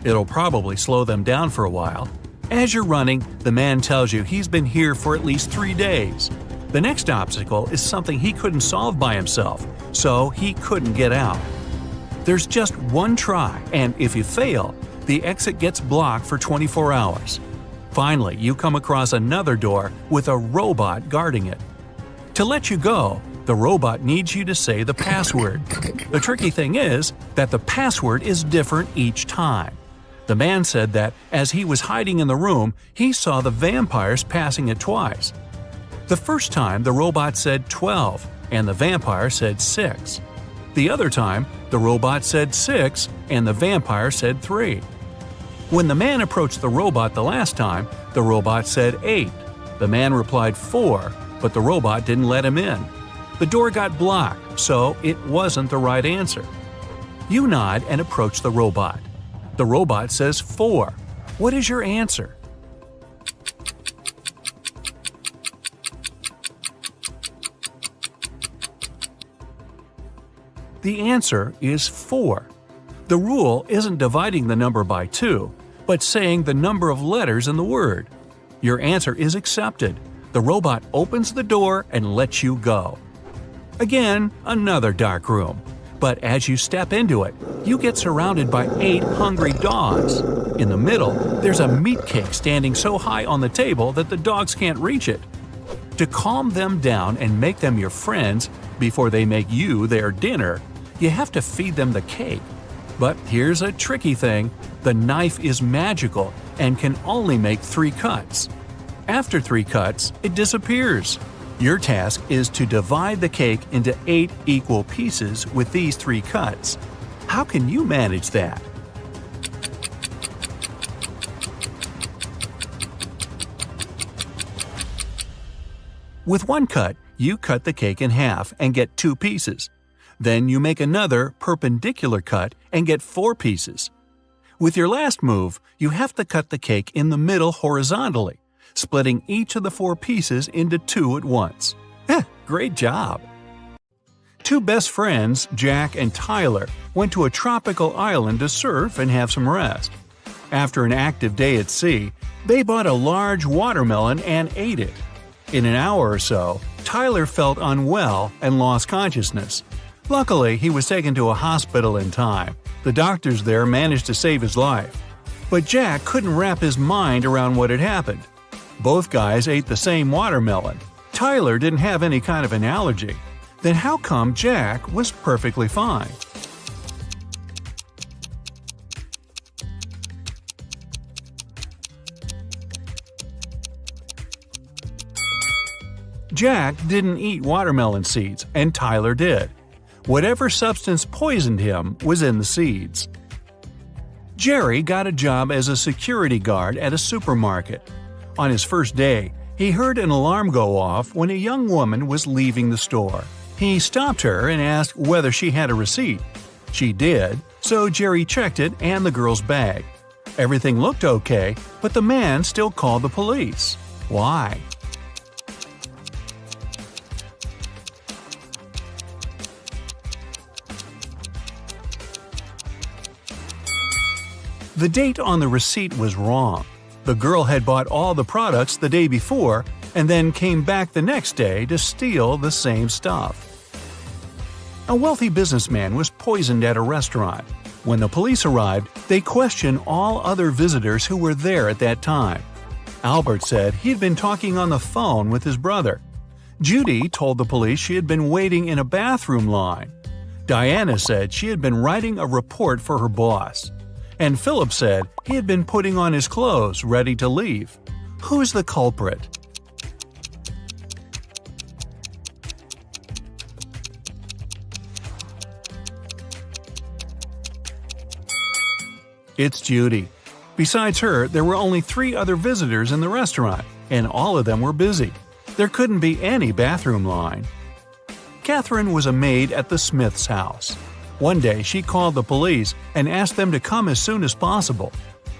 B: It'll probably slow them down for a while. As you're running, the man tells you he's been here for at least 3 days. The next obstacle is something he couldn't solve by himself, so he couldn't get out. There's just one try, and if you fail, the exit gets blocked for 24 hours. Finally, you come across another door with a robot guarding it. To let you go, the robot needs you to say the password. The tricky thing is that the password is different each time. The man said that as he was hiding in the room, he saw the vampires passing it twice. The first time, the robot said 12, and the vampire said 6. The other time, the robot said 6, and the vampire said 3. When the man approached the robot the last time, the robot said 8. The man replied 4, but the robot didn't let him in. The door got blocked, so it wasn't the right answer. You nod and approach the robot. The robot says 4. What is your answer? The answer is 4. The rule isn't dividing the number by 2, but saying the number of letters in the word. Your answer is accepted. The robot opens the door and lets you go. Again, another dark room. But as you step into it, you get surrounded by 8 hungry dogs. In the middle, there's a meat cake standing so high on the table that the dogs can't reach it. To calm them down and make them your friends before they make you their dinner, you have to feed them the cake. But here's a tricky thing. The knife is magical and can only make 3 cuts. After 3 cuts, it disappears. Your task is to divide the cake into 8 equal pieces with these 3 cuts. How can you manage that? With 1 cut, you cut the cake in half and get 2 pieces. Then you make another perpendicular cut and get 4 pieces. With your last move, you have to cut the cake in the middle horizontally, splitting each of the 4 pieces into 2 at once. Great job! 2 best friends, Jack and Tyler, went to a tropical island to surf and have some rest. After an active day at sea, they bought a large watermelon and ate it. In an hour or so, Tyler felt unwell and lost consciousness. Luckily, he was taken to a hospital in time. The doctors there managed to save his life. But Jack couldn't wrap his mind around what had happened. Both guys ate the same watermelon. Tyler didn't have any kind of an allergy. Then how come Jack was perfectly fine? Jack didn't eat watermelon seeds, and Tyler did. Whatever substance poisoned him was in the seeds. Jerry got a job as a security guard at a supermarket. On his first day, he heard an alarm go off when a young woman was leaving the store. He stopped her and asked whether she had a receipt. She did, so Jerry checked it and the girl's bag. Everything looked okay, but the man still called the police. Why? The date on the receipt was wrong. The girl had bought all the products the day before and then came back the next day to steal the same stuff. A wealthy businessman was poisoned at a restaurant. When the police arrived, they questioned all other visitors who were there at that time. Albert said he had been talking on the phone with his brother. Judy told the police she had been waiting in a bathroom line. Diana said she had been writing a report for her boss. And Philip said he had been putting on his clothes, ready to leave. Who's the culprit? It's Judy. Besides her, there were only 3 other visitors in the restaurant, and all of them were busy. There couldn't be any bathroom line. Catherine was a maid at the Smiths' house. One day she called the police and asked them to come as soon as possible.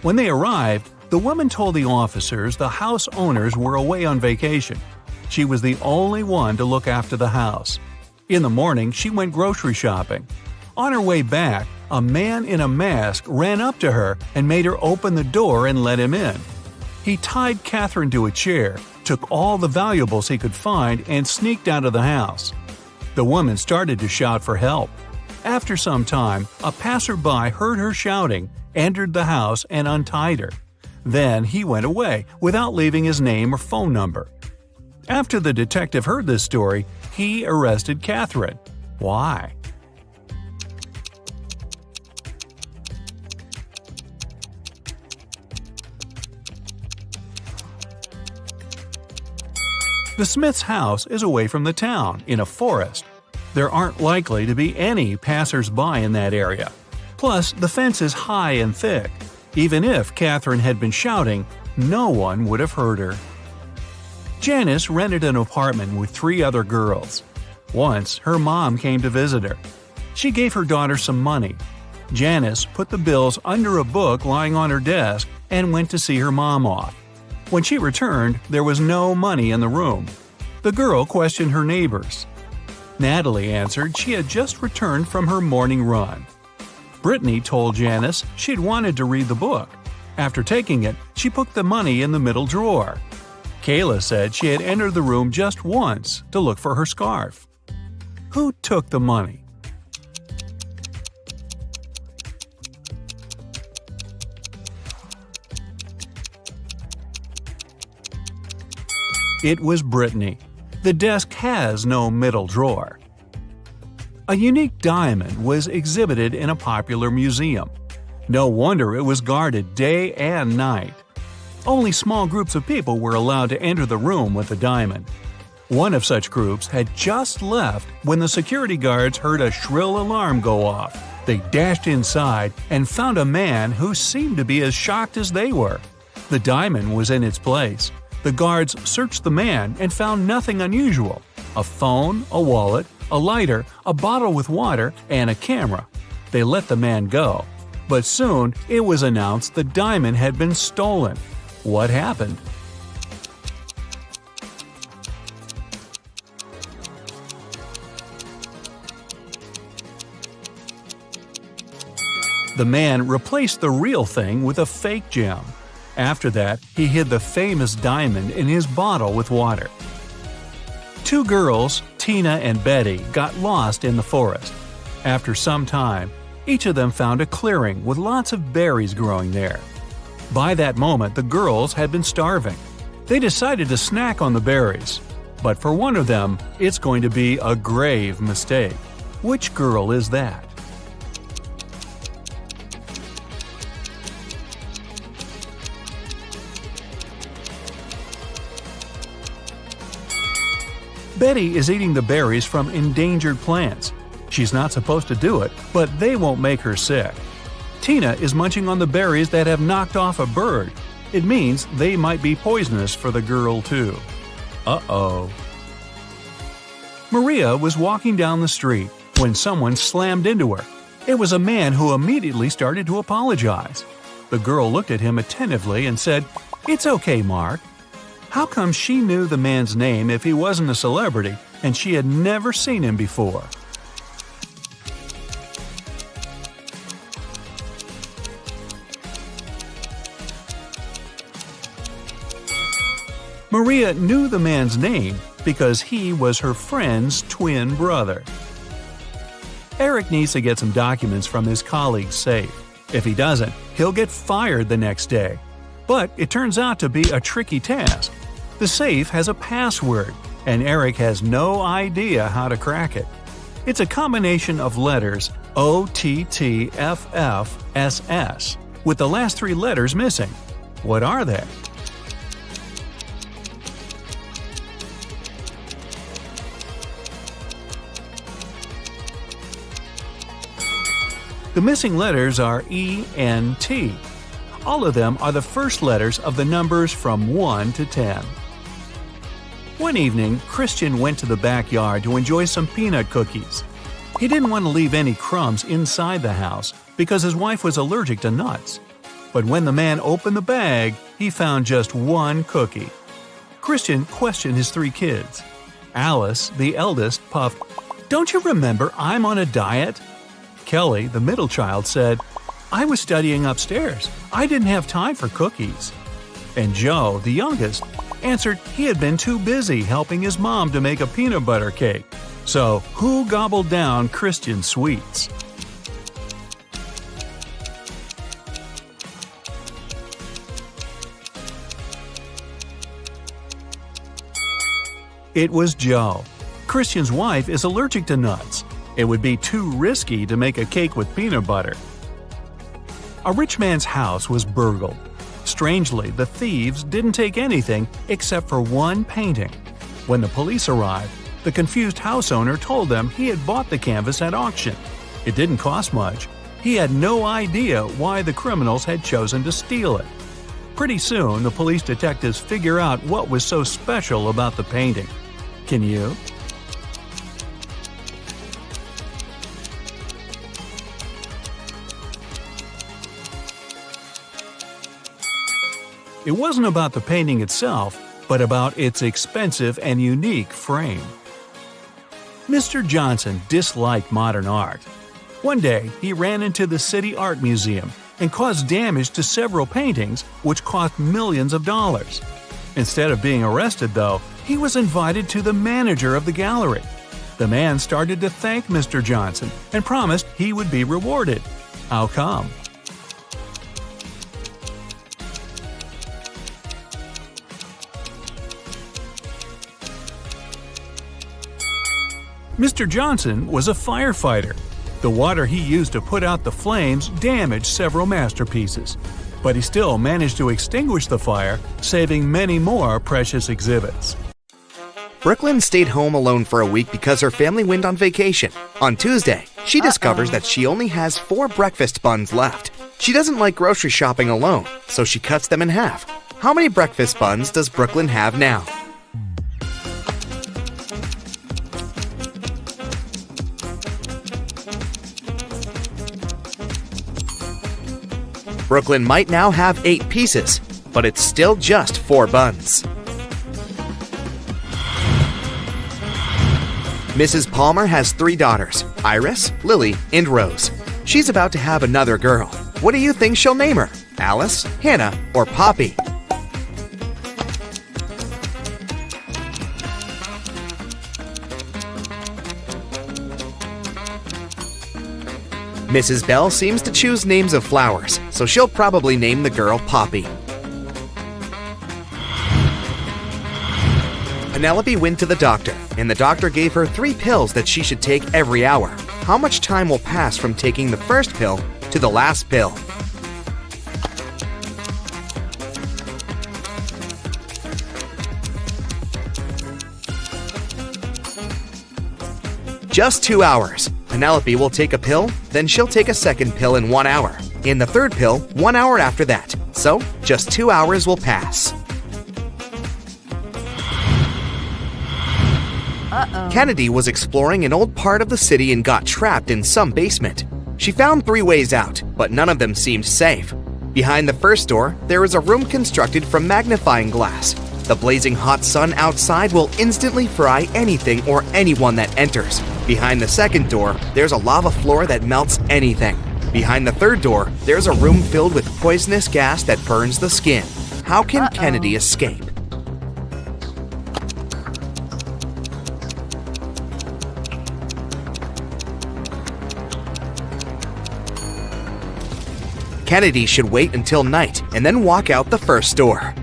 B: When they arrived, the woman told the officers the house owners were away on vacation. She was the only one to look after the house. In the morning, she went grocery shopping. On her way back, a man in a mask ran up to her and made her open the door and let him in. He tied Catherine to a chair, took all the valuables he could find, and sneaked out of the house. The woman started to shout for help. After some time, a passerby heard her shouting, entered the house, and untied her. Then he went away without leaving his name or phone number. After the detective heard this story, he arrested Catherine. Why? The Smiths' house is away from the town, in a forest. There aren't likely to be any passers-by in that area. Plus, the fence is high and thick. Even if Catherine had been shouting, no one would have heard her. Janice rented an apartment with 3 other girls. Once, her mom came to visit her. She gave her daughter some money. Janice put the bills under a book lying on her desk and went to see her mom off. When she returned, there was no money in the room. The girl questioned her neighbors. Natalie answered she had just returned from her morning run. Brittany told Janice she'd wanted to read the book. After taking it, she put the money in the middle drawer. Kayla said she had entered the room just once to look for her scarf. Who took the money? It was Brittany. The desk has no middle drawer. A unique diamond was exhibited in a popular museum. No wonder it was guarded day and night. Only small groups of people were allowed to enter the room with the diamond. One of such groups had just left when the security guards heard a shrill alarm go off. They dashed inside and found a man who seemed to be as shocked as they were. The diamond was in its place. The guards searched the man and found nothing unusual: a phone, a wallet, a lighter, a bottle with water, and a camera. They let the man go. But soon it was announced the diamond had been stolen. What happened? The man replaced the real thing with a fake gem. After that, he hid the famous diamond in his bottle with water. 2 girls, Tina and Betty, got lost in the forest. After some time, each of them found a clearing with lots of berries growing there. By that moment, the girls had been starving. They decided to snack on the berries. But for one of them, it's going to be a grave mistake. Which girl is that? Betty is eating the berries from endangered plants. She's not supposed to do it, but they won't make her sick. Tina is munching on the berries that have knocked off a bird. It means they might be poisonous for the girl too. Uh-oh. Maria was walking down the street when someone slammed into her. It was a man who immediately started to apologize. The girl looked at him attentively and said, "It's okay, Mark." How come she knew the man's name if he wasn't a celebrity and she had never seen him before? Maria knew the man's name because he was her friend's twin brother. Eric needs to get some documents from his colleague's safe. If he doesn't, he'll get fired the next day. But it turns out to be a tricky task. The safe has a password, and Eric has no idea how to crack it. It's a combination of letters OTTFFSS, with the last 3 letters missing. What are they? The missing letters are E and T. All of them are the first letters of the numbers from 1 to 10. One evening, Christian went to the backyard to enjoy some peanut cookies. He didn't want to leave any crumbs inside the house because his wife was allergic to nuts. But when the man opened the bag, he found just 1 cookie. Christian questioned his 3 kids. Alice, the eldest, puffed, "Don't you remember I'm on a diet?" Kelly, the middle child, said, "I was studying upstairs. I didn't have time for cookies." And Joe, the youngest, answered he had been too busy helping his mom to make a peanut butter cake. So, who gobbled down Christian's sweets? It was Joe. Christian's wife is allergic to nuts. It would be too risky to make a cake with peanut butter. A rich man's house was burgled. Strangely, the thieves didn't take anything except for 1 painting. When the police arrived, the confused house owner told them he had bought the canvas at auction. It didn't cost much. He had no idea why the criminals had chosen to steal it. Pretty soon, the police detectives figure out what was so special about the painting. Can you? It wasn't about the painting itself, but about its expensive and unique frame. Mr. Johnson disliked modern art. One day, he ran into the City Art Museum and caused damage to several paintings, which cost millions of dollars. Instead of being arrested, though, he was invited to the manager of the gallery. The man started to thank Mr. Johnson and promised he would be rewarded. How come? Mr. Johnson was a firefighter. The water he used to put out the flames damaged several masterpieces, but he still managed to extinguish the fire, saving many more precious exhibits.
F: Brooklyn stayed home alone for a week because her family went on vacation. On Tuesday, she discovers that she only has 4 breakfast buns left. She doesn't like grocery shopping alone, so she cuts them in half. How many breakfast buns does Brooklyn have now? Brooklyn might now have 8 pieces, but it's still just 4 buns. Mrs. Palmer has 3 daughters, Iris, Lily, and Rose. She's about to have another girl. What do you think she'll name her? Alice, Hannah, or Poppy? Mrs. Bell seems to choose names of flowers, so she'll probably name the girl Poppy. Penelope went to the doctor, and the doctor gave her 3 pills that she should take every hour. How much time will pass from taking the first pill to the last pill? Just 2 hours. Penelope will take a pill, then she'll take a second pill in 1 hour, and the third pill 1 hour after that. So, just 2 hours will pass. Kennedy was exploring an old part of the city and got trapped in some basement. She found 3 ways out, but none of them seemed safe. Behind the first door, there is a room constructed from magnifying glass. The blazing hot sun outside will instantly fry anything or anyone that enters. Behind the second door, there's a lava floor that melts anything. Behind the third door, there's a room filled with poisonous gas that burns the skin. How can Kennedy escape? Kennedy should wait until night and then walk out the first door.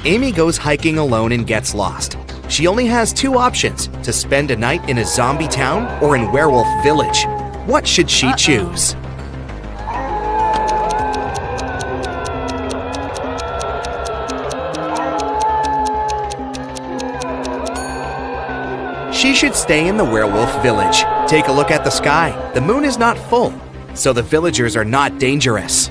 F: Amy goes hiking alone and gets lost. She only has 2 options: to spend a night in a zombie town or in Werewolf Village. What should she choose? She should stay in the Werewolf Village. Take a look at the sky. The moon is not full, so the villagers are not dangerous.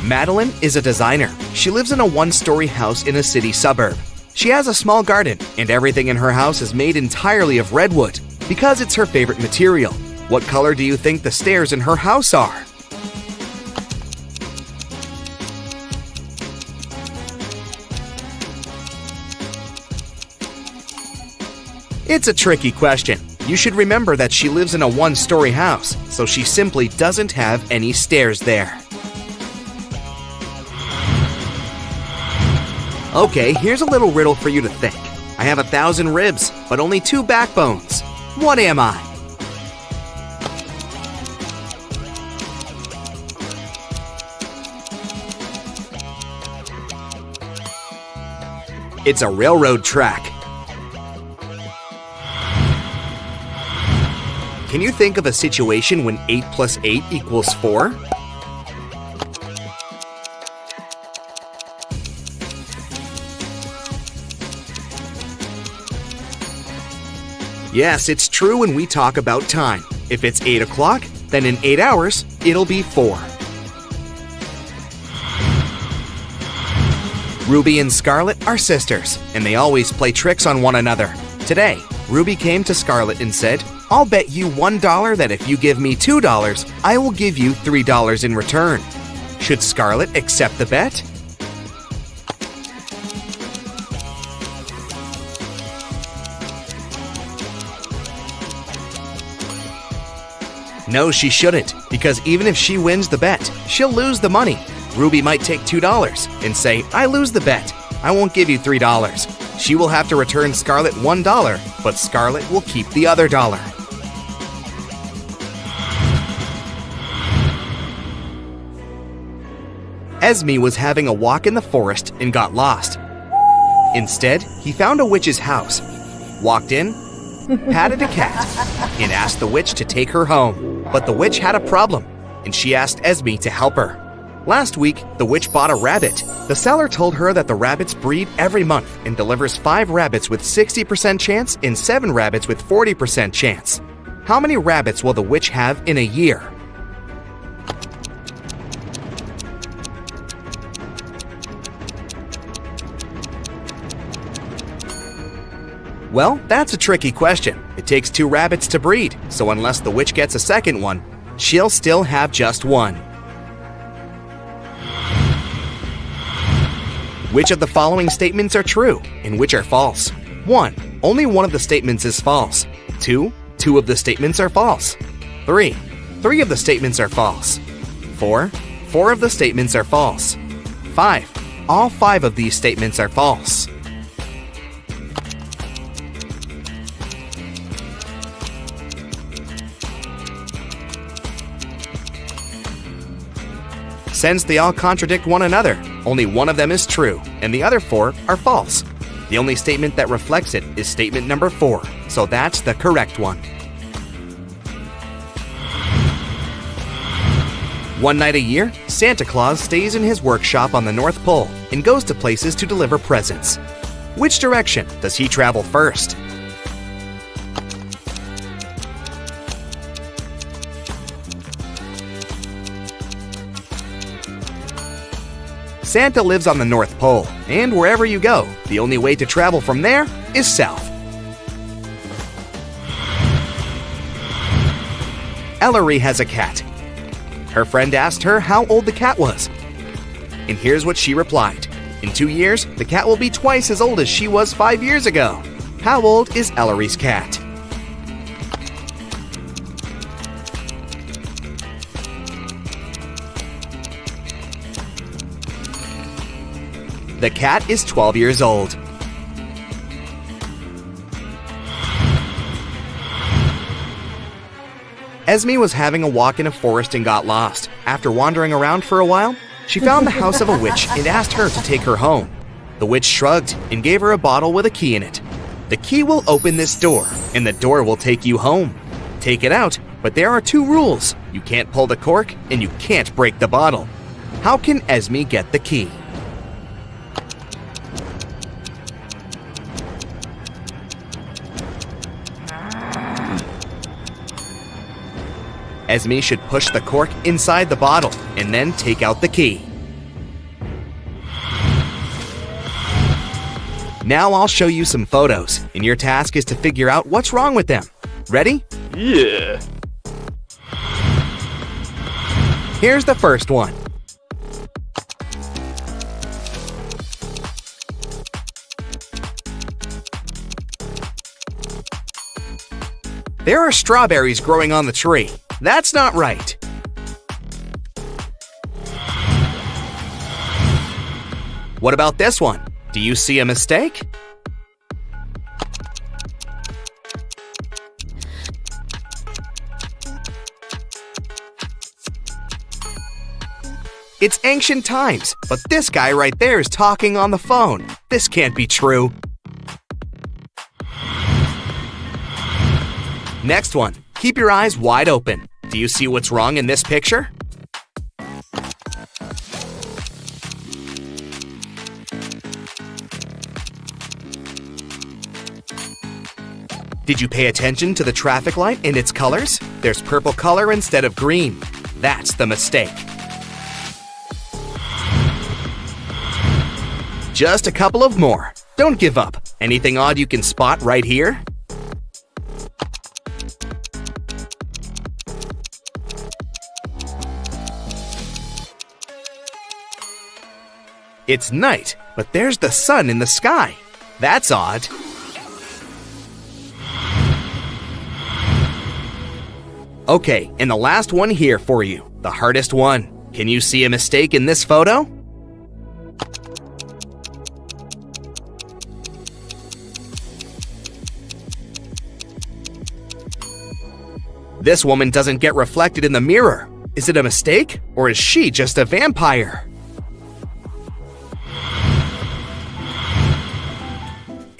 F: Madeline is a designer. She lives in a 1-story house in a city suburb. She has a small garden, and everything in her house is made entirely of redwood because it's her favorite material. What color do you think the stairs in her house are? It's a tricky question. You should remember that she lives in a 1-story house, so she simply doesn't have any stairs there. Okay, here's a little riddle for you to think. I have 1,000 ribs, but only 2 backbones. What am I? It's a railroad track. Can you think of a situation when 8 plus 8 equals 4? Yes, it's true when we talk about time. If it's 8 o'clock, then in 8 hours, it'll be 4. Ruby and Scarlet are sisters, and they always play tricks on one another. Today, Ruby came to Scarlet and said, "I'll bet you $1 that if you give me $2, I will give you $3 in return." Should Scarlet accept the bet? No, she shouldn't, because even if she wins the bet, she'll lose the money. Ruby might take $2 and say, "I lose the bet. I won't give you $3. She will have to return Scarlet $1, but Scarlet will keep the other $1. Esme was having a walk in the forest and got lost. Instead, he found a witch's house, walked in, patted a cat, and asked the witch to take her home. But the witch had a problem, and she asked Esme to help her. Last week, the witch bought a rabbit. The seller told her that the rabbits breed every month and delivers 5 rabbits with 60% chance and 7 rabbits with 40% chance. How many rabbits will the witch have in a year? Well, that's a tricky question. It takes 2 rabbits to breed, so unless the witch gets a second one, she'll still have just 1. Which of the following statements are true and which are false? 1. Only one of the statements is false. 2. 2 of the statements are false. 3. 3 of the statements are false. 4. 4 of the statements are false. 5. All 5 of these statements are false. sense, they all contradict one another. Only one of them is true, and the other 4 are false. The only statement that reflects it is statement number 4, so that's the correct one. One night a year, Santa Claus stays in his workshop on the North Pole and goes to places to deliver presents. Which direction does he travel first? Santa lives on the North Pole, and wherever you go, the only way to travel from there is south. Ellery has a cat. Her friend asked her how old the cat was. And here's what she replied. In 2 years, the cat will be twice as old as she was 5 years ago. How old is Ellery's cat? The cat is 12 years old. Esme was having a walk in a forest and got lost. After wandering around for a while, she found the house of a witch and asked her to take her home. The witch shrugged and gave her a bottle with a key in it. The key will open this door, and the door will take you home. Take it out, but there are 2 rules. You can't pull the cork, and you can't break the bottle. How can Esme get the key? Esme should push the cork inside the bottle and then take out the key. Now I'll show you some photos, and your task is to figure out what's wrong with them. Ready?
A: Yeah.
F: Here's the first one. There are strawberries growing on the tree. That's not right. What about this one? Do you see a mistake? It's ancient times, but this guy right there is talking on the phone. This can't be true. Next one. Keep your eyes wide open. Do you see what's wrong in this picture? Did you pay attention to the traffic light and its colors? There's purple color instead of green. That's the mistake. Just a couple of more. Don't give up. Anything odd you can spot right here? It's night, but there's the sun in the sky. That's odd. Okay, and the last one here for you, the hardest one. Can you see a mistake in this photo? This woman doesn't get reflected in the mirror. Is it a mistake, or is she just a vampire?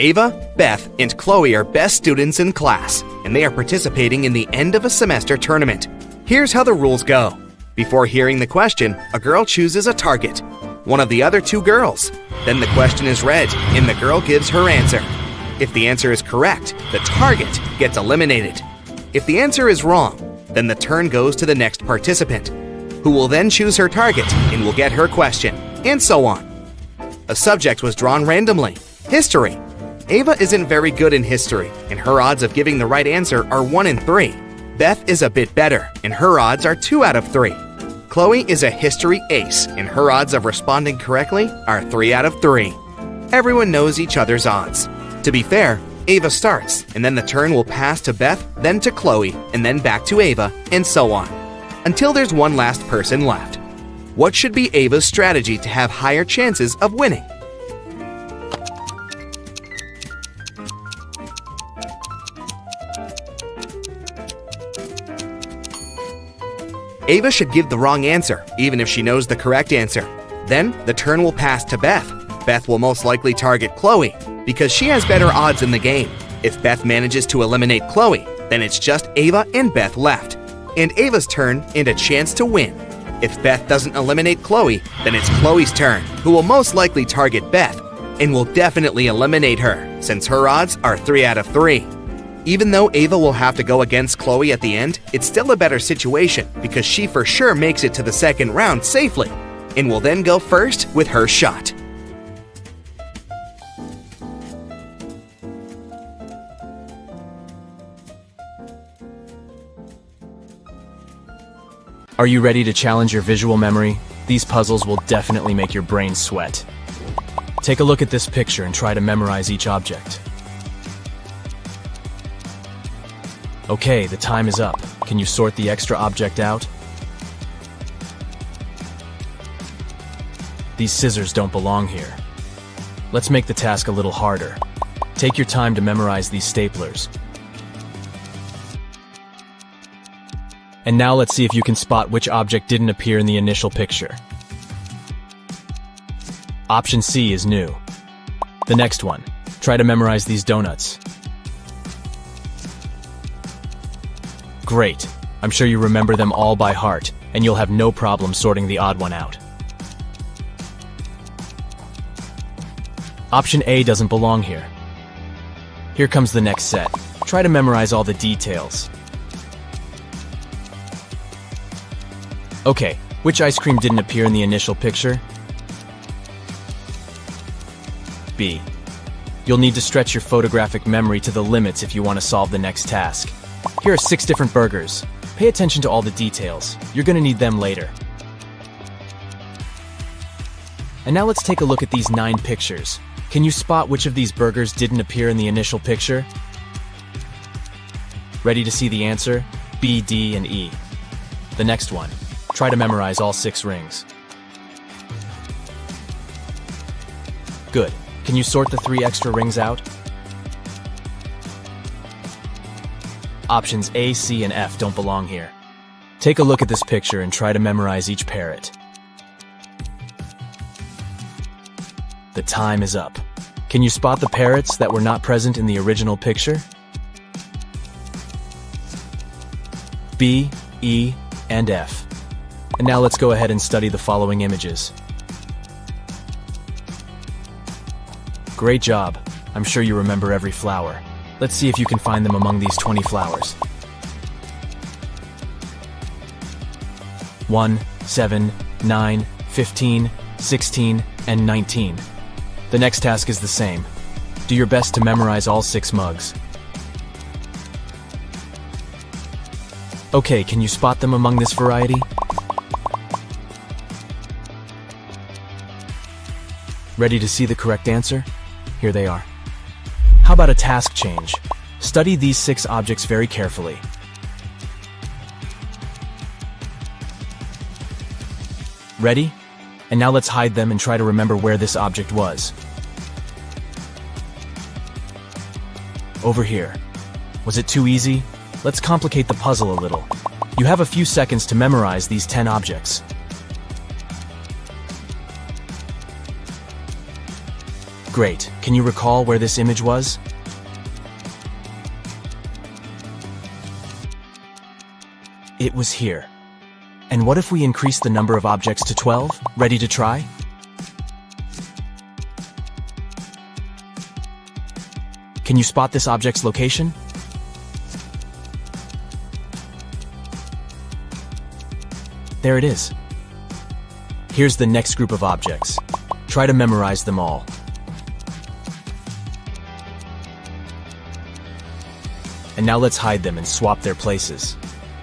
F: Ava, Beth, and Chloe are best students in class, and they are participating in the end of a semester tournament. Here's how the rules go. Before hearing the question, a girl chooses a target, one of the other 2 girls. Then the question is read, and the girl gives her answer. If the answer is correct, the target gets eliminated. If the answer is wrong, then the turn goes to the next participant, who will then choose her target and will get her question, and so on. A subject was drawn randomly. History. Ava isn't very good in history, and her odds of giving the right answer are 1 in 3. Beth is a bit better, and her odds are 2 out of 3. Chloe is a history ace, and her odds of responding correctly are 3 out of 3. Everyone knows each other's odds. To be fair, Ava starts, and then the turn will pass to Beth, then to Chloe, and then back to Ava, and so on, until there's one last person left. What should be Ava's strategy to have higher chances of winning? Ava should give the wrong answer, even if she knows the correct answer. Then, the turn will pass to Beth. Beth will most likely target Chloe, because she has better odds in the game. If Beth manages to eliminate Chloe, then it's just Ava and Beth left, and Ava's turn and a chance to win. If Beth doesn't eliminate Chloe, then it's Chloe's turn, who will most likely target Beth, and will definitely eliminate her, since her odds are 3 out of 3. Even though Ava will have to go against Chloe at the end, it's still a better situation because she for sure makes it to the second round safely, and will then go first with her shot.
A: Are you ready to challenge your visual memory? These puzzles will definitely make your brain sweat. Take a look at this picture and try to memorize each object. Okay, the time is up. Can you sort the extra object out? These scissors don't belong here. Let's make the task a little harder. Take your time to memorize these staplers. And now let's see if you can spot which object didn't appear in the initial picture. Option C is new. The next one, try to memorize these donuts. Great. I'm sure you remember them all by heart, and you'll have no problem sorting the odd one out. Option A doesn't belong here. Here comes the next set. Try to memorize all the details. Okay, which ice cream didn't appear in the initial picture? B. You'll need to stretch your photographic memory to the limits if you want to solve the next task. Here are 6 different burgers. Pay attention to all the details. You're going to need them later. And now let's take a look at these 9 pictures. Can you spot which of these burgers didn't appear in the initial picture? Ready to see the answer? B, D, and E. The next one. Try to memorize all 6 rings. Good. Can you sort the 3 extra rings out? Options A, C, and F don't belong here. Take a look at this picture and try to memorize each parrot. The time is up. Can you spot the parrots that were not present in the original picture? B, E, and F. And now let's go ahead and study the following images. Great job. I'm sure you remember every flower. Let's see if you can find them among these 20 flowers. 1, 7, 9, 15, 16, and 19. The next task is the same. Do your best to memorize all 6 mugs. Okay, can you spot them among this variety? Ready to see the correct answer? Here they are. How about a task change? Study these 6 objects very carefully. Ready? And now let's hide them and try to remember where this object was. Over here. Was it too easy? Let's complicate the puzzle a little. You have a few seconds to memorize these 10 objects. Great. Can you recall where this image was? It was here. And what if we increase the number of objects to 12? Ready to try? Can you spot this object's location? There it is. Here's the next group of objects. Try to memorize them all. And now let's hide them and swap their places.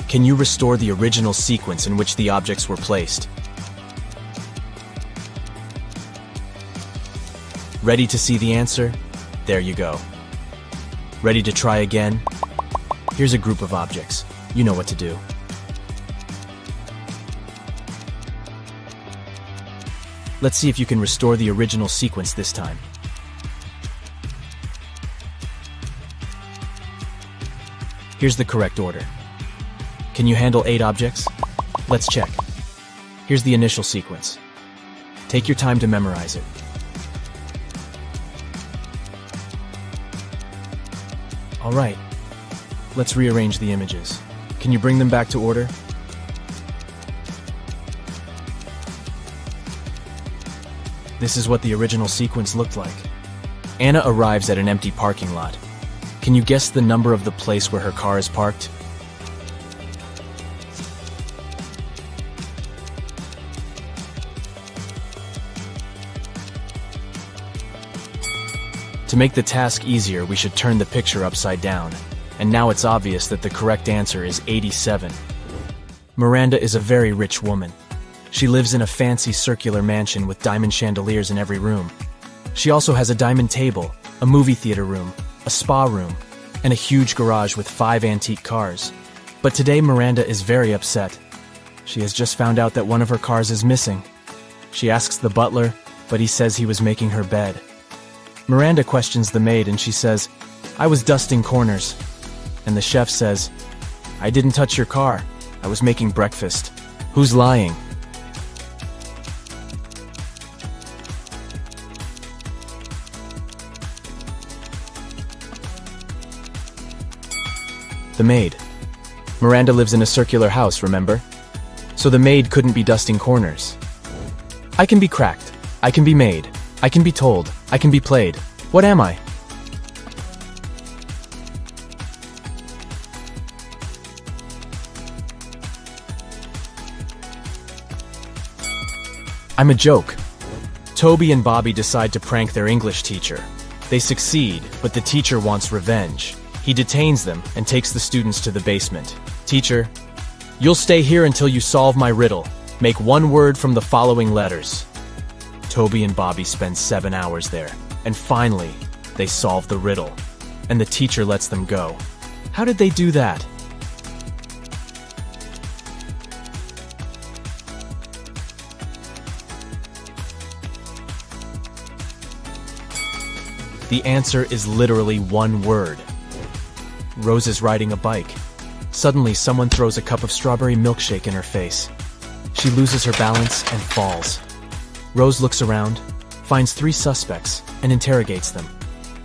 A: Can you restore the original sequence in which the objects were placed? Ready to see the answer? There you go. Ready to try again? Here's a group of objects. You know what to do. Let's see if you can restore the original sequence this time. Here's the correct order. Can you handle 8 objects? Let's check. Here's the initial sequence. Take your time to memorize it. All right, let's rearrange the images. Can you bring them back to order? This is what the original sequence looked like. Anna arrives at an empty parking lot. Can you guess the number of the place where her car is parked? To make the task easier, we should turn the picture upside down. And now it's obvious that the correct answer is 87. Miranda is a very rich woman. She lives in a fancy circular mansion with diamond chandeliers in every room. She also has a diamond table, a movie theater room, a spa room, and a huge garage with 5 antique cars. But today Miranda is very upset. She has just found out that one of her cars is missing. She asks the butler, but he says he was making her bed. Miranda questions the maid and she says, "I was dusting corners." And the chef says, "I didn't touch your car. I was making breakfast." Who's lying? The maid. Miranda lives in a circular house, remember? So the maid couldn't be dusting corners. I can be cracked. I can be made. I can be told. I can be played. What am I? I'm a joke. Toby and Bobby decide to prank their English teacher. They succeed, but the teacher wants revenge. He detains them and takes the students to the basement. "Teacher, you'll stay here until you solve my riddle. Make one word from the following letters." Toby and Bobby spend 7 hours there, and finally, they solve the riddle. And the teacher lets them go. How did they do that? The answer is literally one word. Rose is riding a bike. Suddenly, someone throws a cup of strawberry milkshake in her face. She loses her balance and falls. Rose looks around, finds 3 suspects, and interrogates them.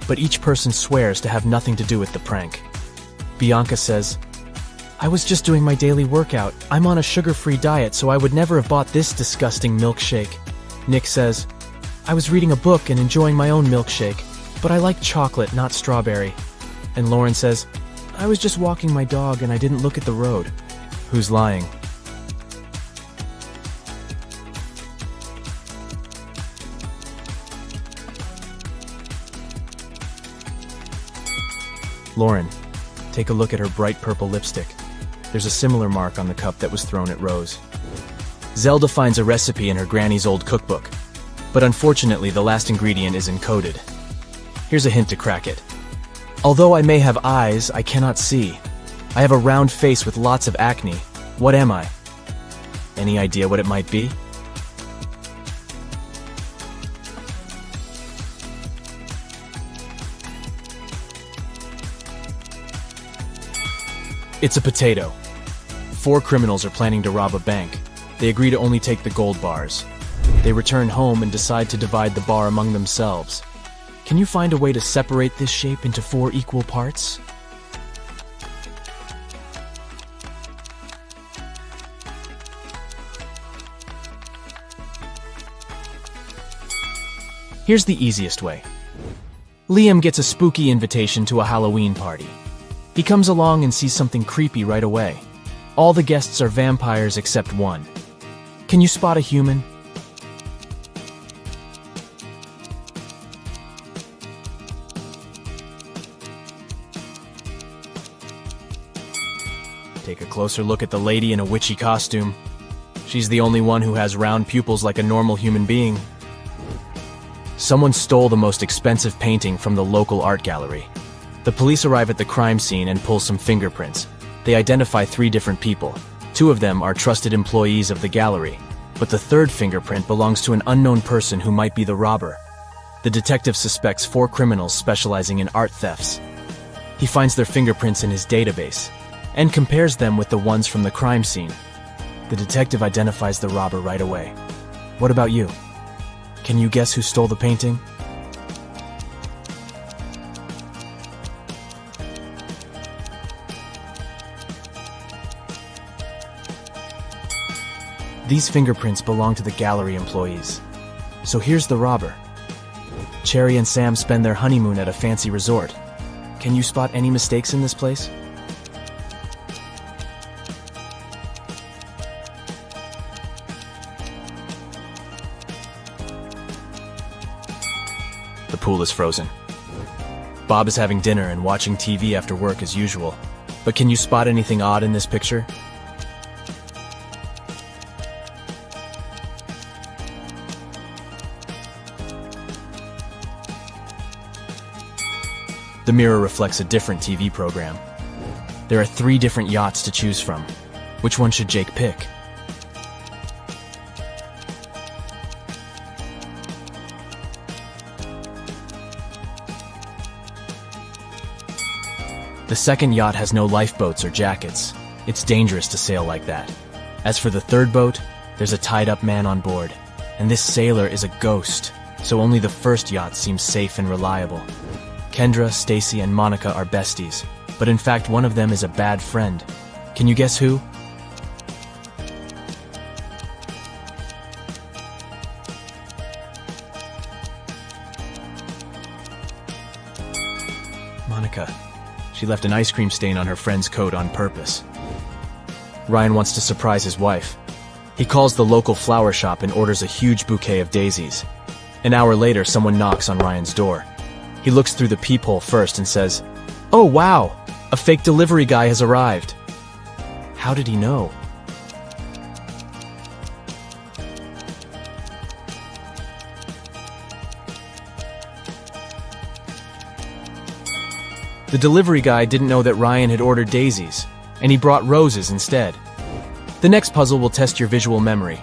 A: But each person swears to have nothing to do with the prank. Bianca says, "I was just doing my daily workout. I'm on a sugar-free diet, so I would never have bought this disgusting milkshake." Nick says, "I was reading a book and enjoying my own milkshake, but I like chocolate, not strawberry." And Lauren says, "I was just walking my dog and I didn't look at the road." Who's lying? Lauren, take a look at her bright purple lipstick. There's a similar mark on the cup that was thrown at Rose. Zelda finds a recipe in her granny's old cookbook, but unfortunately the last ingredient is encoded. Here's a hint to crack it. Although I may have eyes, I cannot see. I have a round face with lots of acne. What am I? Any idea what it might be? It's a potato. 4 criminals are planning to rob a bank. They agree to only take the gold bars. They return home and decide to divide the bar among themselves. Can you find a way to separate this shape into 4 equal parts? Here's the easiest way. Liam gets a spooky invitation to a Halloween party. He comes along and sees something creepy right away. All the guests are vampires except one. Can you spot a human? Take a closer look at the lady in a witchy costume. She's the only one who has round pupils like a normal human being. Someone stole the most expensive painting from the local art gallery. The police arrive at the crime scene and pull some fingerprints. They identify 3 different people. 2 of them are trusted employees of the gallery, but the 3rd fingerprint belongs to an unknown person who might be the robber. The detective suspects 4 criminals specializing in art thefts. He finds their fingerprints in his database and compares them with the ones from the crime scene. The detective identifies the robber right away. What about you? Can you guess who stole the painting? These fingerprints belong to the gallery employees. So here's the robber. Cherry and Sam spend their honeymoon at a fancy resort. Can you spot any mistakes in this place? The pool is frozen. Bob is having dinner and watching TV after work as usual. But can you spot anything odd in this picture? The mirror reflects a different TV program. There are 3 different yachts to choose from. Which one should Jake pick? The second yacht has no lifeboats or jackets. It's dangerous to sail like that. As for the third boat, there's a tied-up man on board. And this sailor is a ghost, so only the first yacht seems safe and reliable. Kendra, Stacy, and Monica are besties, but in fact one of them is a bad friend. Can you guess who? Monica. She left an ice cream stain on her friend's coat on purpose. Ryan wants to surprise his wife. He calls the local flower shop and orders a huge bouquet of daisies. An hour later, someone knocks on Ryan's door. He looks through the peephole first and says, "Oh wow, a fake delivery guy has arrived." How did he know? The delivery guy didn't know that Ryan had ordered daisies, and he brought roses instead. The next puzzle will test your visual memory.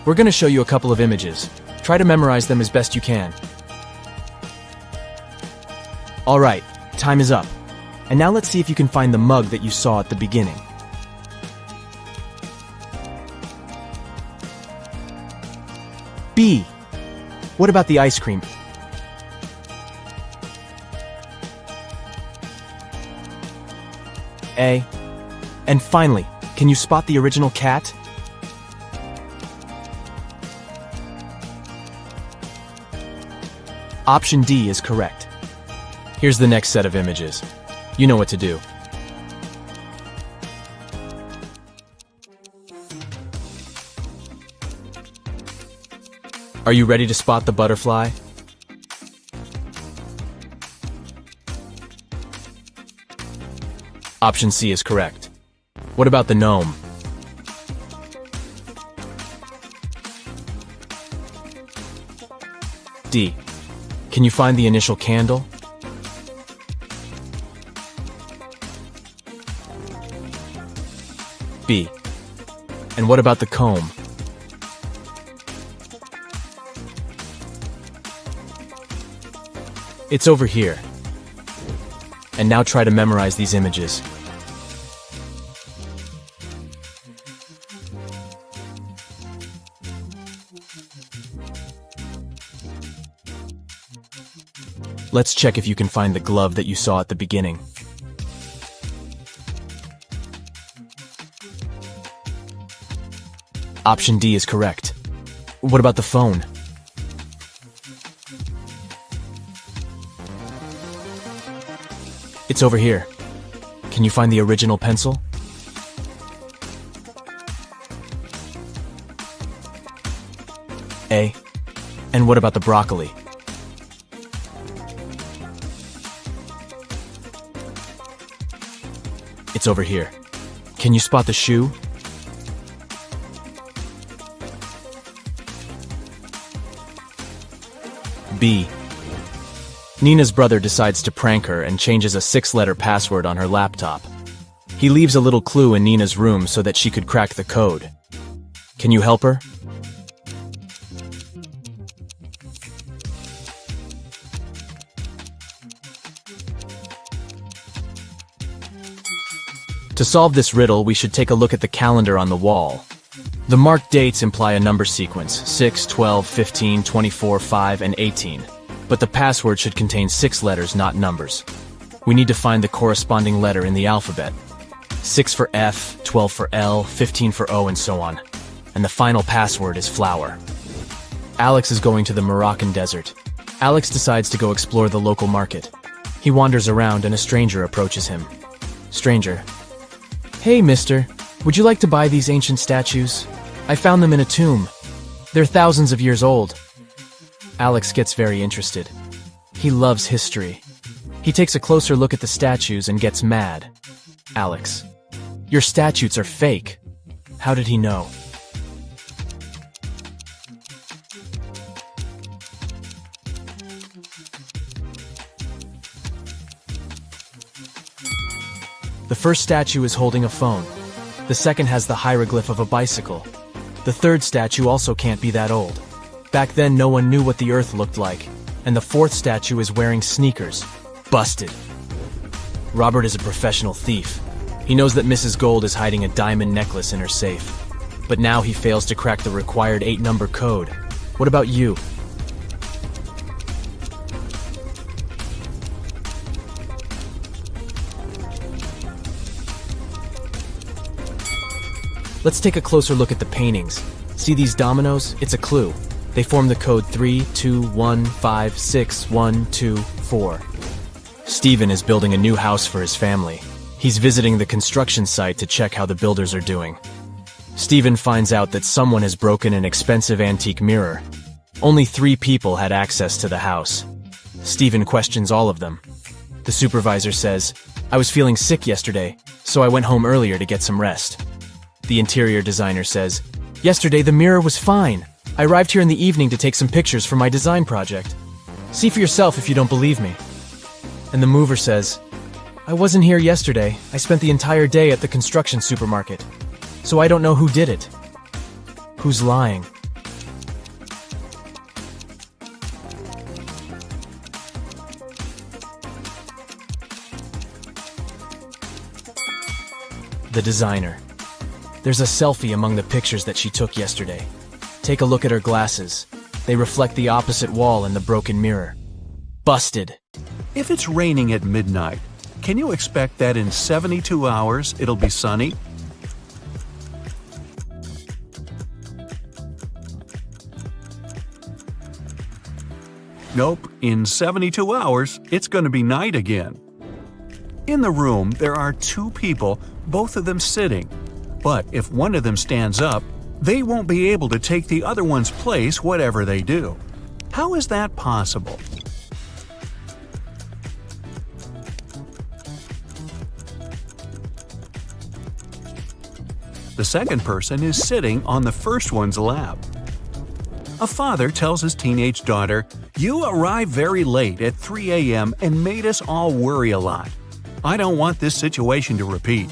A: We're going to show you a couple of images. Try to memorize them as best you can. Alright, time is up. And now let's see if you can find the mug that you saw at the beginning. B. What about the ice cream? A. And finally, can you spot the original cat? Option D is correct. Here's the next set of images. You know what to do. Are you ready to spot the butterfly? Option C is correct. What about the gnome? D. Can you find the initial candle? B. And what about the comb? It's over here. And now try to memorize these images. Let's check if you can find the glove that you saw at the beginning. Option D is correct. What about the phone? It's over here. Can you find the original pencil? A. And what about the broccoli? It's over here. Can you spot the shoe? B. Nina's brother decides to prank her and changes a 6-letter password on her laptop. He leaves a little clue in Nina's room so that she could crack the code. Can you help her? To solve this riddle, we should take a look at the calendar on the wall. The marked dates imply a number sequence, 6, 12, 15, 24, 5, and 18. But the password should contain 6 letters, not numbers. We need to find the corresponding letter in the alphabet. 6 for F, 12 for L, 15 for O, and so on. And the final password is flower. Alex is going to the Moroccan desert. Alex decides to go explore the local market. He wanders around and a stranger approaches him. Stranger: "Hey, mister, would you like to buy these ancient statues? I found them in a tomb. They're thousands of years old." Alex gets very interested. He loves history. He takes a closer look at the statues and gets mad. Alex: "Your statues are fake." How did he know? The first statue is holding a phone. The second has the hieroglyph of a bicycle. The third statue also can't be that old. Back then, no one knew what the Earth looked like. And the fourth statue is wearing sneakers. Busted. Robert is a professional thief. He knows that Mrs. Gold is hiding a diamond necklace in her safe. But now he fails to crack the required 8-number code. What about you? Let's take a closer look at the paintings. See these dominoes? It's a clue. They form the code 3, 2, 1, 5, 6, 1, 2, 4. Stephen is building a new house for his family. He's visiting the construction site to check how the builders are doing. Stephen finds out that someone has broken an expensive antique mirror. Only 3 people had access to the house. Stephen questions all of them. The supervisor says, "I was feeling sick yesterday, so I went home earlier to get some rest." The interior designer says, "Yesterday the mirror was fine. I arrived here in the evening to take some pictures for my design project. See for yourself if you don't believe me." And the mover says, "I wasn't here yesterday. I spent the entire day at the construction supermarket. So I don't know who did it." Who's lying? The designer. There's a selfie among the pictures that she took yesterday. Take a look at her glasses. They reflect the opposite wall in the broken mirror. Busted.
B: If it's raining at midnight, can you expect that in 72 hours it'll be sunny? Nope, in 72 hours, it's going to be night again. In the room, there are 2 people, both of them sitting. But if one of them stands up, they won't be able to take the other one's place whatever they do. How is that possible? The second person is sitting on the first one's lap. A father tells his teenage daughter, "You arrived very late at 3 a.m. and made us all worry a lot. I don't want this situation to repeat."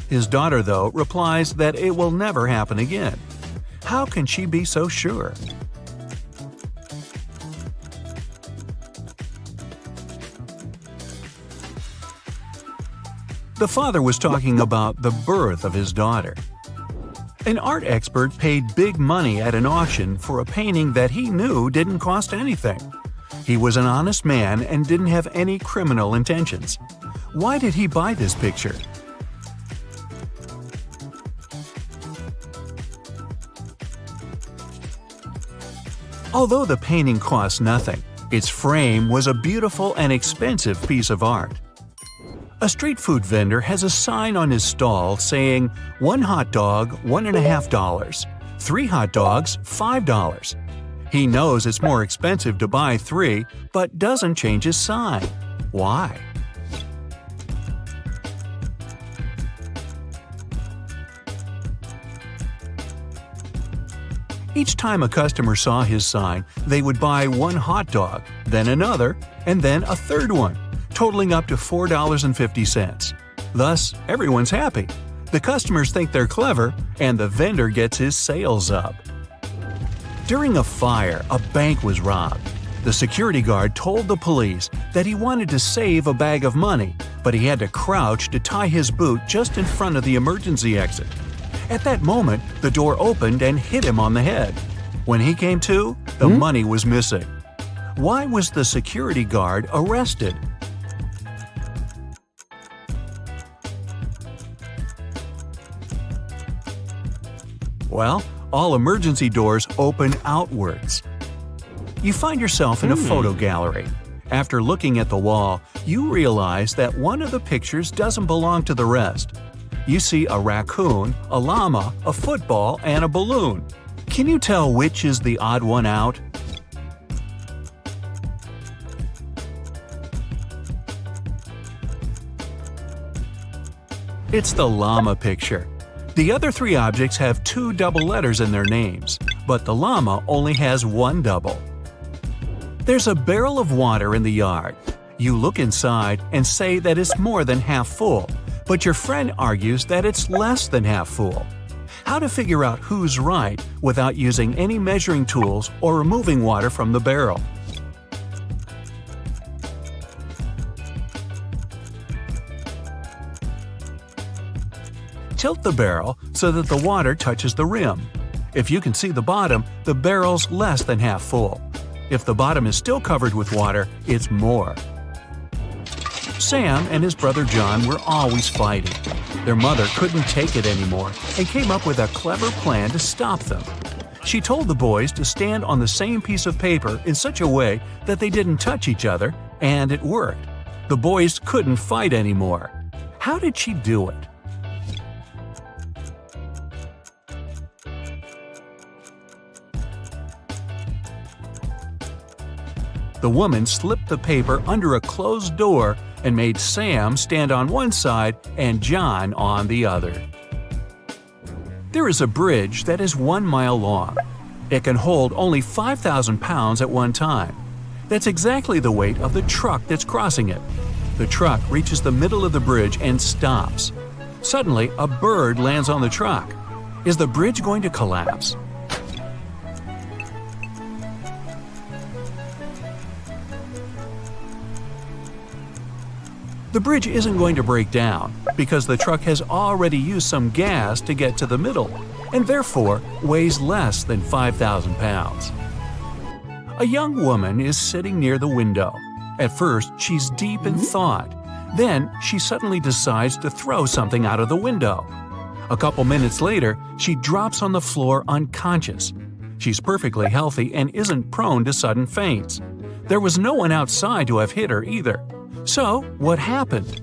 B: His daughter, though, replies that it will never happen again. How can she be so sure? The father was talking about the birth of his daughter. An art expert paid big money at an auction for a painting that he knew didn't cost anything. He was an honest man and didn't have any criminal intentions. Why did he buy this picture? Although the painting cost nothing, its frame was a beautiful and expensive piece of art. A street food vendor has a sign on his stall saying, "1 hot dog, $1.50. 3 hot dogs, $5. He knows it's more expensive to buy 3, but doesn't change his sign. Why? Each time a customer saw his sign, they would buy 1 hot dog, then another, and then a third one, totaling up to $4.50. Thus, everyone's happy. The customers think they're clever, and the vendor gets his sales up. During a fire, a bank was robbed. The security guard told the police that he wanted to save a bag of money, but he had to crouch to tie his boot just in front of the emergency exit. At that moment, the door opened and hit him on the head. When he came to, the money was missing. Why was the security guard arrested? Well, all emergency doors open outwards. You find yourself in a photo gallery. After looking at the wall, you realize that one of the pictures doesn't belong to the rest. You see a raccoon, a llama, a football, and a balloon. Can you tell which is the odd one out? It's the llama picture. The other three objects have 2 double letters in their names, but the llama only has 1 double. There's a barrel of water in the yard. You look inside and say that it's more than half full, but your friend argues that it's less than half full. How to figure out who's right without using any measuring tools or removing water from the barrel? Tilt the barrel so that the water touches the rim. If you can see the bottom, the barrel's less than half full. If the bottom is still covered with water, it's more. Sam and his brother John were always fighting. Their mother couldn't take it anymore and came up with a clever plan to stop them. She told the boys to stand on the same piece of paper in such a way that they didn't touch each other, and it worked. The boys couldn't fight anymore. How did she do it? The woman slipped the paper under a closed door and made Sam stand on one side and John on the other. There is a bridge that is 1 mile long. It can hold only 5,000 pounds at one time. That's exactly the weight of the truck that's crossing it. The truck reaches the middle of the bridge and stops. Suddenly, a bird lands on the truck. Is the bridge going to collapse? The bridge isn't going to break down because the truck has already used some gas to get to the middle and therefore weighs less than 5,000 pounds. A young woman is sitting near the window. At first, she's deep in thought. Then, she suddenly decides to throw something out of the window. A couple minutes later, she drops on the floor unconscious. She's perfectly healthy and isn't prone to sudden faints. There was no one outside to have hit her either. So, what happened?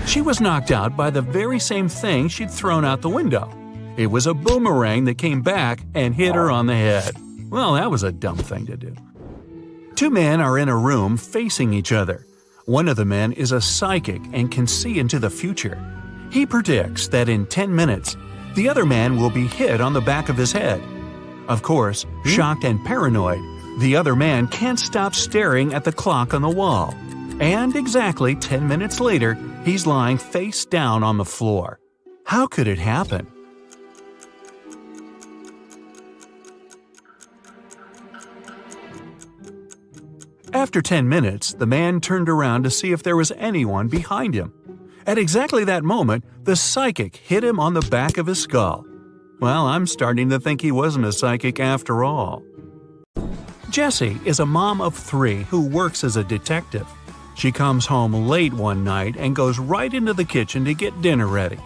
B: She was knocked out by the very same thing she'd thrown out the window. It was a boomerang that came back and hit her on the head. Well, that was a dumb thing to do. 2 men are in a room facing each other. One of the men is a psychic and can see into the future. He predicts that in 10 minutes, the other man will be hit on the back of his head. Of course, shocked and paranoid, the other man can't stop staring at the clock on the wall. And exactly 10 minutes later, he's lying face down on the floor. How could it happen? After 10 minutes, the man turned around to see if there was anyone behind him. At exactly that moment, the psychic hit him on the back of his skull. Well, I'm starting to think he wasn't a psychic after all. Jessie is a mom of 3 who works as a detective. She comes home late one night and goes right into the kitchen to get dinner ready.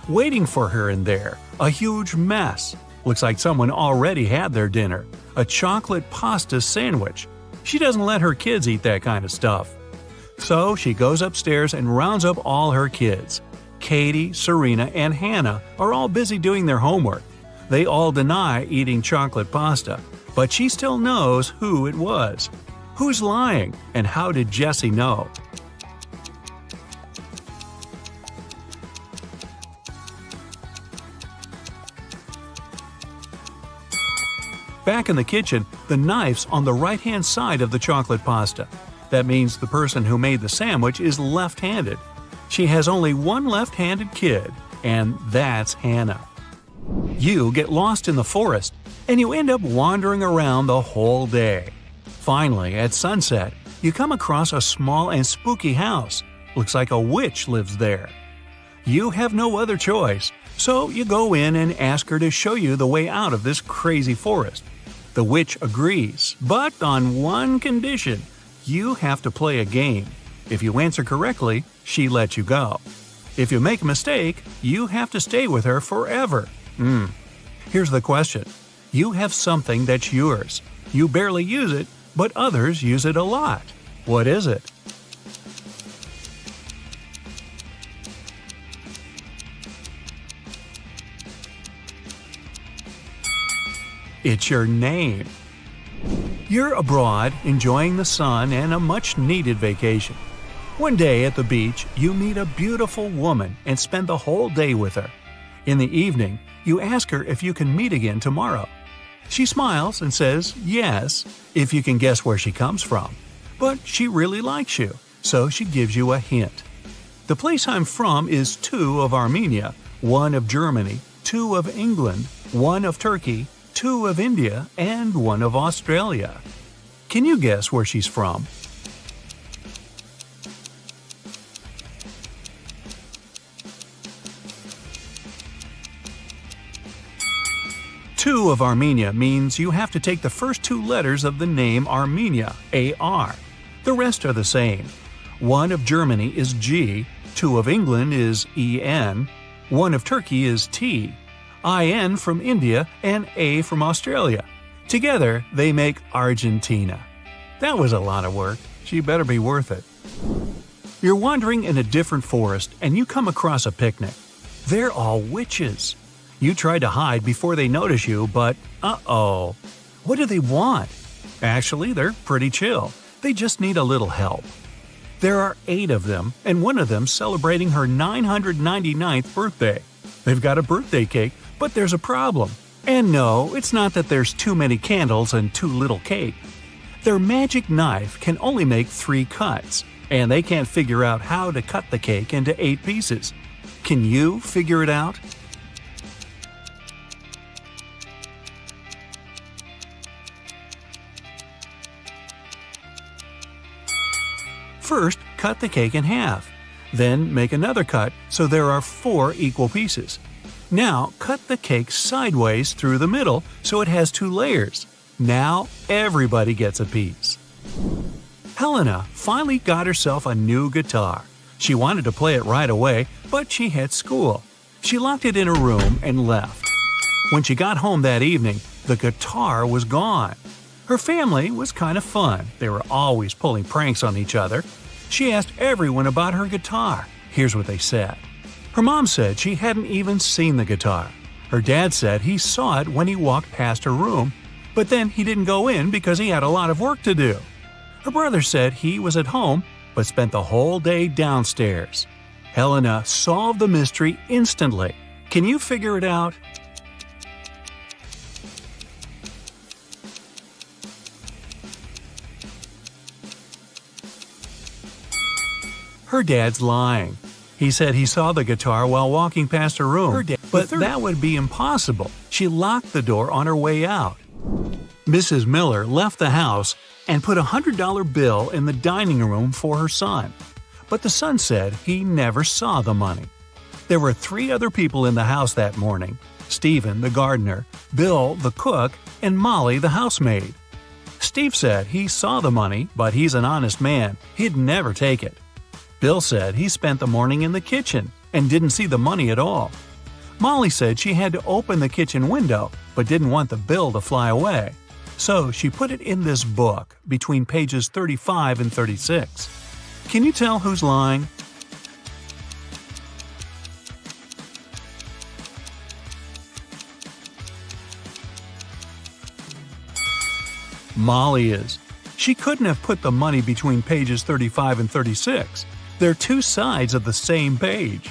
B: Waiting for her in there, a huge mess. Looks like someone already had their dinner, a chocolate pasta sandwich. She doesn't let her kids eat that kind of stuff. So she goes upstairs and rounds up all her kids. Katie, Serena, and Hannah are all busy doing their homework. They all deny eating chocolate pasta, but she still knows who it was. Who's lying, and how did Jessie know? Back in the kitchen, the knife's on the right-hand side of the chocolate pasta. That means the person who made the sandwich is left-handed. She has only one left-handed kid, and that's Hannah. You get lost in the forest, and you end up wandering around the whole day. Finally, at sunset, You come across a small and spooky house. Looks like a witch lives there. You have no other choice, so you go in and ask her to show you the way out of this crazy forest. The witch agrees, but on one condition: you have to play a game. If you answer correctly, she lets you go. If you make a mistake, you have to stay with her forever. Here's the question. You have something that's yours. You barely use it, but others use it a lot. What is it? It's your name. You're abroad, enjoying the sun and a much-needed vacation. One day at the beach, you meet a beautiful woman and spend the whole day with her. In the evening, you ask her if you can meet again tomorrow. She smiles and says yes, if you can guess where she comes from. But she really likes you, so she gives you a hint. The place I'm from is 2 of Armenia, 1 of Germany, 2 of England, 1 of Turkey, 2 of India, and 1 of Australia. Can you guess where she's from? Two of Armenia means you have to take the first 2 letters of the name Armenia, A-R. The rest are the same. 1 of Germany is G, 2 of England is E-N, 1 of Turkey is T, I-N from India, and A from Australia. Together, they make Argentina. That was a lot of work. She better be worth it. You're wandering in a different forest and you come across a picnic. They're all witches. You try to hide before they notice you, but uh-oh. What do they want? Actually, they're pretty chill. They just need a little help. There are 8 of them, and one of them celebrating her 999th birthday. They've got a birthday cake, but there's a problem. And no, it's not that there's too many candles and too little cake. Their magic knife can only make 3 cuts, and they can't figure out how to cut the cake into 8 pieces. Can you figure it out? First, cut the cake in half. Then make another cut so there are 4 equal pieces. Now, cut the cake sideways through the middle so it has 2 layers. Now, everybody gets a piece. Helena finally got herself a new guitar. She wanted to play it right away, but she had school. She locked it in her room and left. When she got home that evening, the guitar was gone. Her family was kind of fun. They were always pulling pranks on each other. She asked everyone about her guitar. Here's what they said. Her mom said she hadn't even seen the guitar. Her dad said he saw it when he walked past her room, but then he didn't go in because he had a lot of work to do. Her brother said he was at home, but spent the whole day downstairs. Helena solved the mystery instantly. Can you figure it out? Her dad's lying. He said he saw the guitar while walking past her room, but that would be impossible. She locked the door on her way out. Mrs. Miller left the house and put a $100 bill in the dining room for her son. But the son said he never saw the money. There were 3 other people in the house that morning: Stephen, the gardener, Bill, the cook, and Molly, the housemaid. Steve said he saw the money, but he's an honest man. He'd never take it. Bill said he spent the morning in the kitchen and didn't see the money at all. Molly said she had to open the kitchen window but didn't want the bill to fly away. So she put it in this book between pages 35 and 36. Can you tell who's lying? Molly is. She couldn't have put the money between pages 35 and 36. They're 2 sides of the same page.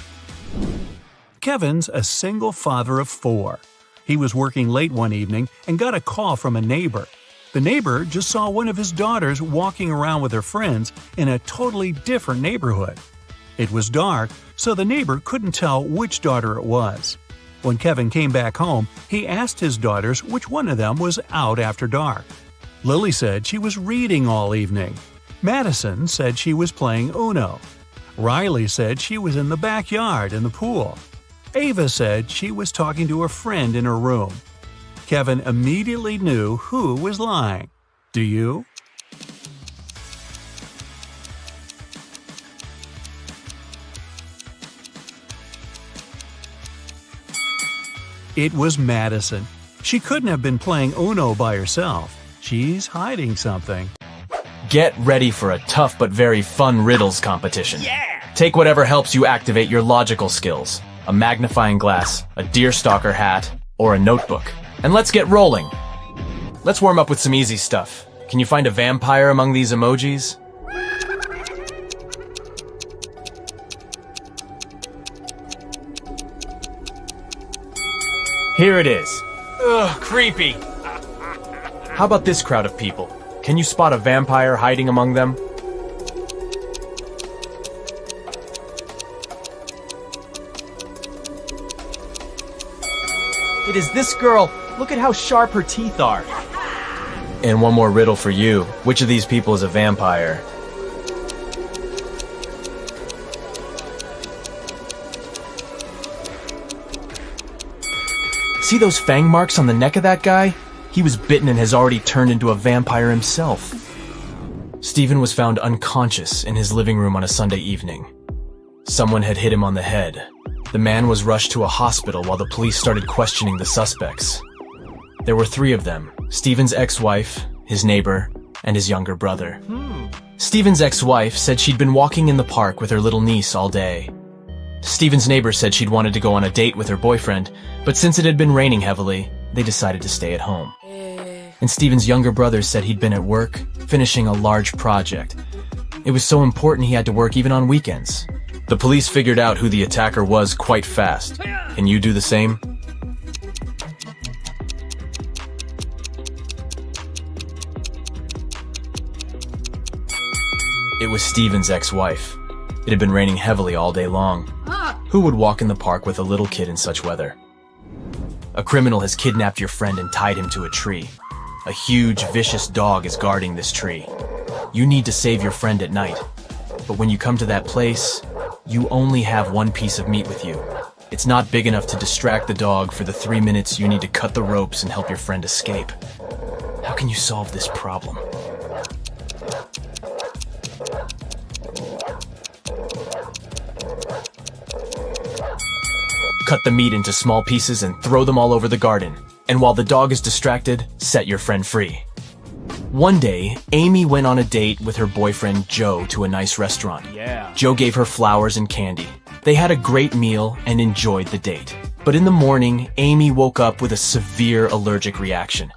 B: Kevin's a single father of 4. He was working late one evening and got a call from a neighbor. The neighbor just saw one of his daughters walking around with her friends in a totally different neighborhood. It was dark, so the neighbor couldn't tell which daughter it was. When Kevin came back home, he asked his daughters which one of them was out after dark. Lily said she was reading all evening. Madison said she was playing Uno. Riley said she was in the backyard in the pool. Ava said she was talking to a friend in her room. Kevin immediately knew who was lying. Do you? It was Madison. She couldn't have been playing Uno by herself. She's hiding something.
A: Get ready for a tough but very fun riddles competition. Yeah! Take whatever helps you activate your logical skills. A magnifying glass, a deerstalker hat, or a notebook. And let's get rolling. Let's warm up with some easy stuff. Can you find a vampire among these emojis? Here it is. Ugh, creepy. How about this crowd of people? Can you spot a vampire hiding among them?
G: It is this girl. Look at how sharp her teeth are.
A: And one more riddle for you. Which of these people is a vampire? See those fang marks on the neck of that guy? He was bitten and has already turned into a vampire himself. Stephen was found unconscious in his living room on a Sunday evening. Someone had hit him on the head. The man was rushed to a hospital while the police started questioning the suspects. There were 3 of them: Stephen's ex-wife, his neighbor, and his younger brother. Stephen's ex-wife said she'd been walking in the park with her little niece all day. Stephen's neighbor said she'd wanted to go on a date with her boyfriend, but since it had been raining heavily, they decided to stay at home. And Stephen's younger brother said he'd been at work, finishing a large project. It was so important he had to work even on weekends. The police figured out who the attacker was quite fast. Can you do the same? It was Stephen's ex-wife. It had been raining heavily all day long. Who would walk in the park with a little kid in such weather? A criminal has kidnapped your friend and tied him to a tree. A huge, vicious dog is guarding this tree. You need to save your friend at night. But when you come to that place, you only have 1 piece of meat with you. It's not big enough to distract the dog for the 3 minutes you need to cut the ropes and help your friend escape. How can you solve this problem? Cut the meat into small pieces and throw them all over the garden. And while the dog is distracted, set your friend free. One day, Amy went on a date with her boyfriend Joe to a nice restaurant. Joe gave her flowers and candy. They had a great meal and enjoyed the date. But in the morning, Amy woke up with a severe allergic reaction.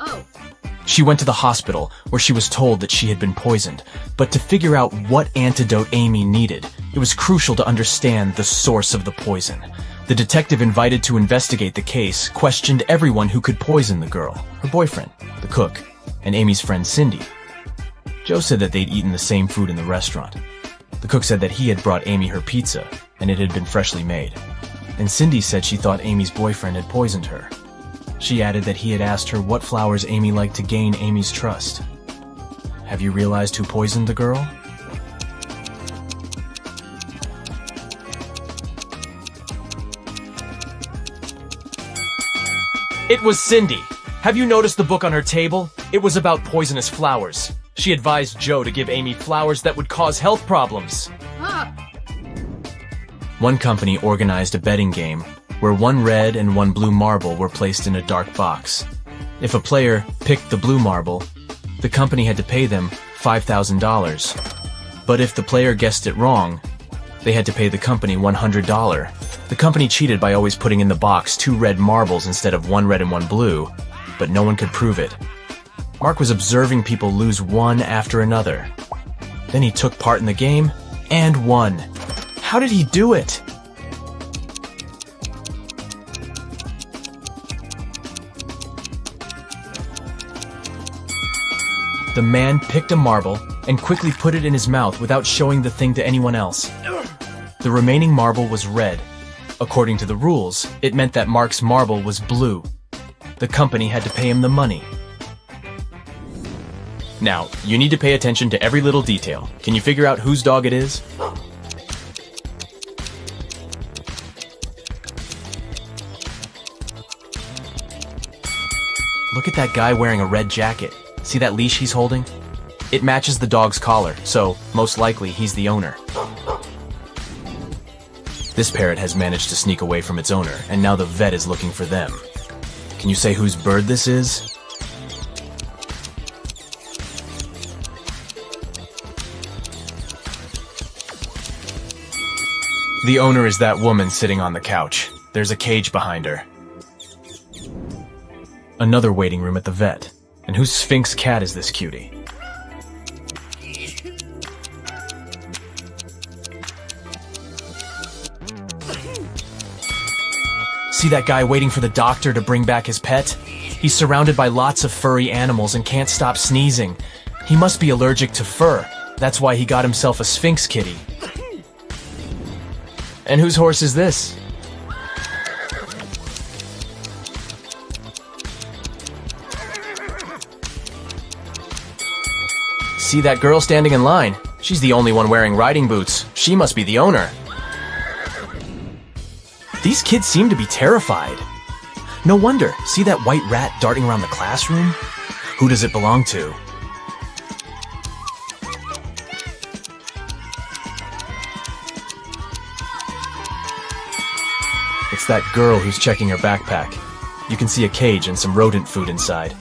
A: She went to the hospital, where she was told that she had been poisoned. But to figure out what antidote Amy needed, it was crucial to understand the source of the poison. The detective invited to investigate the case questioned everyone who could poison the girl, her boyfriend, the cook, and Amy's friend Cindy. Joe said that they'd eaten the same food in the restaurant. The cook said that he had brought Amy her pizza, and it had been freshly made. And Cindy said she thought Amy's boyfriend had poisoned her. She added that he had asked her what flowers Amy liked to gain Amy's trust. Have you realized who poisoned the girl? It was Cindy. Have you noticed the book on her table? It was about poisonous flowers. She advised Joe to give Amy flowers that would cause health problems. One company organized a betting game where 1 red and 1 blue marble were placed in a dark box. If a player picked the blue marble, the company had to pay them $5,000. But if the player guessed it wrong, they had to pay the company $100. The company cheated by always putting in the box 2 red marbles instead of 1 red and 1 blue, but no one could prove it. Mark was observing people lose one after another. Then he took part in the game and won. How did he do it? The man picked a marble and quickly put it in his mouth without showing the thing to anyone else. The remaining marble was red. According to the rules, it meant that Mark's marble was blue. The company had to pay him the money. Now, you need to pay attention to every little detail. Can you figure out whose dog it is? Look at that guy wearing a red jacket. See that leash he's holding? It matches the dog's collar, so most likely he's the owner. This parrot has managed to sneak away from its owner, and now the vet is looking for them. Can you say whose bird this is? The owner is that woman sitting on the couch. There's a cage behind her. Another waiting room at the vet. And whose Sphinx cat is this cutie? See that guy waiting for the doctor to bring back his pet? He's surrounded by lots of furry animals and can't stop sneezing. He must be allergic to fur. That's why he got himself a Sphinx kitty. And whose horse is this? See that girl standing in line? She's the only one wearing riding boots. She must be the owner. These kids seem to be terrified. No wonder. See that white rat darting around the classroom? Who does it belong to? It's that girl who's checking her backpack. You can see a cage and some rodent food inside.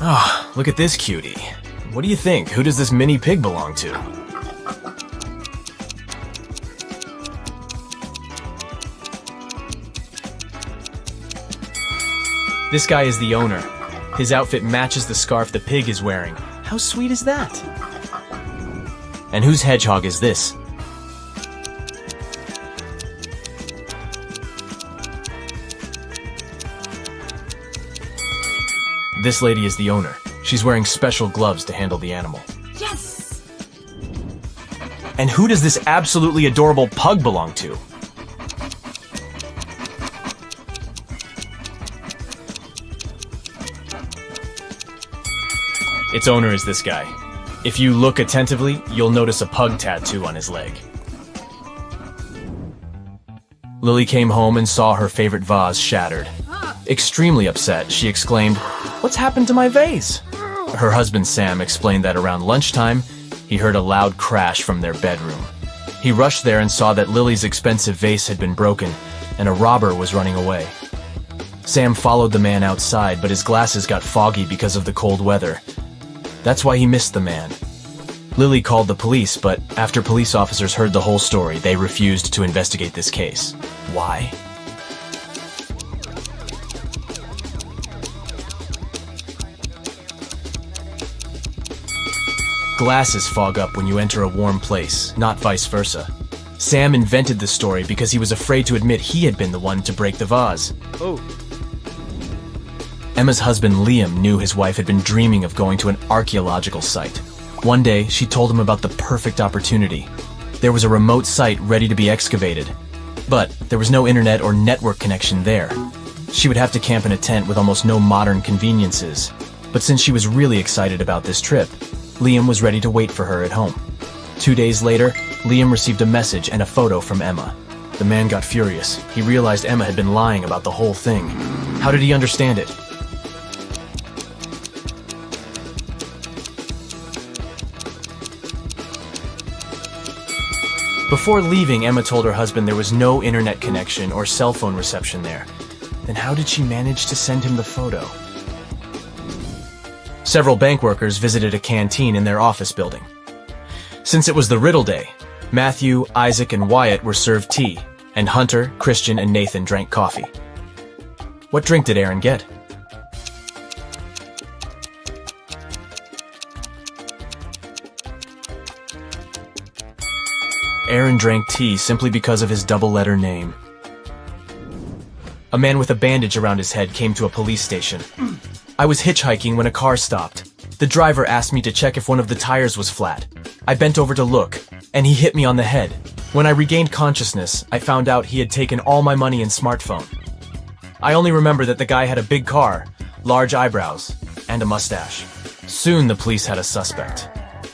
A: Oh, look at this cutie. What do you think? Who does this mini pig belong to? This guy is the owner. His outfit matches the scarf the pig is wearing. How sweet is that? And whose hedgehog is this? This lady is the owner. She's wearing special gloves to handle the animal.
H: Yes!
A: And who does this absolutely adorable pug belong to? Its owner is this guy. If you look attentively, you'll notice a pug tattoo on his leg. Lily came home and saw her favorite vase shattered. Extremely upset, she exclaimed, "What's happened to my vase?" Her husband Sam explained that around lunchtime, he heard a loud crash from their bedroom. He rushed there and saw that Lily's expensive vase had been broken, and a robber was running away. Sam followed the man outside, but his glasses got foggy because of the cold weather. That's why he missed the man. Lily called the police, but after police officers heard the whole story, they refused to investigate this case. Why? Glasses fog up when you enter a warm place, not vice versa. Sam invented this story because he was afraid to admit he had been the one to break the vase.
F: Oh.
A: Emma's husband Liam knew his wife had been dreaming of going to an archaeological site. One day, she told him about the perfect opportunity. There was a remote site ready to be excavated, but there was no internet or network connection there. She would have to camp in a tent with almost no modern conveniences. But since she was really excited about this trip, Liam was ready to wait for her at home. 2 days later, Liam received a message and a photo from Emma. The man got furious. He realized Emma had been lying about the whole thing. How did he understand it? Before leaving, Emma told her husband there was no internet connection or cell phone reception there. Then how did she manage to send him the photo? Several bank workers visited a canteen in their office building. Since it was the Riddle Day, Matthew, Isaac, and Wyatt were served tea, and Hunter, Christian, and Nathan drank coffee. What drink did Aaron get? Aaron drank tea simply because of his double-letter name. A man with a bandage around his head came to a police station. I was hitchhiking when a car stopped. The driver asked me to check if one of the tires was flat. I bent over to look, and he hit me on the head. When I regained consciousness, I found out he had taken all my money and smartphone. I only remember that the guy had a big car, large eyebrows, and a mustache. Soon the police had a suspect.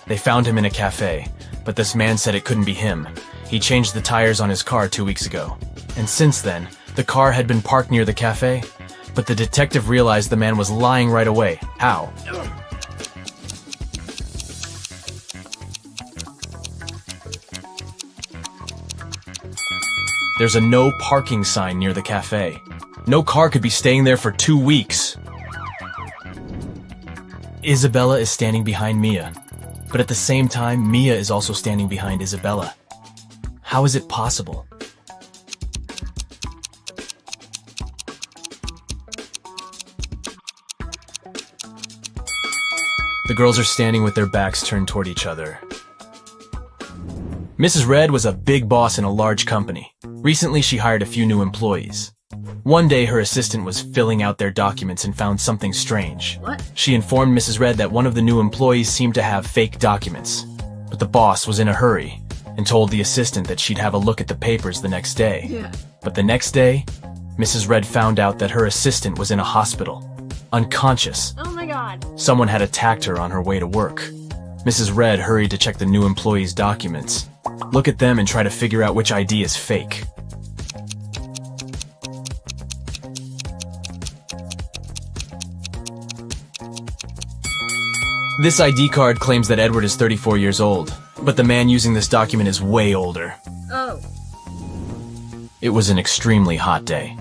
A: They found him in a cafe, but this man said it couldn't be him. He changed the tires on his car 2 weeks ago. And since then, the car had been parked near the cafe, but the detective realized the man was lying right away. How? There's a no parking sign near the cafe. No car could be staying there for 2 weeks. Isabella is standing behind Mia, but at the same time, Mia is also standing behind Isabella. How is it possible? The girls are standing with their backs turned toward each other. Mrs. Red was a big boss in a large company. Recently, she hired a few new employees. One day, her assistant was filling out their documents and found something strange.
H: What?
A: She informed Mrs. Red that one of the new employees seemed to have fake documents. But the boss was in a hurry and told the assistant that she'd have a look at the papers the next day.
H: Yeah.
A: But the next day, Mrs. Red found out that her assistant was in a hospital, unconscious.
H: Oh my god.
A: Someone had attacked her on her way to work. Mrs. Red hurried to check the new employee's documents, look at them and try to figure out which ID is fake. This ID card claims that Edward is 34 years old, but the man using this document is way older.
H: Oh.
A: It was an extremely hot day.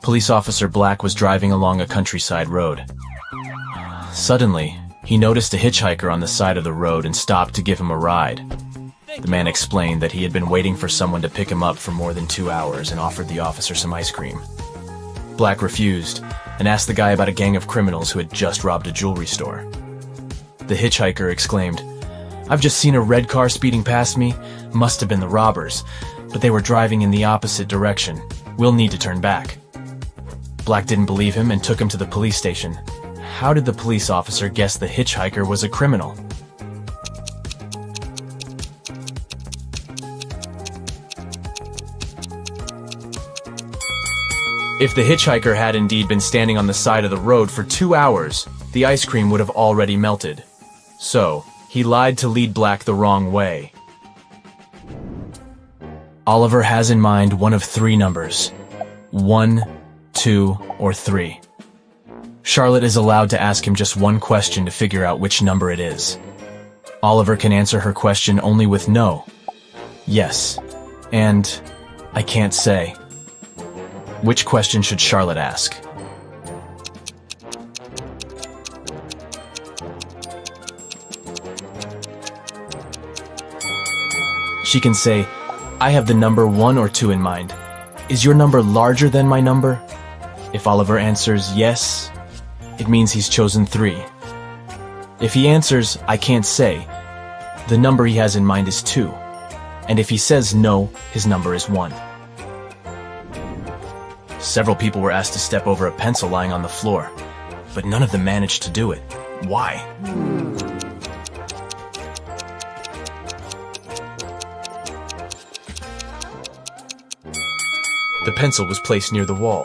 A: Police Officer Black was driving along a countryside road. Suddenly, he noticed a hitchhiker on the side of the road and stopped to give him a ride. The man explained that he had been waiting for someone to pick him up for more than 2 hours and offered the officer some ice cream. Black refused and asked the guy about a gang of criminals who had just robbed a jewelry store. The hitchhiker exclaimed, "I've just seen a red car speeding past me. Must have been the robbers, but they were driving in the opposite direction. We'll need to turn back." Black didn't believe him and took him to the police station. How did the police officer guess the hitchhiker was a criminal? If the hitchhiker had indeed been standing on the side of the road for 2 hours, the ice cream would have already melted. So, he lied to lead Black the wrong way. Oliver has in mind one of 3 numbers: 1, 2, or 3. Charlotte is allowed to ask him just one question to figure out which number it is. Oliver can answer her question only with no, yes, and I can't say. Which question should Charlotte ask? She can say, "I have the number 1 or 2 in mind. Is your number larger than my number?" If Oliver answers yes, it means he's chosen 3. If he answers, "I can't say," the number he has in mind is 2. And if he says no, his number is 1. Several people were asked to step over a pencil lying on the floor, but none of them managed to do it. Why? The pencil was placed near the wall.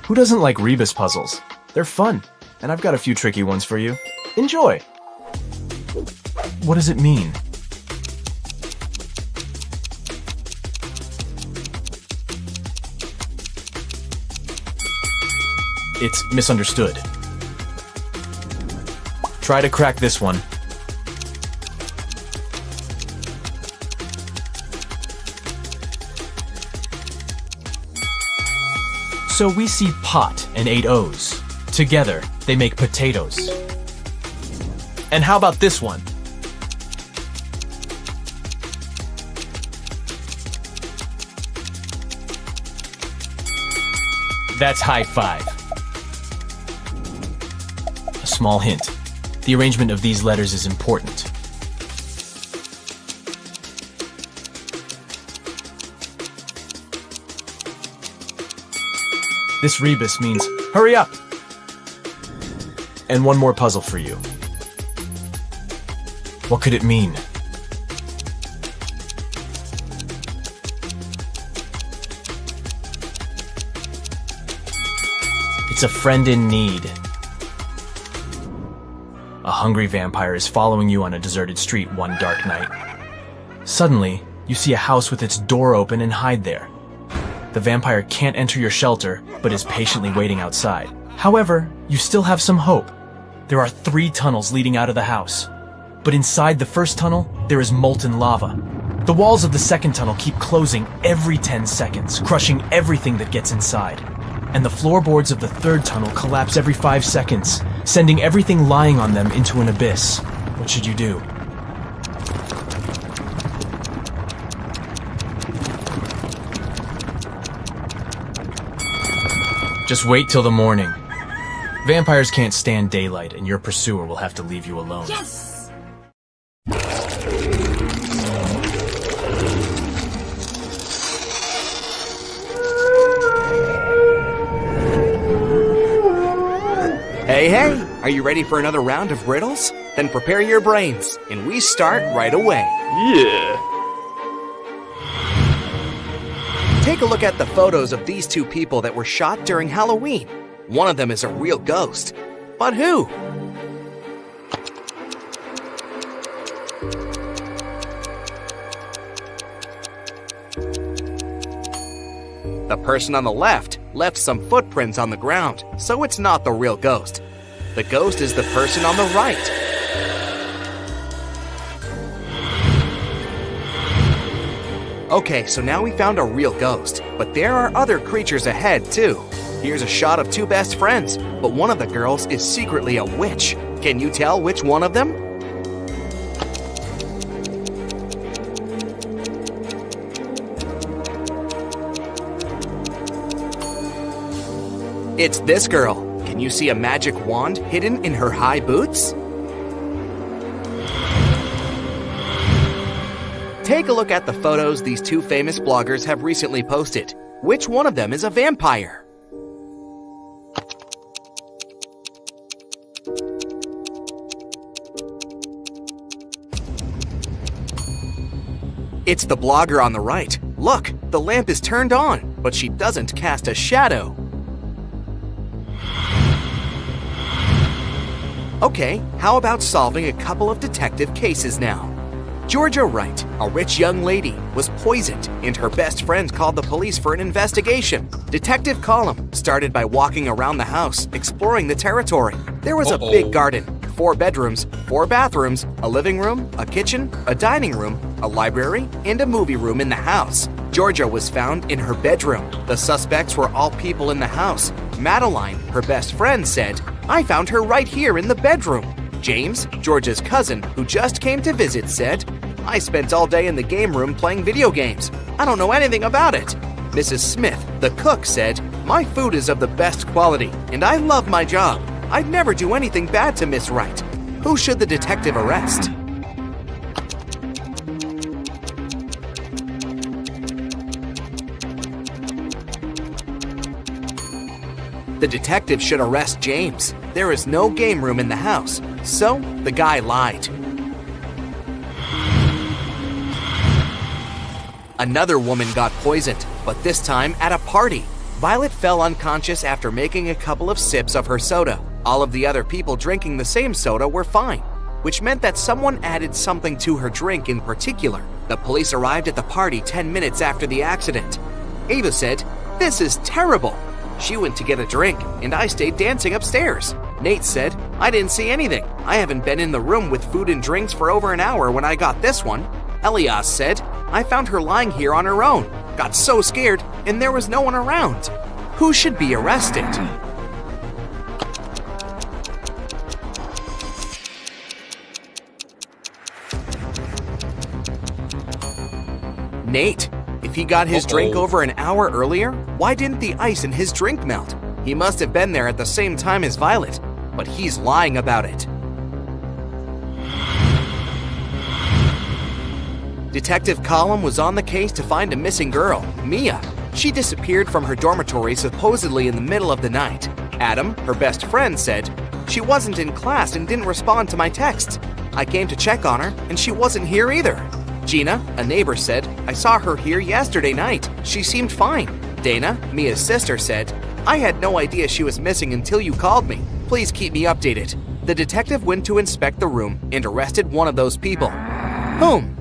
A: Who doesn't like rebus puzzles? They're fun, and I've got a few tricky ones for you. Enjoy! What does it mean? It's misunderstood. Try to crack this one. So we see pot and 8 O's. Together, they make potatoes. And how about this one? That's high five. A small hint. The arrangement of these letters is important. This rebus means, hurry up! And one more puzzle for you. What could it mean? It's a friend in need. A hungry vampire is following you on a deserted street one dark night. Suddenly, you see a house with its door open and hide there. The vampire can't enter your shelter, but is patiently waiting outside. However, you still have some hope. There are 3 tunnels leading out of the house. But inside the first tunnel, there is molten lava. The walls of the second tunnel keep closing every 10 seconds, crushing everything that gets inside. And the floorboards of the third tunnel collapse every 5 seconds, sending everything lying on them into an abyss. What should you do? Just wait till the morning. Vampires can't stand daylight, and your pursuer will have to leave you alone.
H: Yes!
F: Hey, are you ready for another round of riddles? Then prepare your brains, and we start right away.
I: Yeah.
F: Take a look at the photos of these 2 people that were shot during Halloween. One of them is a real ghost. But who? The person on the left some footprints on the ground, so it's not the real ghost. The ghost is the person on the right. Okay, so now we found a real ghost, but there are other creatures ahead too. Here's a shot of 2 best friends, but one of the girls is secretly a witch. Can you tell which one of them? It's this girl. Can you see a magic wand hidden in her high boots? Take a look at the photos these 2 famous bloggers have recently posted. Which one of them is a vampire? It's the blogger on the right. Look, the lamp is turned on, but she doesn't cast a shadow. Okay, how about solving a couple of detective cases now? Georgia Wright, a rich young lady, was poisoned, and her best friend called the police for an investigation. Detective Column started by walking around the house, exploring the territory. There was a big garden, 4 bedrooms, 4 bathrooms, a living room, a kitchen, a dining room, a library, and a movie room in the house. Georgia was found in her bedroom. The suspects were all people in the house. Madeline, her best friend, said, "I found her right here in the bedroom." James, Georgia's cousin, who just came to visit, said, "I spent all day in the game room playing video games. I don't know anything about it." Mrs. Smith, the cook, said, "My food is of the best quality, and I love my job. I'd never do anything bad to Miss Wright." Who should the detective arrest? The detective should arrest James. There is no game room in the house, so the guy lied. Another woman got poisoned, but this time at a party. Violet fell unconscious after making a couple of sips of her soda. All of the other people drinking the same soda were fine, which meant that someone added something to her drink in particular. The police arrived at the party 10 minutes after the accident. Ava said, "This is terrible. She went to get a drink, and I stayed dancing upstairs." Nate said, "I didn't see anything. I haven't been in the room with food and drinks for over an hour when I got this one." Elias said, "I found her lying here on her own. Got so scared, and there was no one around." Who should be arrested? Nate. If he got his drink over an hour earlier, why didn't the ice in his drink melt? He must have been there at the same time as Violet, but he's lying about it. Detective Column was on the case to find a missing girl, Mia. She disappeared from her dormitory supposedly in the middle of the night. Adam, her best friend, said, "She wasn't in class and didn't respond to my texts. I came to check on her, and she wasn't here either." Gina, a neighbor, said, "I saw her here yesterday night. She seemed fine." Dana, Mia's sister, said, "I had no idea she was missing until you called me. Please keep me updated." The detective went to inspect the room and arrested one of those people. Whom?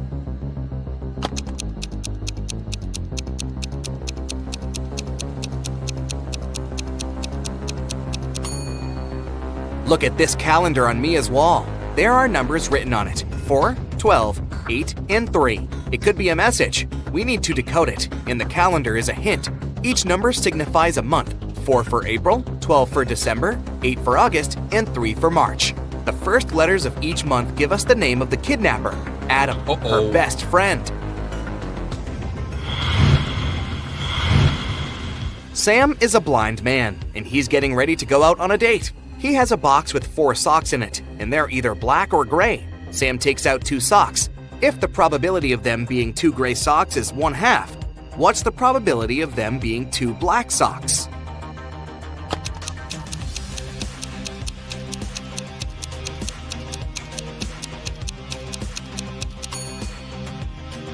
F: Look at this calendar on Mia's wall. There are numbers written on it. 4, 12, 8, and 3. It could be a message. We need to decode it, and the calendar is a hint. Each number signifies a month. 4 for April, 12 for December, 8 for August, and 3 for March. The first letters of each month give us the name of the kidnapper, Adam, her best friend. Sam is a blind man, and he's getting ready to go out on a date. He has a box with 4 socks in it, and they're either black or gray. Sam takes out 2 socks. If the probability of them being 2 gray socks is 1/2, what's the probability of them being 2 black socks?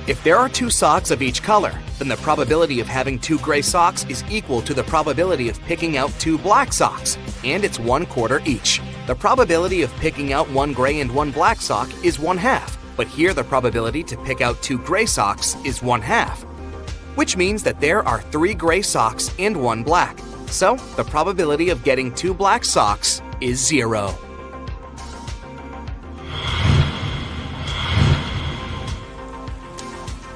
F: If there are 2 socks of each color, then the probability of having 2 gray socks is equal to the probability of picking out 2 black socks, and it's 1/4 each. The probability of picking out 1 gray and 1 black sock is 1/2, but here the probability to pick out 2 gray socks is 1/2, which means that there are 3 gray socks and 1 black. So the probability of getting 2 black socks is 0.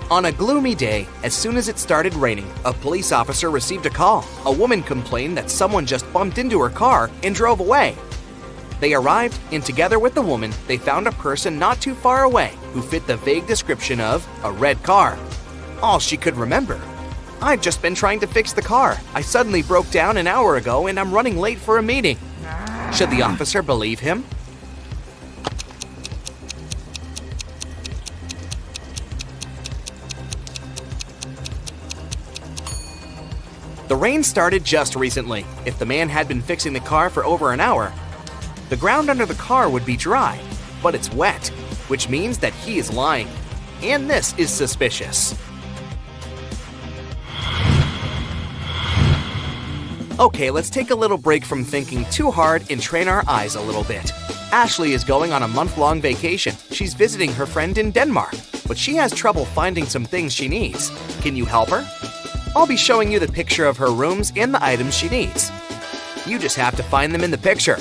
F: On a gloomy day, as soon as it started raining, a police officer received a call. A woman complained that someone just bumped into her car and drove away. They arrived, and together with the woman, they found a person not too far away who fit the vague description of a red car. All she could remember: "I've just been trying to fix the car. I suddenly broke down an hour ago and I'm running late for a meeting." Should the officer believe him? The rain started just recently. If the man had been fixing the car for over an hour, the ground under the car would be dry, but it's wet, which means that he is lying. And this is suspicious. Okay, let's take a little break from thinking too hard and train our eyes a little bit. Ashley is going on a month-long vacation. She's visiting her friend in Denmark, but she has trouble finding some things she needs. Can you help her? I'll be showing you the picture of her rooms and the items she needs. You just have to find them in the picture.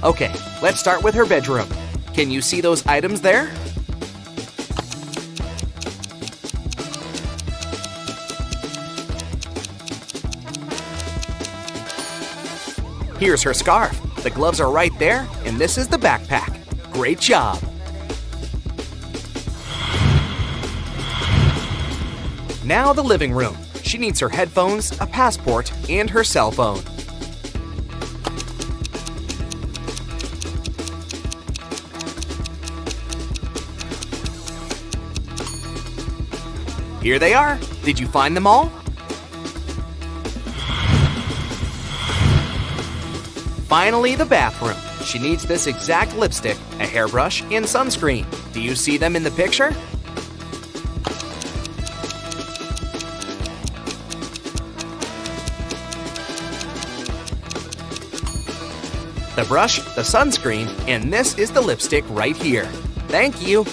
F: Okay, let's start with her bedroom. Can you see those items there? Here's her scarf. The gloves are right there, and this is the backpack. Great job! Now the living room. She needs her headphones, a passport, and her cell phone. Here they are. Did you find them all? Finally, the bathroom. She needs this exact lipstick, a hairbrush, and sunscreen. Do you see them in the picture? The brush, the sunscreen, and this is the lipstick right here. Thank you.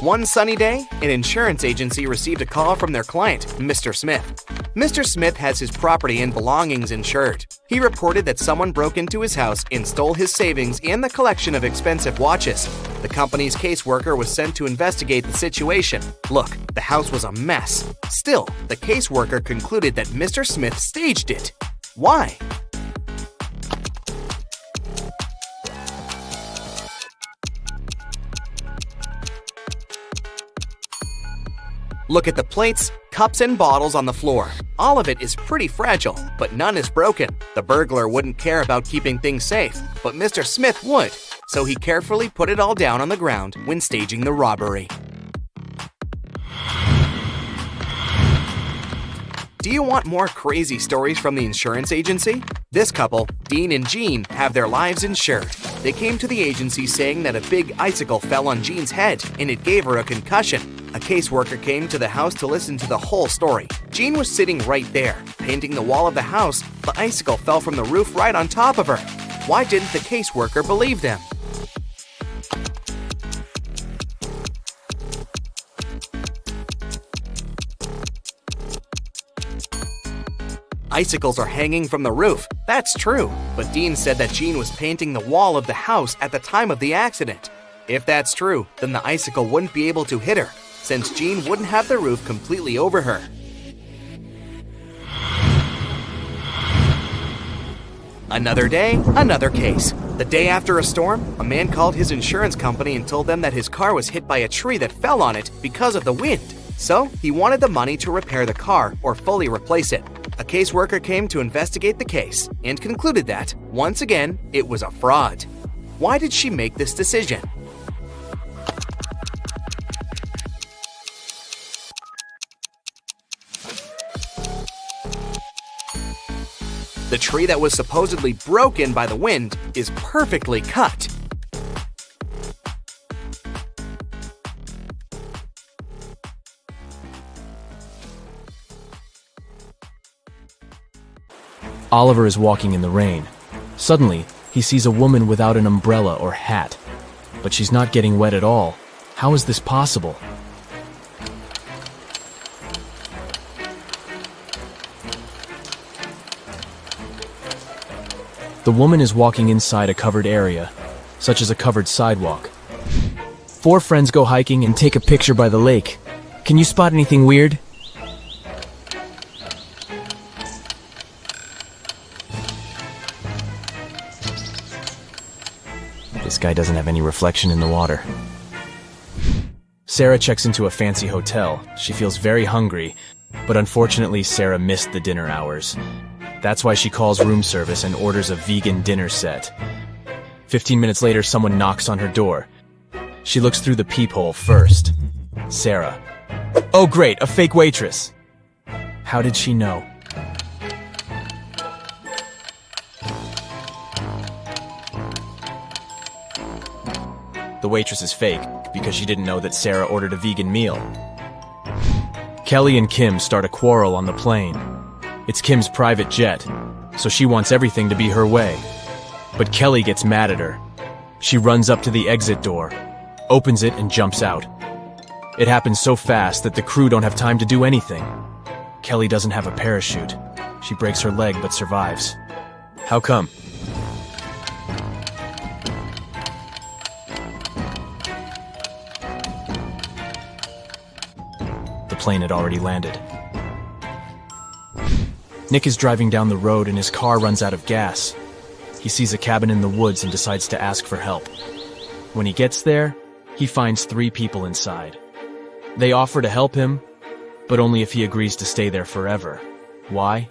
F: One sunny day, an insurance agency received a call from their client, Mr. Smith. Mr. Smith has his property and belongings insured. He reported that someone broke into his house and stole his savings and the collection of expensive watches. The company's caseworker was sent to investigate the situation. Look, the house was a mess. Still, the caseworker concluded that Mr. Smith staged it. Why? Look at the plates, cups, and bottles on the floor. All of it is pretty fragile, but none is broken. The burglar wouldn't care about keeping things safe, but Mr. Smith would, so he carefully put it all down on the ground when staging the robbery. Do you want more crazy stories from the insurance agency? This couple, Dean and Jean, have their lives insured. They came to the agency saying that a big icicle fell on Jean's head and it gave her a concussion. A caseworker came to the house to listen to the whole story. Jean was sitting right there, painting the wall of the house. The icicle fell from the roof right on top of her. Why didn't the caseworker believe them? Icicles are hanging from the roof. That's true, but Dean said that Jean was painting the wall of the house at the time of the accident. If that's true, then the icicle wouldn't be able to hit her, since Jean wouldn't have the roof completely over her. Another day, another case. The day after a storm, a man called his insurance company and told them that his car was hit by a tree that fell on it because of the wind. So, he wanted the money to repair the car or fully replace it. A caseworker came to investigate the case and concluded that, once again, it was a fraud. Why did she make this decision? The tree that was supposedly broken by the wind is perfectly cut.
A: Oliver is walking in the rain. Suddenly, he sees a woman without an umbrella or hat. But she's not getting wet at all. How is this possible? The woman is walking inside a covered area, such as a covered sidewalk. 4 friends go hiking and take a picture by the lake. Can you spot anything weird? This guy doesn't have any reflection in the water. Sarah checks into a fancy hotel. She feels very hungry, but unfortunately Sarah missed the dinner hours. That's why she calls room service and orders a vegan dinner set. 15 minutes later, someone knocks on her door. She looks through the peephole first. Sarah. Oh great, a fake waitress. How did she know? The waitress is fake because she didn't know that Sarah ordered a vegan meal. Kelly and Kim start a quarrel on the plane. It's Kim's private jet, so she wants everything to be her way. But Kelly gets mad at her. She runs up to the exit door, opens it, and jumps out. It happens so fast that the crew don't have time to do anything. Kelly doesn't have a parachute. She breaks her leg but survives. How come? The plane had already landed. Nick is driving down the road and his car runs out of gas. He sees a cabin in the woods and decides to ask for help. When he gets there, he finds 3 people inside. They offer to help him, but only if he agrees to stay there forever. Why?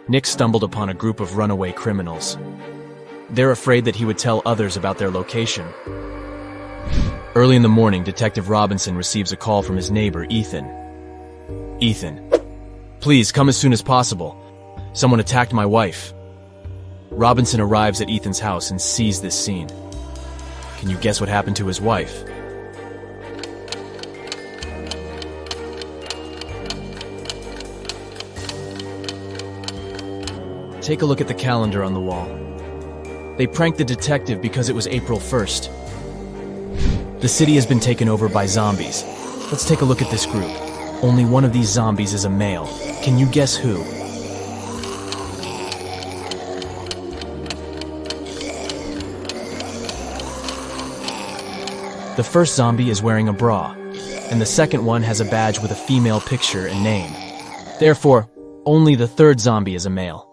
A: Nick stumbled upon a group of runaway criminals. They're afraid that he would tell others about their location. Early in the morning, Detective Robinson receives a call from his neighbor, Ethan. Ethan, please come as soon as possible. Someone attacked my wife. Robinson arrives at Ethan's house and sees this scene. Can you guess what happened to his wife? Take a look at the calendar on the wall. They pranked the detective because it was April 1st. The city has been taken over by zombies. Let's take a look at this group. Only one of these zombies is a male. Can you guess who? The first zombie is wearing a bra, and the second one has a badge with a female picture and name. Therefore, only the third zombie is a male.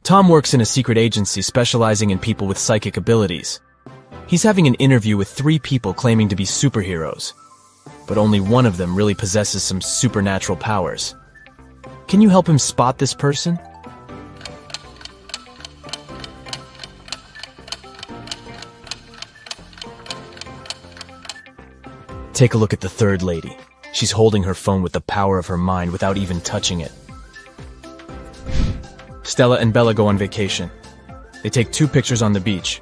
A: Tom works in a secret agency specializing in people with psychic abilities. He's having an interview with 3 people claiming to be superheroes, but only one of them really possesses some supernatural powers. Can you help him spot this person? Take a look at the third lady. She's holding her phone with the power of her mind without even touching it. Stella and Bella go on vacation. They take 2 pictures on the beach.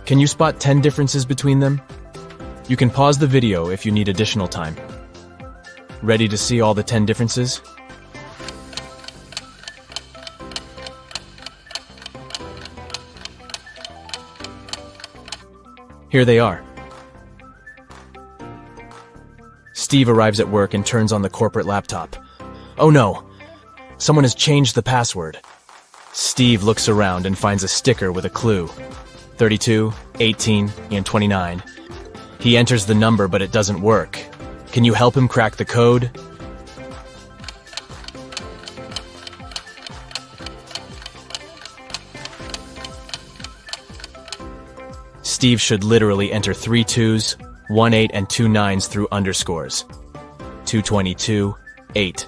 A: Can you spot 10 differences between them? You can pause the video if you need additional time. Ready to see all the 10 differences? Here they are. Steve arrives at work and turns on the corporate laptop. Oh no! Someone has changed the password. Steve looks around and finds a sticker with a clue. 32, 18, and 29. He enters the number, but it doesn't work. Can you help him crack the code? Steve should literally enter 3 2s, 1 8, and 2 9s through underscores. 222, 8,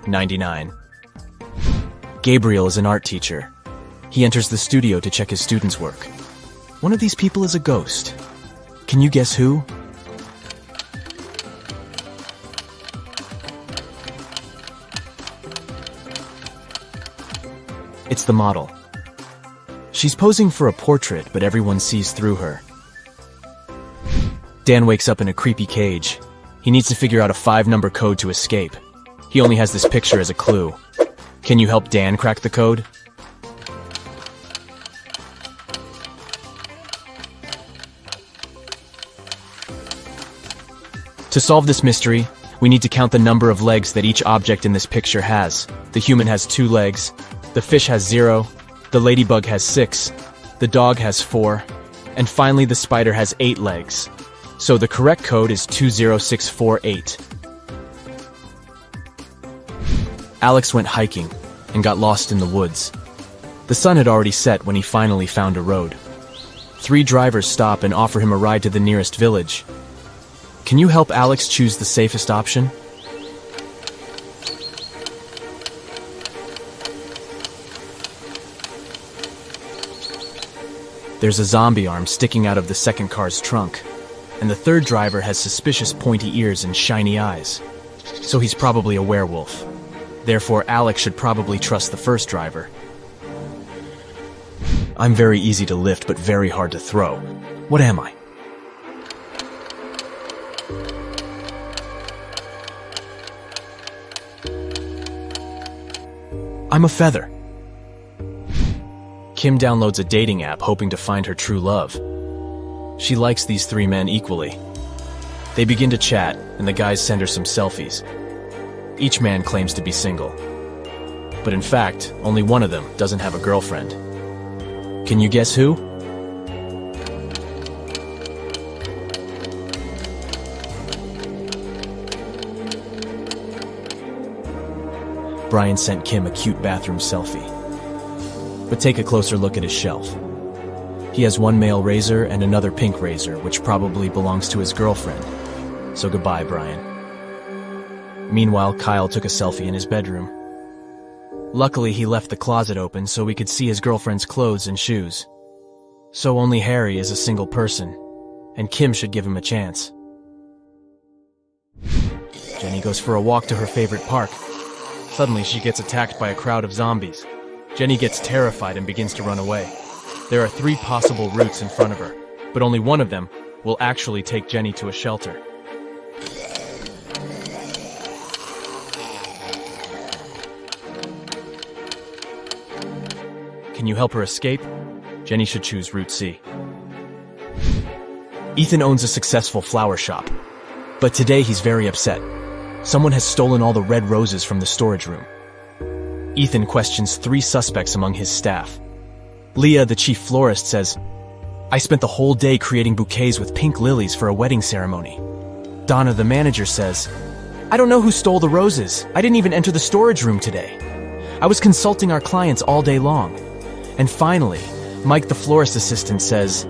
A: 99. Gabriel is an art teacher. He enters the studio to check his students' work. One of these people is a ghost. Can you guess who? It's the model. She's posing for a portrait, but everyone sees through her. Dan wakes up in a creepy cage. He needs to figure out a 5-number code to escape. He only has this picture as a clue. Can you help Dan crack the code? To solve this mystery, we need to count the number of legs that each object in this picture has. The human has 2 legs, the fish has 0, the ladybug has 6, the dog has 4, and finally the spider has 8 legs. So the correct code is 20648. Alex went hiking and got lost in the woods. The sun had already set when he finally found a road. 3 drivers stop and offer him a ride to the nearest village. Can you help Alex choose the safest option? There's a zombie arm sticking out of the second car's trunk, and the third driver has suspicious pointy ears and shiny eyes. So he's probably a werewolf. Therefore, Alex should probably trust the first driver. I'm very easy to lift, but very hard to throw. What am I? I'm a feather. Kim downloads a dating app hoping to find her true love. She likes these 3 men equally. They begin to chat, and the guys send her some selfies. Each man claims to be single. But in fact, only one of them doesn't have a girlfriend. Can you guess who? Brian sent Kim a cute bathroom selfie. But take a closer look at his shelf. He has 1 male razor and another pink razor, which probably belongs to his girlfriend. So goodbye, Brian. Meanwhile, Kyle took a selfie in his bedroom. Luckily, he left the closet open so we could see his girlfriend's clothes and shoes. So only Harry is a single person, and Kim should give him a chance. Jenny goes for a walk to her favorite park. Suddenly, she gets attacked by a crowd of zombies. Jenny gets terrified and begins to run away. There are 3 possible routes in front of her, but only one of them will actually take Jenny to a shelter. Can you help her escape? Jenny should choose Route C. Ethan owns a successful flower shop, but today he's very upset. Someone has stolen all the red roses from the storage room. Ethan questions 3 suspects among his staff. Leah, the chief florist, says, "I spent the whole day creating bouquets with pink lilies for a wedding ceremony." Donna, the manager, says, "I don't know who stole the roses. I didn't even enter the storage room today. I was consulting our clients all day long." And finally, Mike, the florist assistant, says,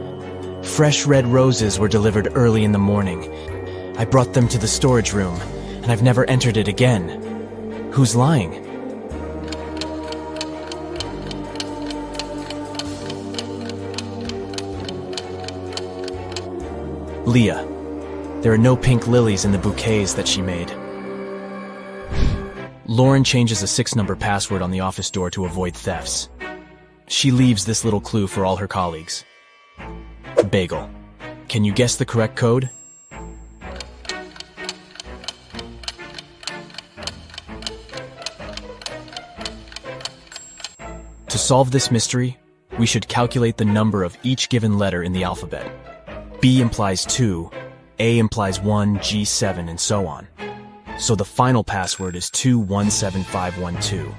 A: "Fresh red roses were delivered early in the morning. I brought them to the storage room, and I've never entered it again. Who's lying?" Leah. There are no pink lilies in the bouquets that she made. Lauren changes a 6-number password on the office door to avoid thefts. She leaves this little clue for all her colleagues. Bagel. Can you guess the correct code? To solve this mystery, we should calculate the number of each given letter in the alphabet. B implies 2, A implies 1, G 7, and so on. So the final password is 217512.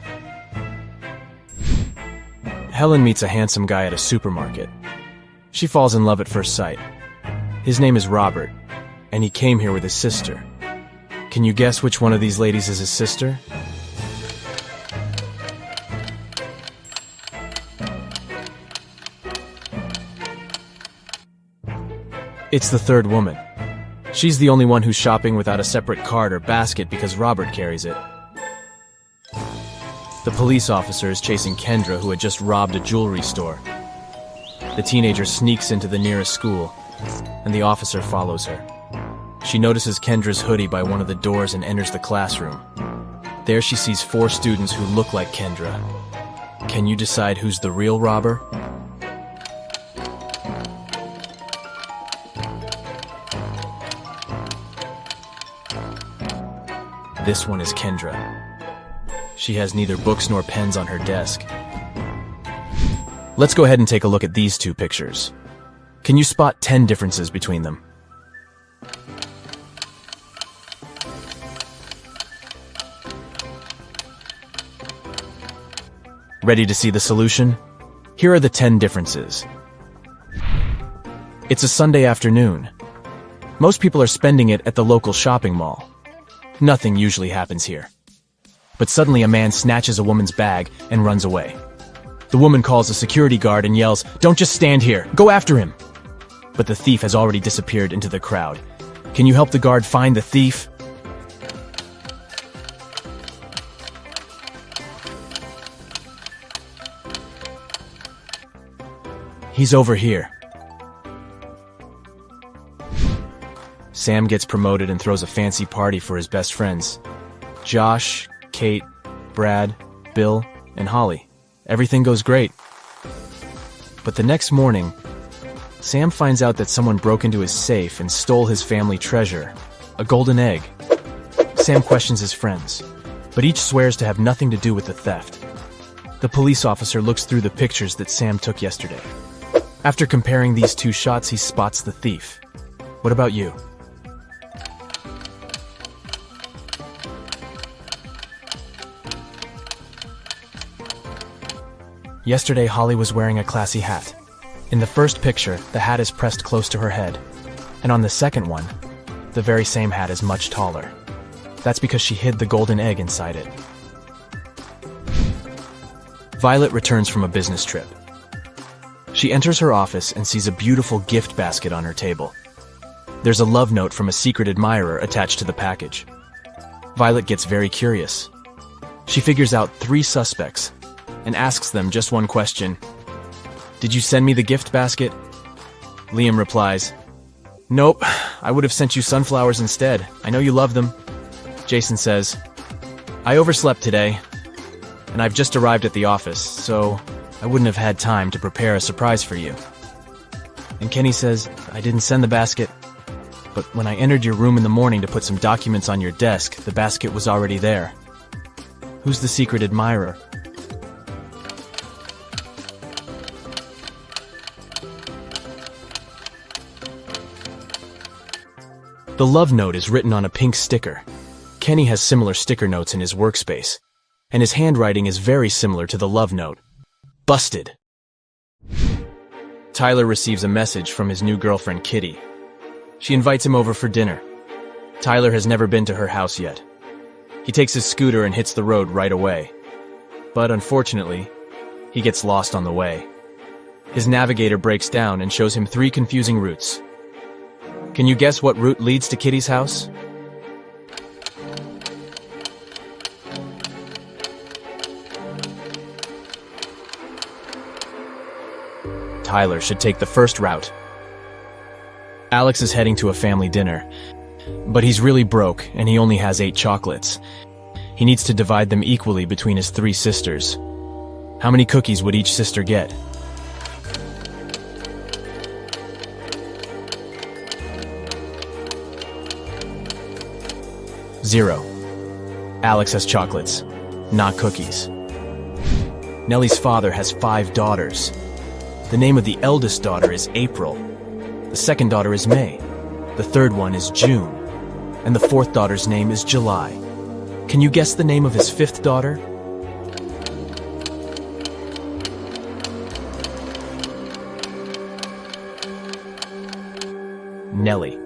A: Helen meets a handsome guy at a supermarket. She falls in love at first sight. His name is Robert, and he came here with his sister. Can you guess which one of these ladies is his sister? It's the third woman. She's the only one who's shopping without a separate cart or basket because Robert carries it. The police officer is chasing Kendra, who had just robbed a jewelry store. The teenager sneaks into the nearest school, and the officer follows her. She notices Kendra's hoodie by one of the doors and enters the classroom. There she sees 4 students who look like Kendra. Can you decide who's the real robber? This one is Kendra. She has neither books nor pens on her desk. Let's go ahead and take a look at these 2 pictures. Can you spot 10 differences between them? Ready to see the solution? Here are the 10 differences. It's a Sunday afternoon. Most people are spending it at the local shopping mall. Nothing usually happens here. But suddenly a man snatches a woman's bag and runs away. The woman calls a security guard and yells, "Don't just stand here, go after him!" But the thief has already disappeared into the crowd. Can you help the guard find the thief? He's over here. Sam gets promoted and throws a fancy party for his best friends. Josh, Kate, Brad, Bill, and Holly. Everything goes great. But the next morning, Sam finds out that someone broke into his safe and stole his family treasure, a golden egg. Sam questions his friends, but each swears to have nothing to do with the theft. The police officer looks through the pictures that Sam took yesterday. After comparing these 2 shots, he spots the thief. What about you? Yesterday, Holly was wearing a classy hat. In the first picture, the hat is pressed close to her head. And on the second one, the very same hat is much taller. That's because she hid the golden egg inside it. Violet returns from a business trip. She enters her office and sees a beautiful gift basket on her table. There's a love note from a secret admirer attached to the package. Violet gets very curious. She figures out 3 suspects and asks them just one question. "Did you send me the gift basket?" Liam replies, "Nope, I would have sent you sunflowers instead. I know you love them." Jason says, "I overslept today, and I've just arrived at the office, so I wouldn't have had time to prepare a surprise for you." And Kenny says, "I didn't send the basket, but when I entered your room in the morning to put some documents on your desk, the basket was already there." Who's the secret admirer? The love note is written on a pink sticker. Kenny has similar sticker notes in his workspace, and his handwriting is very similar to the love note. Busted! Tyler receives a message from his new girlfriend, Kitty. She invites him over for dinner. Tyler has never been to her house yet. He takes his scooter and hits the road right away. But unfortunately, he gets lost on the way. His navigator breaks down and shows him 3 confusing routes. Can you guess what route leads to Kitty's house? Tyler should take the first route. Alex is heading to a family dinner, but he's really broke and he only has 8 chocolates. He needs to divide them equally between his 3 sisters. How many cookies would each sister get? Zero. Alex has chocolates, not cookies. Nellie's father has 5 daughters. The name of the eldest daughter is April. The second daughter is May. The third one is June. And the fourth daughter's name is July. Can you guess the name of his 5th daughter? Nellie.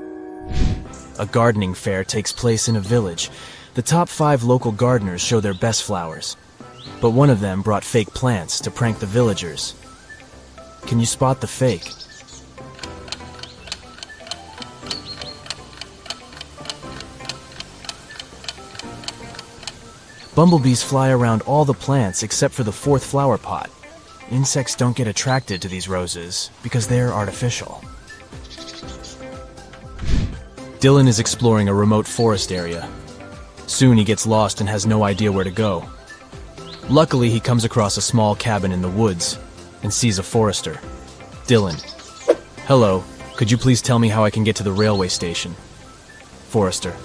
A: A gardening fair takes place in a village. The top 5 local gardeners show their best flowers, but one of them brought fake plants to prank the villagers. Can you spot the fake? Bumblebees fly around all the plants except for the 4th flower pot. Insects don't get attracted to these roses because they're artificial. Dylan is exploring a remote forest area. Soon he gets lost and has no idea where to go. Luckily, he comes across a small cabin in the woods and sees a forester. Dylan. Hello, could you please tell me how I can get to the railway station? Forester.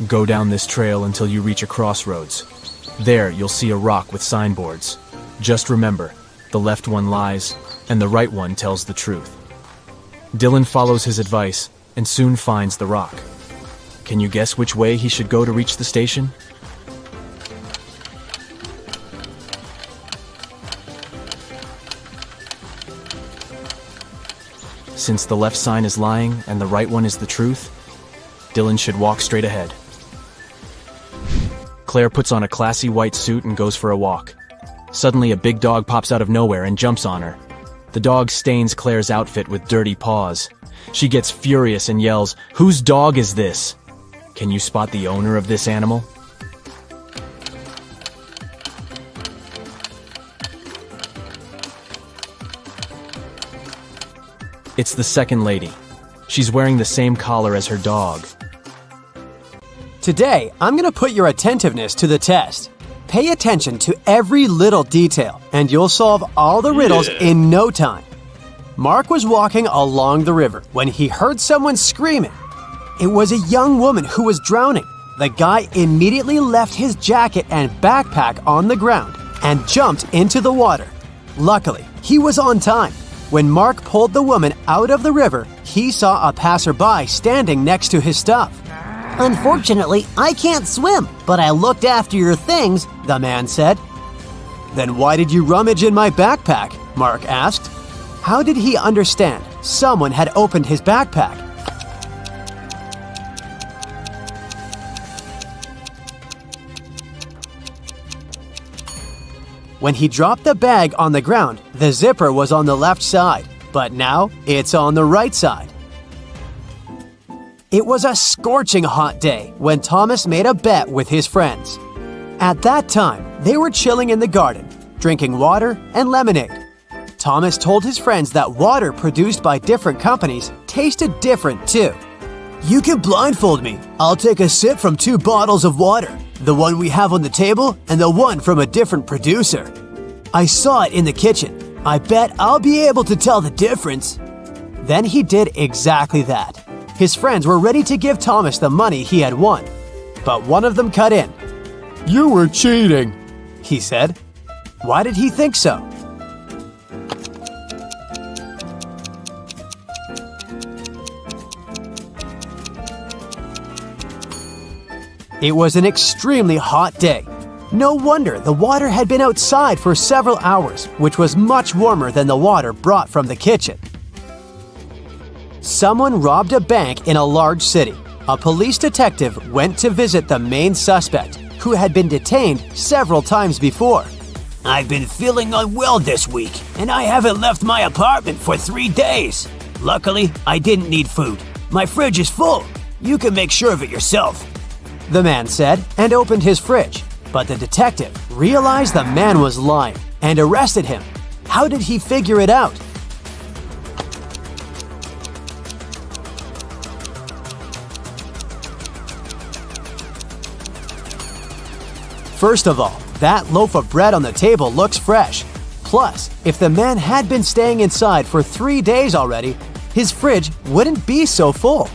A: Go down this trail until you reach a crossroads. There, you'll see a rock with signboards. Just remember, the left one lies, and the right one tells the truth. Dylan follows his advice and soon finds the rock. Can you guess which way he should go to reach the station? Since the left sign is lying and the right one is the truth, Dylan should walk straight ahead. Claire puts on a classy white suit and goes for a walk. Suddenly, a big dog pops out of nowhere and jumps on her. The dog stains Claire's outfit with dirty paws. She gets furious and yells, "Whose dog is this?" Can you spot the owner of this animal? It's the second lady. She's wearing the same collar as her dog.
C: Today, I'm going to put your attentiveness to the test. Pay attention to every little detail, and you'll solve all the riddles in no time. Mark was walking along the river when he heard someone screaming. It was a young woman who was drowning. The guy immediately left his jacket and backpack on the ground and jumped into the water. Luckily, he was on time. When Mark pulled the woman out of the river, he saw a passerby standing next to his stuff.
D: Unfortunately, I can't swim, but I looked after your things,
C: The man said. Then why did you rummage in my backpack? Mark asked. How did he understand someone had opened his backpack? When he dropped the bag on the ground, the zipper was on the left side, but now it's on the right side. It was a scorching hot day when Thomas made a bet with his friends. At that time, they were chilling in the garden, drinking water and lemonade. Thomas told his friends that water produced by different companies tasted different too. You can blindfold me. I'll take a sip from 2 bottles of water, the one we have on the table and the one from a different producer. I saw it in the kitchen. I bet I'll be able to tell the difference. Then he did exactly that. His friends were ready to give Thomas the money he had won, but one of them cut in. You were cheating, he said. Why did he think so? It was an extremely hot day. No wonder the water had been outside for several hours, which was much warmer than the water brought from the kitchen. Someone robbed a bank in a large city. A police detective went to visit the main suspect, who had been detained several times before.
E: I've been feeling unwell this week, and I haven't left my apartment for 3 days. Luckily, I didn't need food. My fridge is full. You can make sure of it yourself.
C: The man said and opened his fridge, but the detective realized the man was lying and arrested him. How did he figure it out? First of all, that loaf of bread on the table looks fresh. Plus, if the man had been staying inside for 3 days already, his fridge wouldn't be so full.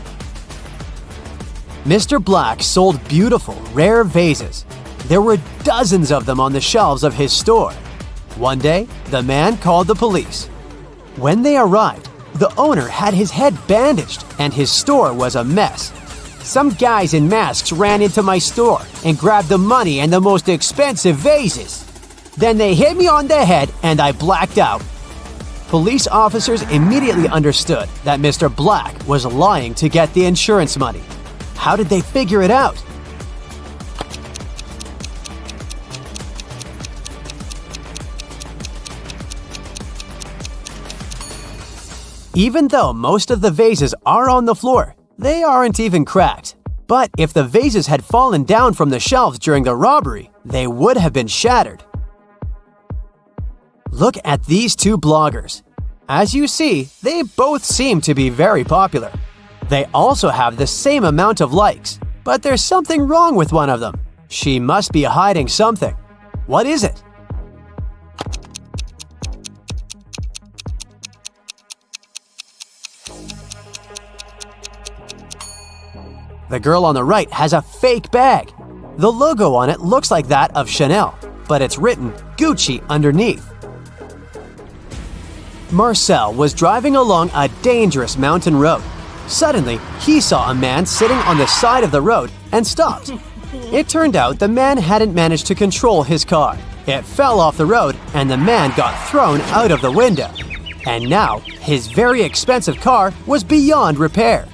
C: Mr. Black sold beautiful, rare vases. There were dozens of them on the shelves of his store. One day, the man called the police. When they arrived, the owner had his head bandaged and his store was a mess. Some guys in masks ran into my store and grabbed the money and the most expensive vases. Then they hit me on the head and I blacked out. Police officers immediately understood that Mr. Black was lying to get the insurance money. How did they figure it out? Even though most of the vases are on the floor, they aren't even cracked. But if the vases had fallen down from the shelves during the robbery, they would have been shattered. Look at these two bloggers. As you see, they both seem to be very popular. They also have the same amount of likes, but there's something wrong with one of them. She must be hiding something. What is it? The girl on the right has a fake bag. The logo on it looks like that of Chanel, but it's written Gucci underneath. Marcel was driving along a dangerous mountain road. Suddenly, he saw a man sitting on the side of the road and stopped. It turned out the man hadn't managed to control his car. It fell off the road and the man got thrown out of the window. And now, his very expensive car was beyond repair.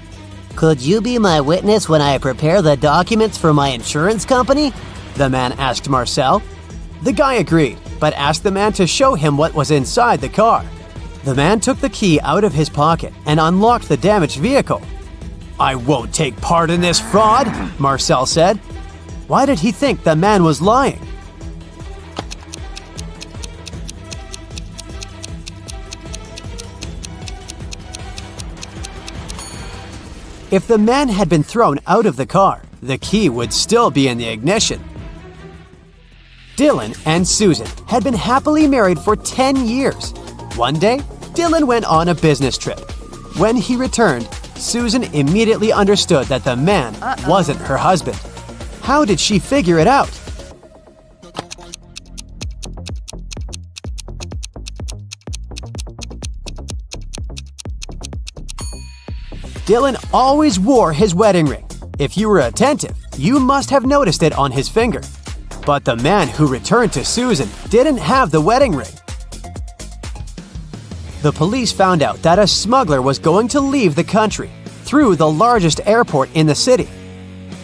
D: Could you be my witness when I prepare the documents for my insurance company?
C: The man asked Marcel. The guy agreed, but asked the man to show him what was inside the car. The man took the key out of his pocket and unlocked the damaged vehicle. "I won't take part in this fraud," Marcel said. Why did he think the man was lying? If the man had been thrown out of the car, the key would still be in the ignition. Dylan and Susan had been happily married for 10 years. One day, Dylan went on a business trip. When he returned, Susan immediately understood that the man wasn't her husband. How did she figure it out? Dylan always wore his wedding ring. If you were attentive, you must have noticed it on his finger. But the man who returned to Susan didn't have the wedding ring. The police found out that a smuggler was going to leave the country through the largest airport in the city.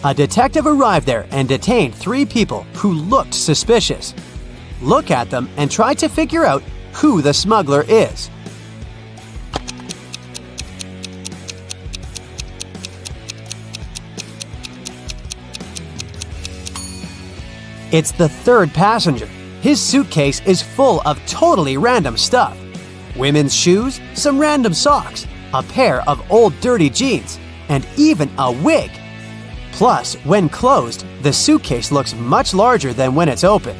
C: A detective arrived there and detained 3 people who looked suspicious. Look at them and try to figure out who the smuggler is. It's the third passenger. His suitcase is full of totally random stuff. Women's shoes, some random socks, a pair of old dirty jeans, and even a wig. Plus, when closed, the suitcase looks much larger than when it's open.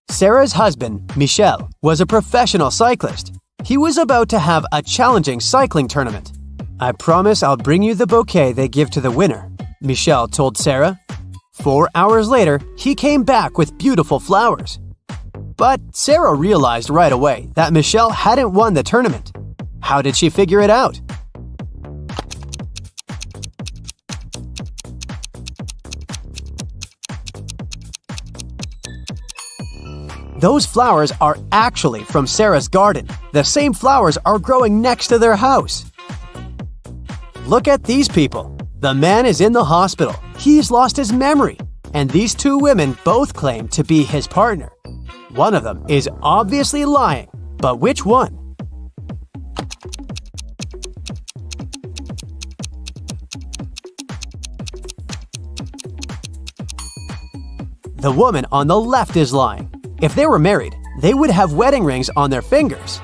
C: Sarah's husband, Michel, was a professional cyclist. He was about to have a challenging cycling tournament. "I promise I'll bring you the bouquet they give to the winner," Michel told Sarah. 4 hours later, he came back with beautiful flowers. But Sarah realized right away that Michelle hadn't won the tournament. How did she figure it out? Those flowers are actually from Sarah's garden. The same flowers are growing next to their house. Look at these people. The man is in the hospital. He's lost his memory. And these 2 women both claim to be his partner. One of them is obviously lying, but which one? The woman on the left is lying. If they were married, they would have wedding rings on their fingers.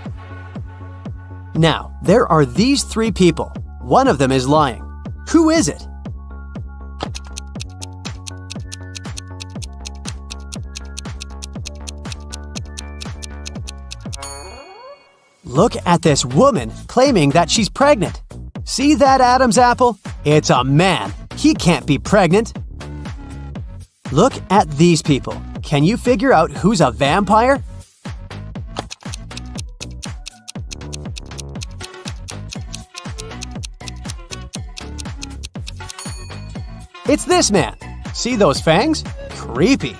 C: Now, there are these 3 people. One of them is lying. Who is it? Look at this woman claiming that she's pregnant. See that Adam's apple? It's a man. He can't be pregnant. Look at these people. Can you figure out who's a vampire? It's this man. See those fangs? Creepy.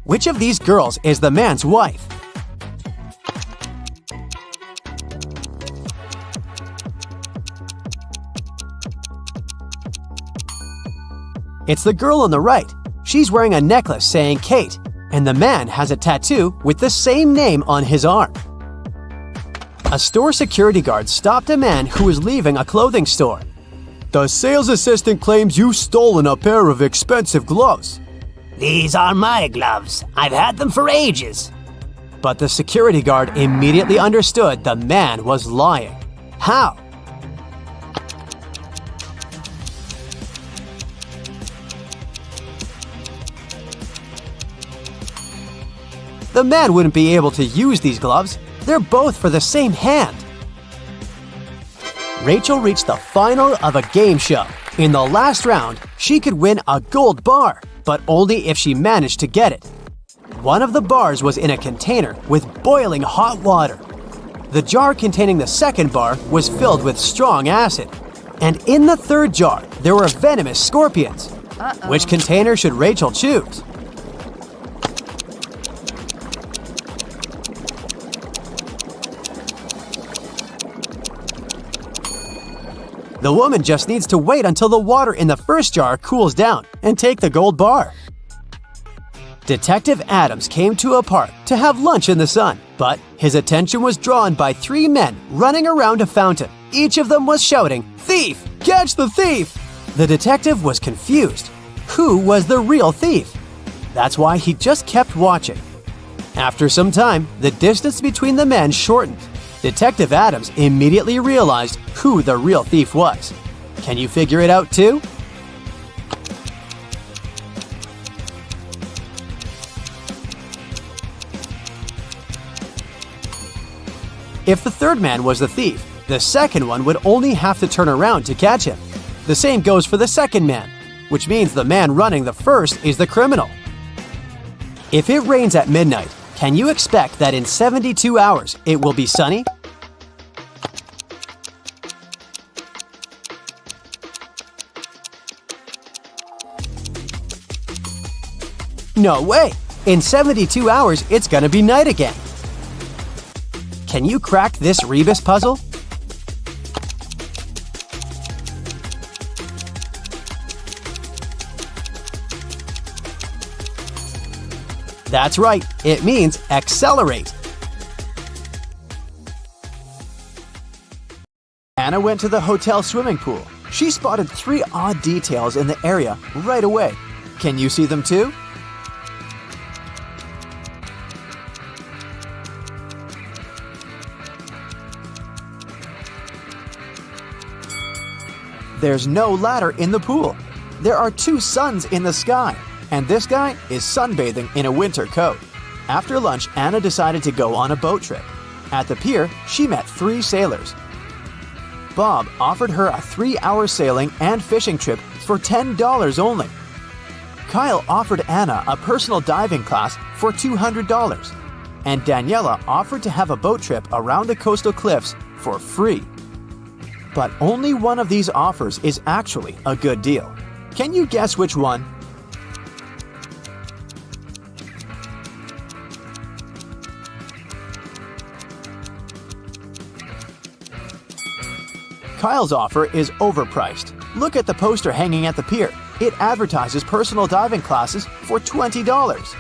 C: Which of these girls is the man's wife? It's the girl on the right. She's wearing a necklace saying Kate, and the man has a tattoo with the same name on his arm. A store security guard stopped a man who was leaving a clothing store. The sales assistant claims you've stolen a pair of expensive gloves.
E: These are my gloves. I've had them for ages.
C: But the security guard immediately understood the man was lying. How? The man wouldn't be able to use these gloves. They're both for the same hand. Rachel reached the final of a game show. In the last round, she could win a gold bar, but only if she managed to get it. One of the bars was in a container with boiling hot water. The jar containing the second bar was filled with strong acid. And in the third jar, there were venomous scorpions. Which container should Rachel choose? The woman just needs to wait until the water in the first jar cools down and take the gold bar. Detective Adams came to a park to have lunch in the sun, but his attention was drawn by three men running around a fountain. Each of them was shouting, "Thief! Catch the thief!" The detective was confused. Who was the real thief? That's why he just kept watching. After some time, the distance between the men shortened. Detective Adams immediately realized who the real thief was. Can you figure it out too? If the third man was the thief, the second one would only have to turn around to catch him. The same goes for the second man, which means the man running the first is the criminal. If it rains at midnight, can you expect that in 72 hours it will be sunny? No way! In 72 hours, it's gonna be night again. Can you crack this rebus puzzle? That's right, it means accelerate. Anna went to the hotel swimming pool. She spotted 3 odd details in the area right away. Can you see them too? There's no ladder in the pool. There are 2 suns in the sky, and this guy is sunbathing in a winter coat. After lunch, Anna decided to go on a boat trip. At the pier, she met 3 sailors. Bob offered her a 3-hour sailing and fishing trip for $10 only. Kyle offered Anna a personal diving class for $200. And Daniela offered to have a boat trip around the coastal cliffs for free. But only one of these offers is actually a good deal. Can you guess which one? Kyle's offer is overpriced. Look at the poster hanging at the pier. It advertises personal diving classes for $20.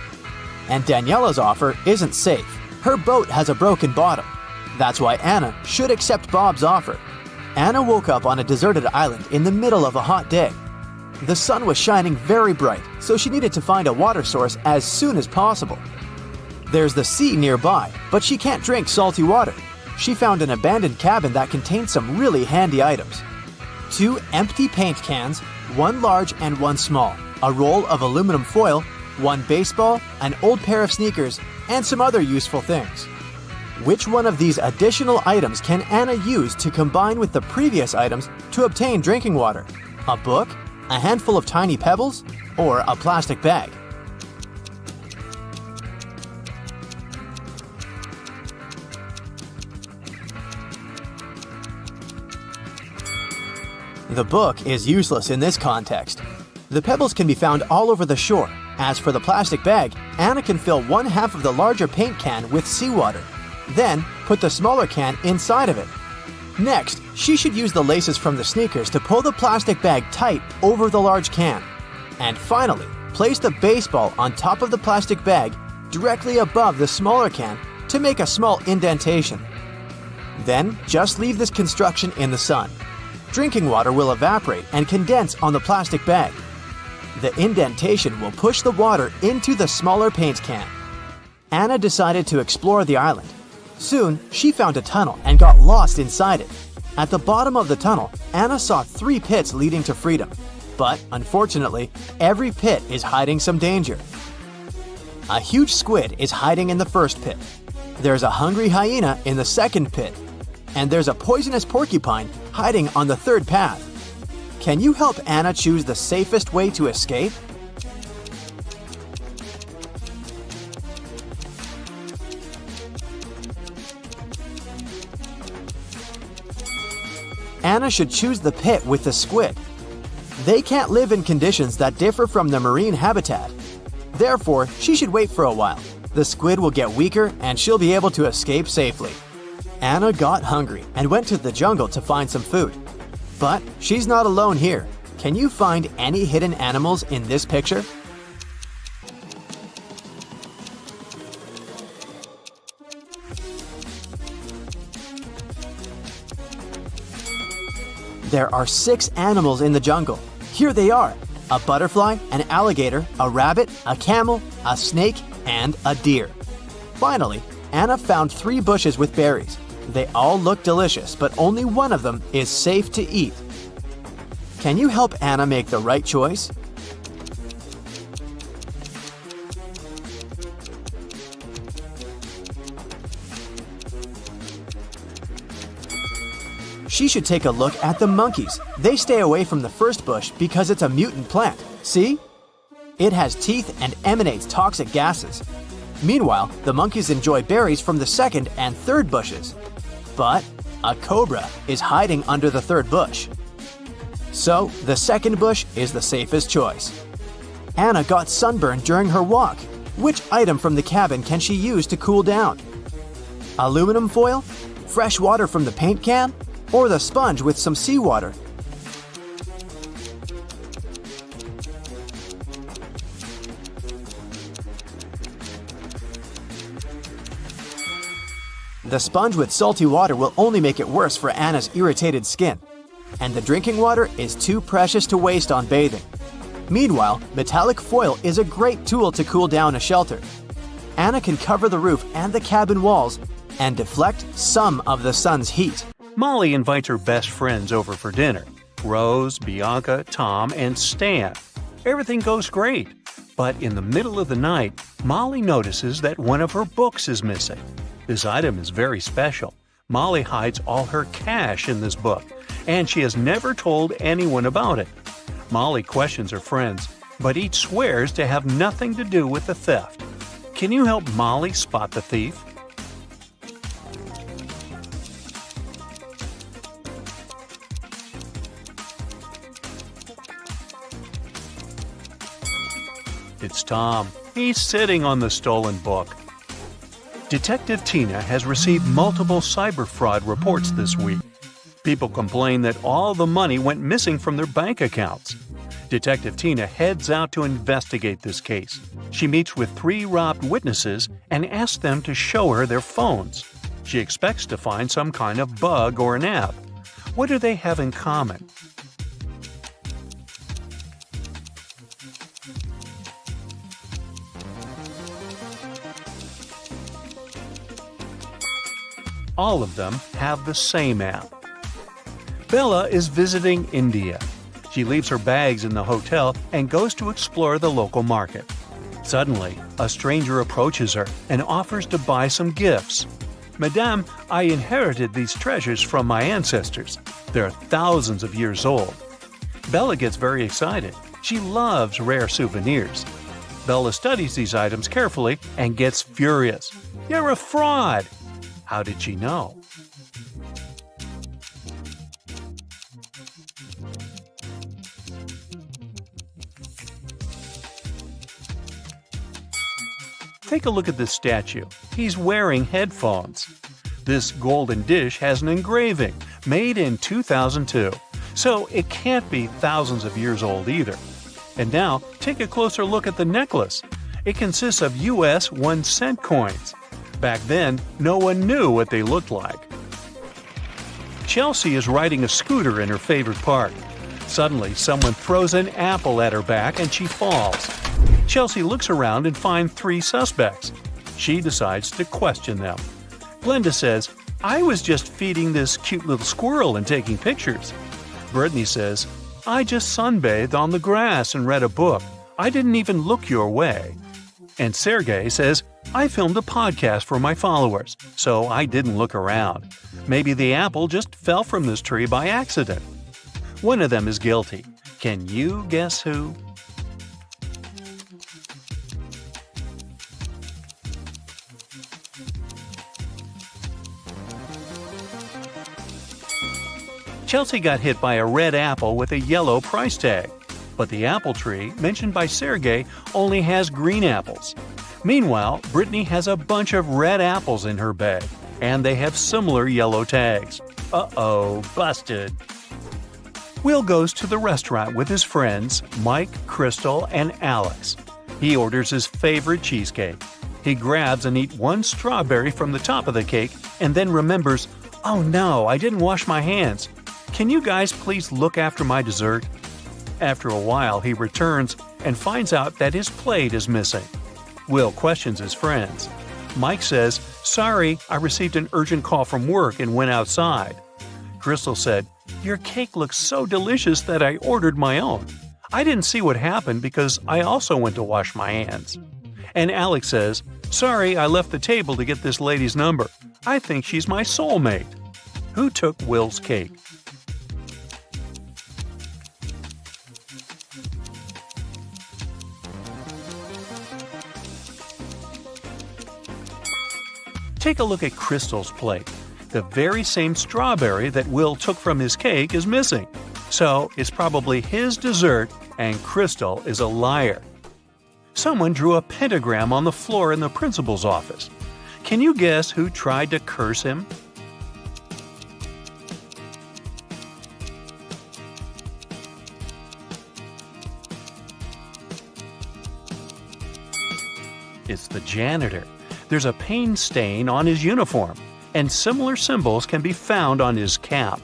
C: And Daniela's offer isn't safe. Her boat has a broken bottom. That's why Anna should accept Bob's offer. Anna woke up on a deserted island in the middle of a hot day. The sun was shining very bright, so she needed to find a water source as soon as possible. There's the sea nearby, but she can't drink salty water. She found an abandoned cabin that contained some really handy items. 2 empty paint cans, 1 large and 1 small, a roll of aluminum foil, 1 baseball, an old pair of sneakers, and some other useful things. Which one of these additional items can Anna use to combine with the previous items to obtain drinking water? A book, a handful of tiny pebbles, or a plastic bag? The book is useless in this context. The pebbles can be found all over the shore. As for the plastic bag, Anna can fill one half of the larger paint can with seawater. Then, put the smaller can inside of it. Next, she should use the laces from the sneakers to pull the plastic bag tight over the large can. And finally, place the baseball on top of the plastic bag directly above the smaller can to make a small indentation. Then, just leave this construction in the sun. Drinking water will evaporate and condense on the plastic bag. The indentation will push the water into the smaller paint can. Anna decided to explore the island. Soon, she found a tunnel and got lost inside it. At the bottom of the tunnel, Anna saw 3 pits leading to freedom. But, unfortunately, every pit is hiding some danger. A huge squid is hiding in the first pit. There's a hungry hyena in the second pit. And there's a poisonous porcupine hiding on the third path. Can you help Anna choose the safest way to escape? Anna should choose the pit with the squid. They can't live in conditions that differ from the marine habitat. Therefore, she should wait for a while. The squid will get weaker and she'll be able to escape safely. Anna got hungry and went to the jungle to find some food. But she's not alone here. Can you find any hidden animals in this picture? There are 6 animals in the jungle. Here they are: a butterfly, an alligator, a rabbit, a camel, a snake, and a deer. Finally, Anna found 3 bushes with berries. They all look delicious, but only one of them is safe to eat. Can you help Anna make the right choice? She should take a look at the monkeys. They stay away from the first bush because it's a mutant plant. See? It has teeth and emanates toxic gases. Meanwhile, the monkeys enjoy berries from the second and third bushes. But a cobra is hiding under the third bush. So, the second bush is the safest choice. Anna got sunburned during her walk. Which item from the cabin can she use to cool down? Aluminum foil? Fresh water from the paint can? Or the sponge with some seawater? The sponge with salty water will only make it worse for Anna's irritated skin. And the drinking water is too precious to waste on bathing. Meanwhile, metallic foil is a great tool to cool down a shelter. Anna can cover the roof and the cabin walls and deflect some of the sun's heat.
B: Molly invites her best friends over for dinner: Rose, Bianca, Tom, and Stan. Everything goes great. But in the middle of the night, Molly notices that one of her books is missing. This item is very special. Molly hides all her cash in this book, and she has never told anyone about it. Molly questions her friends, but each swears to have nothing to do with the theft. Can you help Molly spot the thief? It's Tom. He's sitting on the stolen book. Detective Tina has received multiple cyber fraud reports this week. People complain that all the money went missing from their bank accounts. Detective Tina heads out to investigate this case. She meets with 3 robbed witnesses and asks them to show her their phones. She expects to find some kind of bug or an app. What do they have in common? All of them have the same app. Bella is visiting India. She leaves her bags in the hotel and goes to explore the local market. Suddenly, a stranger approaches her and offers to buy some gifts. Madame, I inherited these treasures from my ancestors. They're thousands of years old. Bella gets very excited. She loves rare souvenirs. Bella studies these items carefully and gets furious. You're a fraud! How did she know? Take a look at this statue. He's wearing headphones. This golden dish has an engraving, made in 2002, so it can't be thousands of years old either. And now, take a closer look at the necklace. It consists of US 1-cent coins. Back then, no one knew what they looked like. Chelsea is riding a scooter in her favorite park. Suddenly, someone throws an apple at her back and she falls. Chelsea looks around and finds 3 suspects. She decides to question them. Glenda says, I was just feeding this cute little squirrel and taking pictures. Brittany says, I just sunbathed on the grass and read a book. I didn't even look your way. And Sergey says, I filmed a podcast for my followers, so I didn't look around. Maybe the apple just fell from this tree by accident. One of them is guilty. Can you guess who? Chelsea got hit by a red apple with a yellow price tag, but the apple tree mentioned by Sergey only has green apples. Meanwhile, Brittany has a bunch of red apples in her bag, and they have similar yellow tags. Uh-oh, busted. Will goes to the restaurant with his friends Mike, Crystal, and Alex. He orders his favorite cheesecake. He grabs and eats 1 strawberry from the top of the cake and then remembers, oh no, I didn't wash my hands. Can you guys please look after my dessert? After a while, he returns and finds out that his plate is missing. Will questions his friends. Mike says, sorry, I received an urgent call from work and went outside. Crystal said, your cake looks so delicious that I ordered my own. I didn't see what happened because I also went to wash my hands. And Alex says, sorry, I left the table to get this lady's number. I think she's my soulmate. Who took Will's cake? Take a look at Crystal's plate. The very same strawberry that Will took from his cake is missing. So it's probably his dessert and Crystal is a liar. Someone drew a pentagram on the floor in the principal's office. Can you guess who tried to curse him? It's the janitor. There's a paint stain on his uniform, and similar symbols can be found on his cap.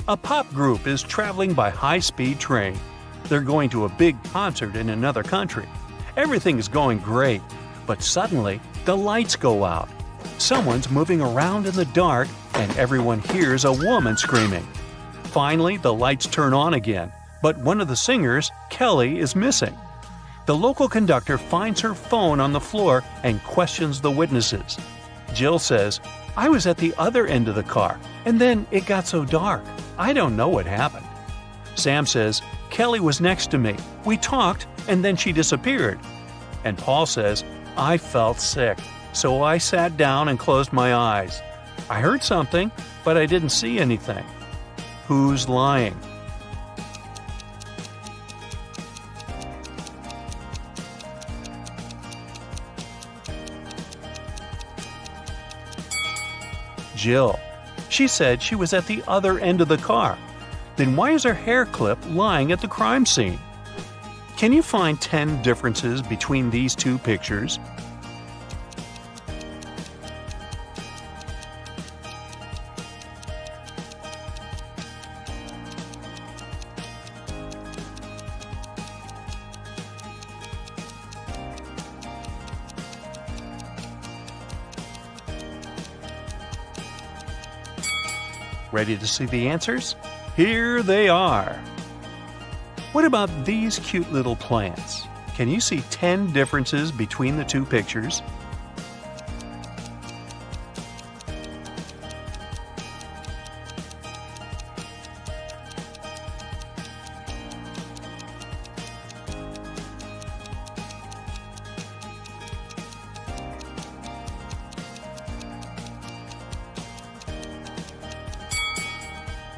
B: A pop group is traveling by high-speed train. They're going to a big concert in another country. Everything is going great, but suddenly the lights go out. Someone's moving around in the dark, and everyone hears a woman screaming. Finally, the lights turn on again, but one of the singers, Kelly, is missing. The local conductor finds her phone on the floor and questions the witnesses. Jill says, I was at the other end of the car, and then it got so dark. I don't know what happened. Sam says, Kelly was next to me. We talked, and then she disappeared. And Paul says, I felt sick, so I sat down and closed my eyes. I heard something, but I didn't see anything. Who's lying? Jill. She said she was at the other end of the car. Then why is her hair clip lying at the crime scene? Can you find 10 differences between these 2 pictures? Ready to see the answers? Here they are. What about these cute little plants? Can you see 10 differences between the 2 pictures?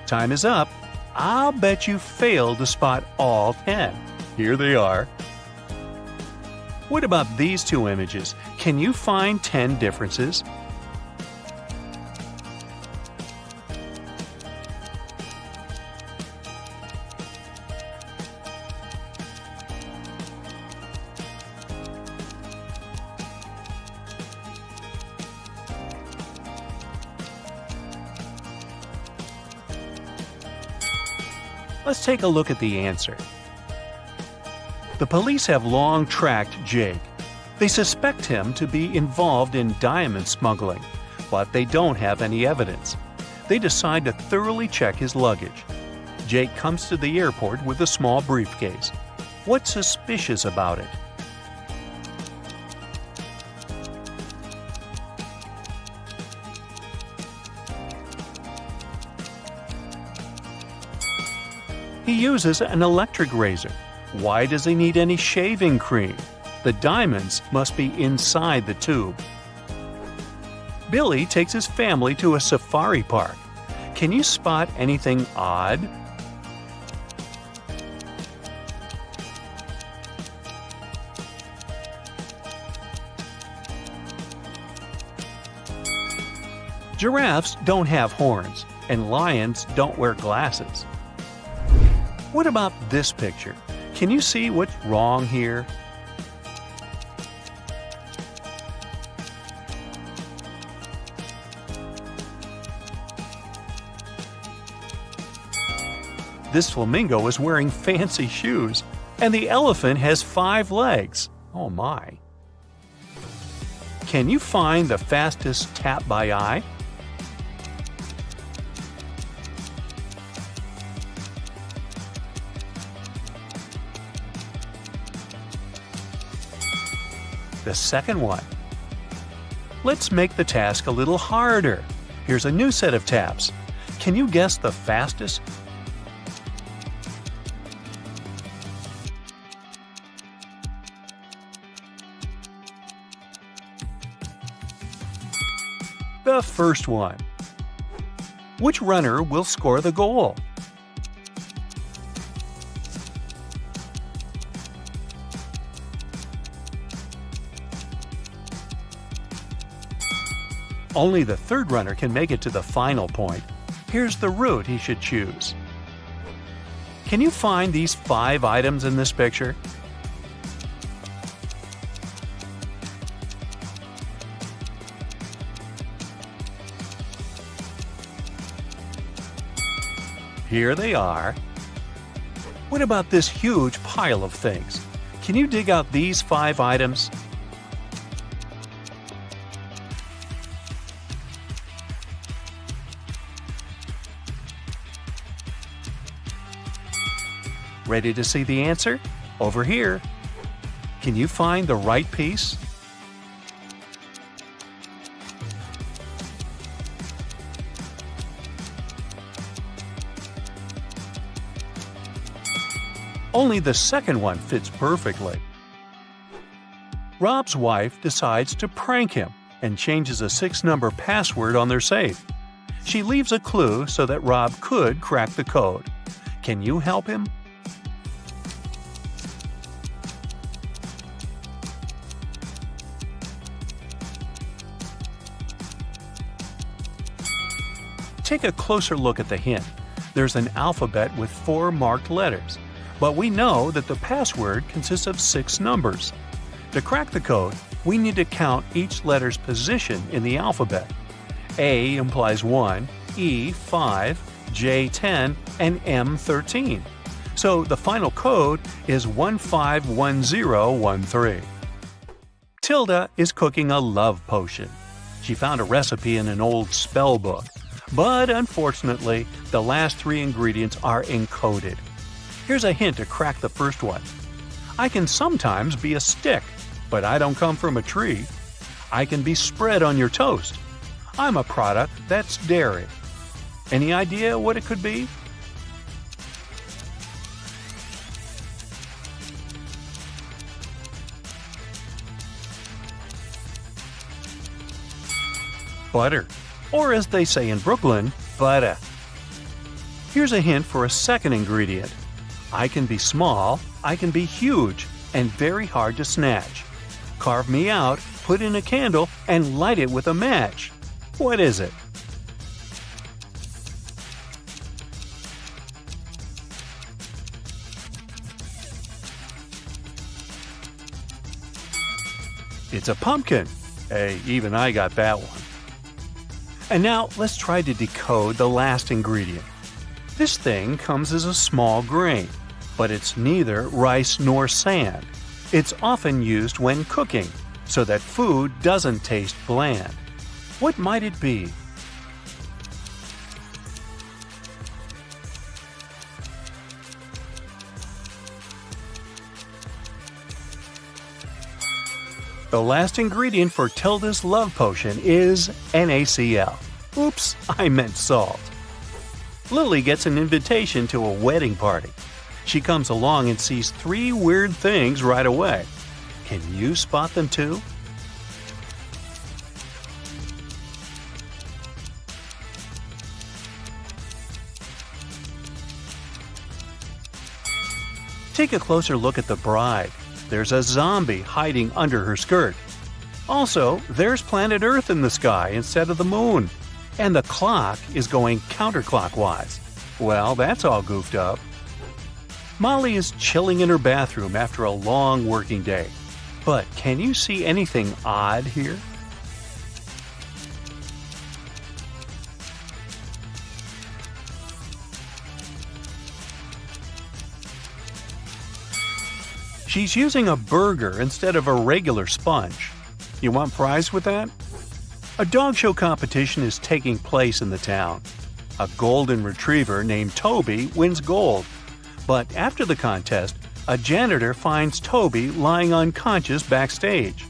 B: Time is up. I'll bet you failed to spot all 10. Here they are. What about these two images? Can you find 10 differences? Let's take a look at the answer. The police have long tracked Jake. They suspect him to be involved in diamond smuggling, but they don't have any evidence. They decide to thoroughly check his luggage. Jake comes to the airport with a small briefcase. What's suspicious about it? He uses an electric razor. Why does he need any shaving cream? The diamonds must be inside the tube. Billy takes his family to a safari park. Can you spot anything odd? Giraffes don't have horns, and lions don't wear glasses. What about this picture? Can you see what's wrong here? This flamingo is wearing fancy shoes, and the elephant has 5 legs. Oh my. Can you find the fastest tap by eye? The second one. Let's make the task a little harder. Here's a new set of taps. Can you guess the fastest? The first one. Which runner will score the goal? Only the third runner can make it to the final point. Here's the route he should choose. Can you find these 5 items in this picture? Here they are. What about this huge pile of things? Can you dig out these 5 items? Ready to see the answer? Over here. Can you find the right piece? Only the second one fits perfectly. Rob's wife decides to prank him and changes a 6-number password on their safe. She leaves a clue so that Rob could crack the code. Can you help him? Take a closer look at the hint. There's an alphabet with 4 marked letters, but we know that the password consists of 6 numbers. To crack the code, we need to count each letter's position in the alphabet. A implies 1, E 5, J 10, and M 13. So the final code is 151013. Tilda is cooking a love potion. She found a recipe in an old spell book. But unfortunately, the last 3 ingredients are encoded. Here's a hint to crack the first one. I can sometimes be a stick, but I don't come from a tree. I can be spread on your toast. I'm a product that's dairy. Any idea what it could be? Butter. Or as they say in Brooklyn, butter. Here's a hint for a second ingredient. I can be small, I can be huge, and very hard to snatch. Carve me out, put in a candle, and light it with a match. What is it? It's a pumpkin. Hey, even I got that one. And now let's try to decode the last ingredient. This thing comes as a small grain, but it's neither rice nor sand. It's often used when cooking, so that food doesn't taste bland. What might it be? The last ingredient for Tilda's love potion is NaCl. Oops, I meant salt. Lily gets an invitation to a wedding party. She comes along and sees 3 weird things right away. Can you spot them too? Take a closer look at the bride. There's a zombie hiding under her skirt. Also, there's planet Earth in the sky instead of the moon. And the clock is going counterclockwise. Well, that's all goofed up. Molly is chilling in her bathroom after a long working day. But can you see anything odd here? She's using a burger instead of a regular sponge. You want prize with that? A dog show competition is taking place in the town. A golden retriever named Toby wins gold. But after the contest, a janitor finds Toby lying unconscious backstage.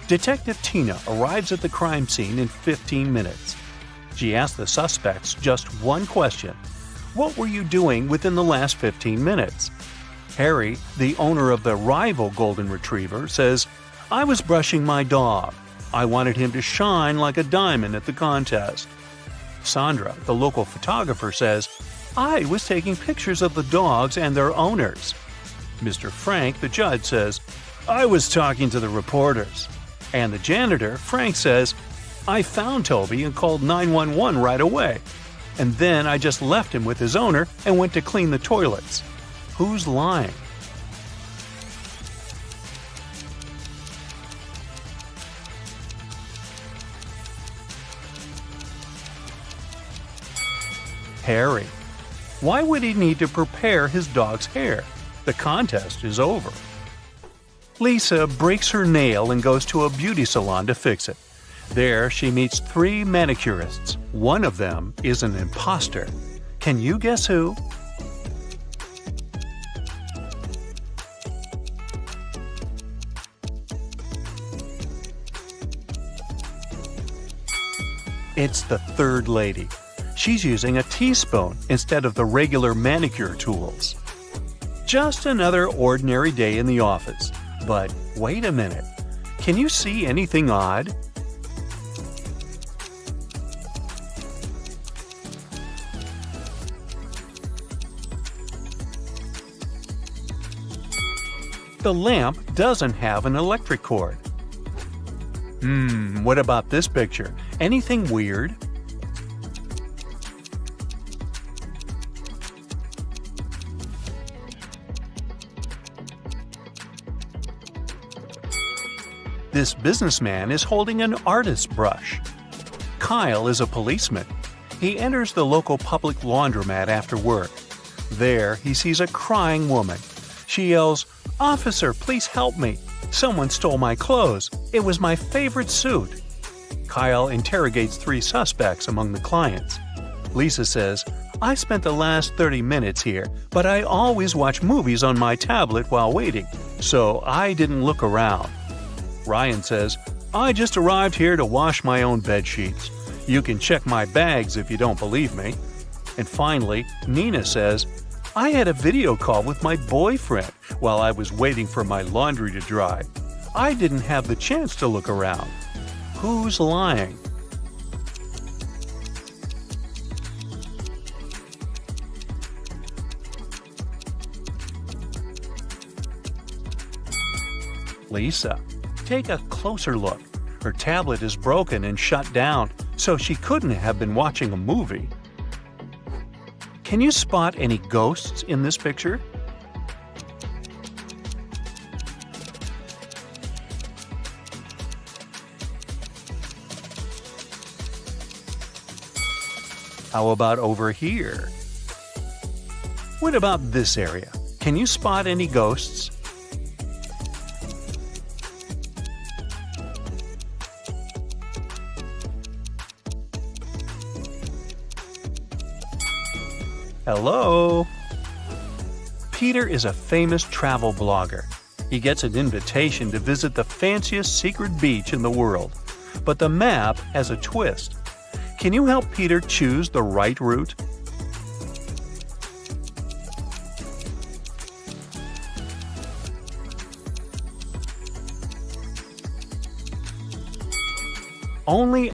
B: Detective Tina arrives at the crime scene in 15 minutes. She asks the suspects just one question. What were you doing within the last 15 minutes? Harry, the owner of the rival golden retriever, says, I was brushing my dog. I wanted him to shine like a diamond at the contest. Sandra, the local photographer, says, I was taking pictures of the dogs and their owners. Mr. Frank, the judge, says, I was talking to the reporters. And the janitor, Frank, says, I found Toby and called 911 right away. And then I just left him with his owner and went to clean the toilets. Who's lying? Harry. Why would he need to prepare his dog's hair? The contest is over. Lisa breaks her nail and goes to a beauty salon to fix it. There, she meets 3 manicurists. One of them is an imposter. Can you guess who? It's the third lady. She's using a teaspoon instead of the regular manicure tools. Just another ordinary day in the office. But wait a minute. Can you see anything odd? The lamp doesn't have an electric cord. What about this picture? Anything weird? This businessman is holding an artist's brush. Kyle is a policeman. He enters the local public laundromat after work. There, he sees a crying woman. She yells, "Officer, please help me. Someone stole my clothes. It was my favorite suit." Kyle interrogates 3 suspects among the clients. Lisa says, "I spent the last 30 minutes here, but I always watch movies on my tablet while waiting, so I didn't look around." Ryan says, "I just arrived here to wash my own bed sheets. You can check my bags if you don't believe me." And finally, Nina says, "I had a video call with my boyfriend while I was waiting for my laundry to dry. I didn't have the chance to look around." Who's lying? Lisa, take a closer look. Her tablet is broken and shut down, so she couldn't have been watching a movie. Can you spot any ghosts in this picture? How about over here? What about this area? Can you spot any ghosts? Hello? Peter is a famous travel blogger. He gets an invitation to visit the fanciest secret beach in the world. But the map has a twist. Can you help Peter choose the right route? Only